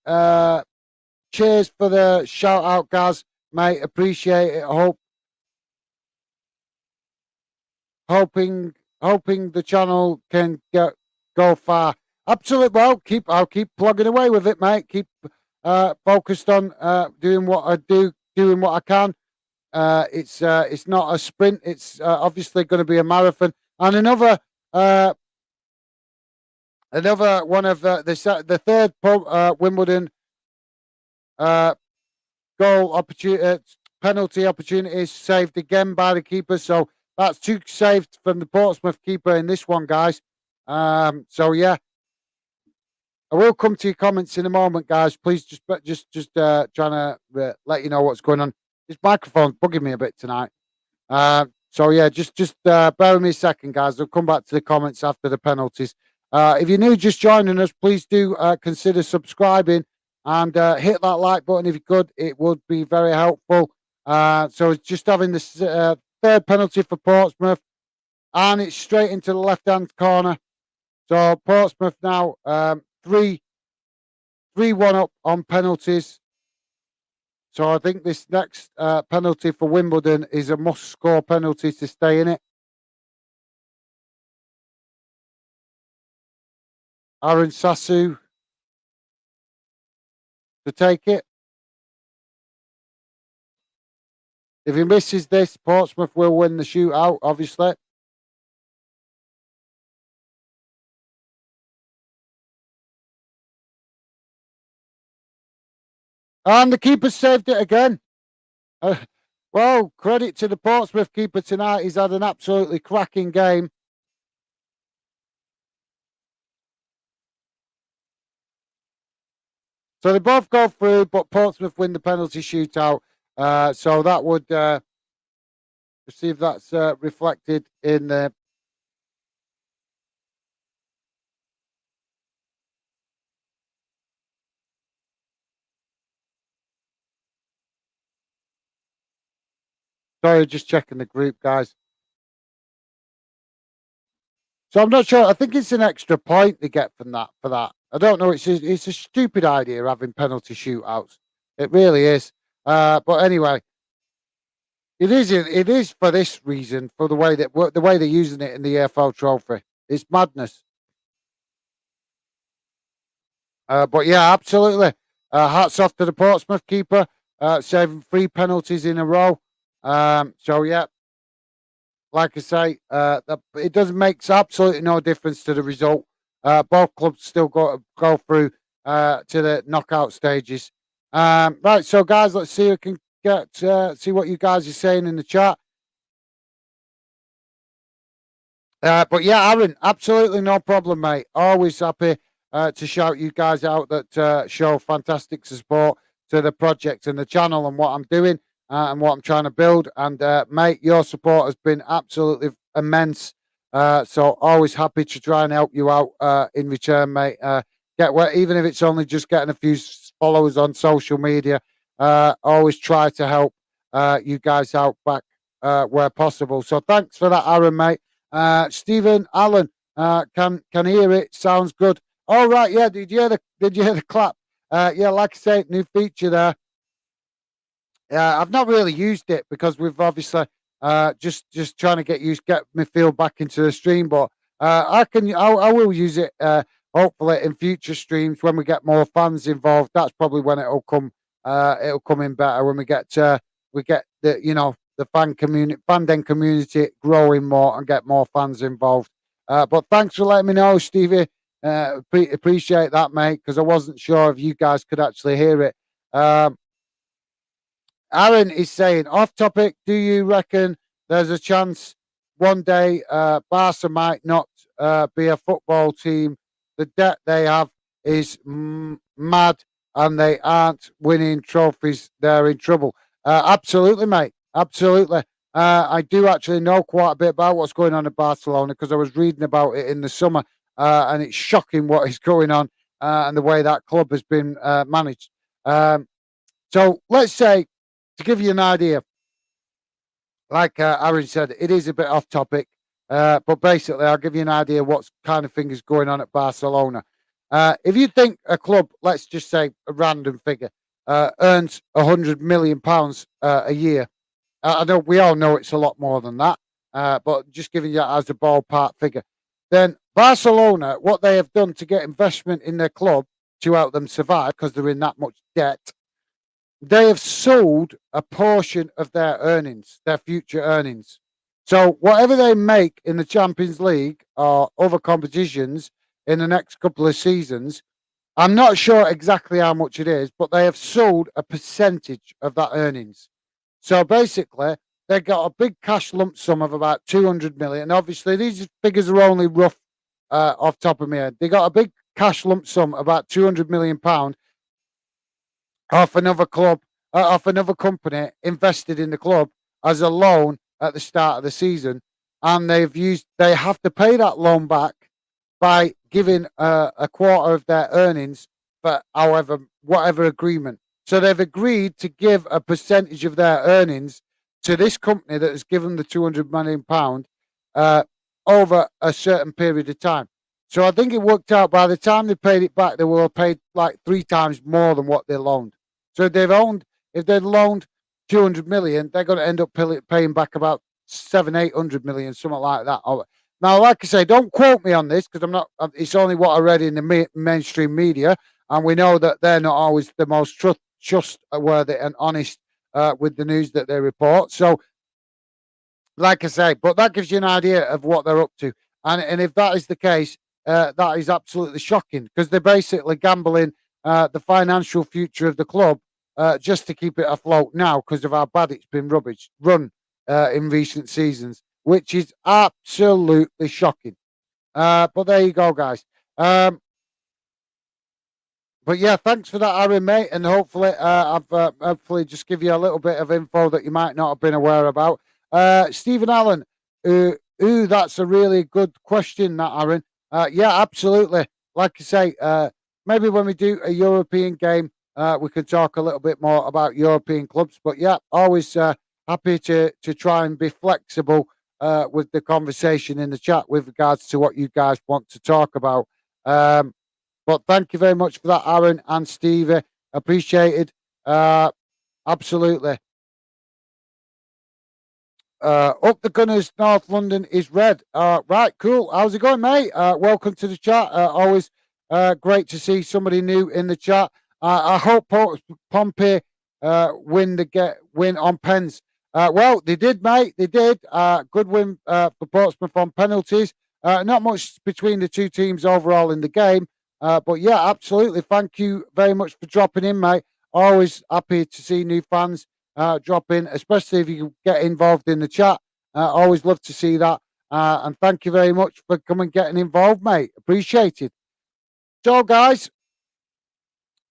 cheers for the shout out, guys, mate. Appreciate it. Hoping the channel can go far. Absolutely. Well, I'll keep plugging away with it, mate. Keep focused on doing what I do, doing what I can. It's not a sprint. It's obviously going to be a marathon. And another Another one of the third Wimbledon uh, goal opportunity, penalty opportunities saved again by the keeper. So that's two saved from the Portsmouth keeper in this one, guys. So yeah, I will come to your comments in a moment, guys. Please just trying to let you know what's going on. This microphone's bugging me a bit tonight. So yeah, just bear with me a second, guys. I'll come back to the comments after the penalties. If you're new, just joining us, please do consider subscribing and hit that like button if you could. It would be very helpful. So it's just having this third penalty for Portsmouth, and it's straight into the left-hand corner. So Portsmouth now 3-1 up on penalties. So I think this next penalty for Wimbledon is a must-score penalty to stay in it. Aaron Sasu to take it. If he misses this, Portsmouth will win the shootout, obviously. And the keeper saved it again. Well, credit to the Portsmouth keeper tonight. He's had an absolutely cracking game. So they both go through, but Portsmouth win the penalty shootout. So that would see if that's reflected in the. Sorry, just checking the group, guys. So I'm not sure. I think it's an extra point they get from that for that. I don't know. It's a stupid idea having penalty shootouts. It really is. But anyway, it is for this reason, for the way they're using it in the EFL Trophy. It's madness. But yeah, absolutely. Hats off to the Portsmouth keeper, saving 3 penalties in a row. So yeah, like I say, it doesn't make absolutely no difference to the result. Both clubs still go through to the knockout stages. Right, so guys, let's see if we can get see what you guys are saying in the chat. But yeah, Aaron, absolutely no problem, mate. Always happy to shout you guys out that show fantastic support to the project and the channel and what I'm doing and what I'm trying to build. And mate, your support has been absolutely immense. So always happy to try and help you out in return, mate. Even if it's only just getting a few followers on social media. Always try to help you guys out back where possible. So thanks for that, Aaron, mate. Stephen Allen can hear it. Sounds good. All right, yeah. Did you hear the clap? Yeah, like I say, new feature there. I've not really used it because we've obviously just trying to get my feel back into the stream. But I will use it hopefully in future streams when we get more fans involved. That's probably when it'll come in better when we get the the fandom community growing more and get more fans involved. But thanks for letting me know, Stevie. Appreciate that, mate, because I wasn't sure if you guys could actually hear it. Aaron is saying, off topic, do you reckon there's a chance one day Barca might not be a football team? The debt they have is mad and they aren't winning trophies. They're in trouble. Absolutely, mate. Absolutely. I do actually know quite a bit about what's going on in Barcelona because I was reading about it in the summer and it's shocking what is going on and the way that club has been managed. So let's say, to give you an idea, like Aaron said, it is a bit off topic, but basically, I'll give you an idea what kind of thing is going on at Barcelona. If you think a club, let's just say a random figure, earns £100 million a year, I know we all know it's a lot more than that, but just giving you that as a ballpark figure, then Barcelona, what they have done to get investment in their club to help them survive because they're in that much debt, they have sold a portion of their earnings, their future earnings. So whatever they make in the Champions League or other competitions in the next couple of seasons. I'm not sure exactly how much it is, but they have sold a percentage of that earnings. So basically, they got a big cash lump sum of about 200 million. Obviously, these figures are only rough off top of my head. They got a big cash lump sum, about 200 million pound, off another club, off another company invested in the club as a loan at the start of the season, and they have to pay that loan back by giving a quarter of their earnings for whatever agreement. So they've agreed to give a percentage of their earnings to this company that has given the 200 million pound over a certain period of time. So I think it worked out by the time they paid it back, they will have paid like 3 times more than what they loaned. So if they'd loaned 200 million, they're going to end up paying back about 700-800 million, something like that. Now, like I say, don't quote me on this because I'm not. It's only what I read in the mainstream media, and we know that they're not always the most trustworthy and honest with the news that they report. So, like I say, but that gives you an idea of what they're up to, and if that is the case, that is absolutely shocking because they're basically gambling the financial future of the club just to keep it afloat now because of how bad it's been run in recent seasons, which is absolutely shocking. But there you go, guys. But yeah, thanks for that, Aaron, mate. And hopefully, I've hopefully just give you a little bit of info that you might not have been aware about. Stephen Allen, that's a really good question, that Aaron. Yeah, absolutely. Like I say, maybe when we do a European game, we can talk a little bit more about European clubs. But yeah, always happy to try and be flexible with the conversation in the chat with regards to what you guys want to talk about. But thank you very much for that, Aaron and Stevie. Appreciated. Absolutely. Up the Gunners, North London is red. Right, cool. How's it going, mate? Welcome to the chat. Always great to see somebody new in the chat. I hope Pompey win on pens. Well, they did, mate. They did. Good win for Portsmouth on penalties. Not much between the two teams overall in the game. But yeah, absolutely. Thank you very much for dropping in, mate. Always happy to see new fans drop in, especially if you get involved in the chat. Always love to see that. And thank you very much for coming getting involved, mate. Appreciate it. So, guys,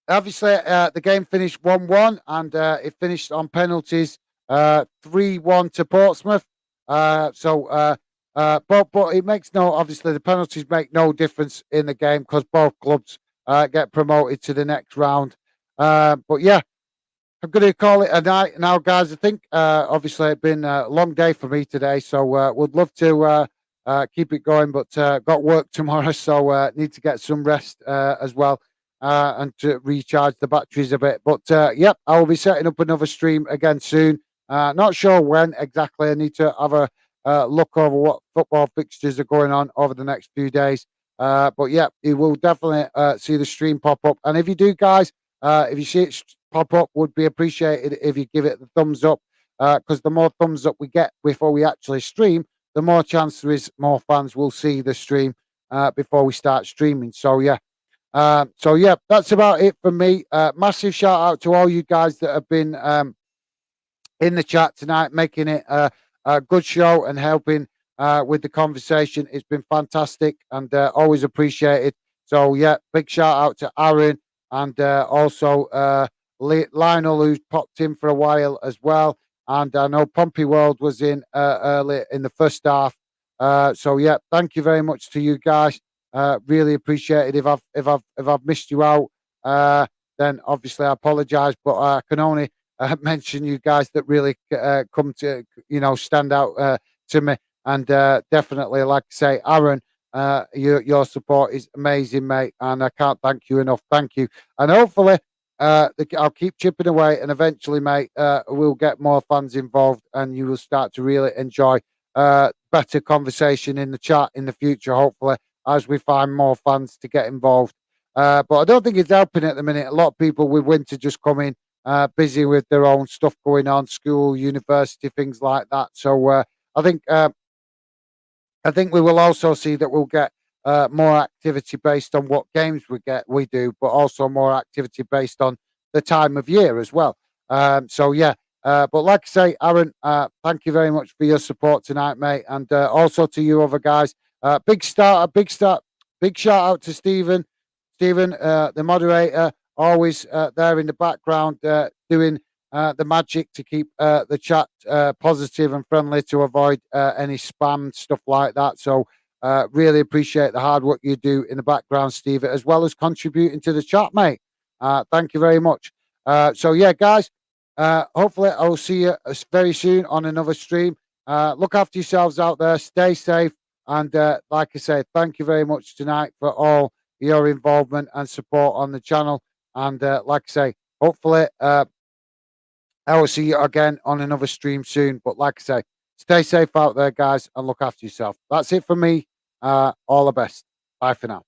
obviously the game finished 1-1 and it finished on penalties 3-1 to Portsmouth. But it makes obviously the penalties make no difference in the game because both clubs get promoted to the next round. But yeah, I'm going to call it a night now, guys. I think obviously it's been a long day for me today, so would love to keep it going, but got work tomorrow, so need to get some rest as well and to recharge the batteries a bit. But yep, I will be setting up another stream again soon. Not sure when exactly. I need to have a look over what football fixtures are going on over the next few days. But yeah, you will definitely see the stream pop up. And if you do, guys, if you see it pop up, would be appreciated if you give it the thumbs up, because the more thumbs up we get before we actually stream, the more chance there is more fans will see the stream before we start streaming. So yeah, that's about it for me. Massive shout out to all you guys that have been in the chat tonight, making it a good show and helping with the conversation. It's been fantastic and always appreciated. So yeah, big shout out to Aaron and also Lionel, who's popped in for a while as well. And I know Pompey World was in early in the first half. So yeah, thank you very much to you guys. Really appreciate it. If I've missed you out, then obviously I apologise. But I can only mention you guys that really come to stand out to me. And definitely, like I say, Aaron, your support is amazing, mate. And I can't thank you enough. Thank you. And hopefully, I'll keep chipping away, and eventually, mate, we'll get more fans involved, and you will start to really enjoy better conversation in the chat in the future. Hopefully, as we find more fans to get involved. But I don't think it's helping at the minute. A lot of people with winter just come in, busy with their own stuff going on, school, university, things like that. So I think we will also see that we'll get more activity based on what games we do, but also more activity based on the time of year as well. So yeah, but like I say, Aaron, thank you very much for your support tonight, mate, and also to you other guys. Big shout out to Stephen. Stephen, the moderator, always there in the background doing the magic to keep the chat positive and friendly to avoid any spam stuff like that. So really appreciate the hard work you do in the background, Steve, as well as contributing to the chat, mate. Thank you very much. So yeah, guys, hopefully I'll see you very soon on another stream. Look after yourselves out there. Stay safe. And like I say, thank you very much tonight for all your involvement and support on the channel. And like I say, hopefully I will see you again on another stream soon. But like I say, stay safe out there, guys, and look after yourself. That's it for me. All the best. Bye for now.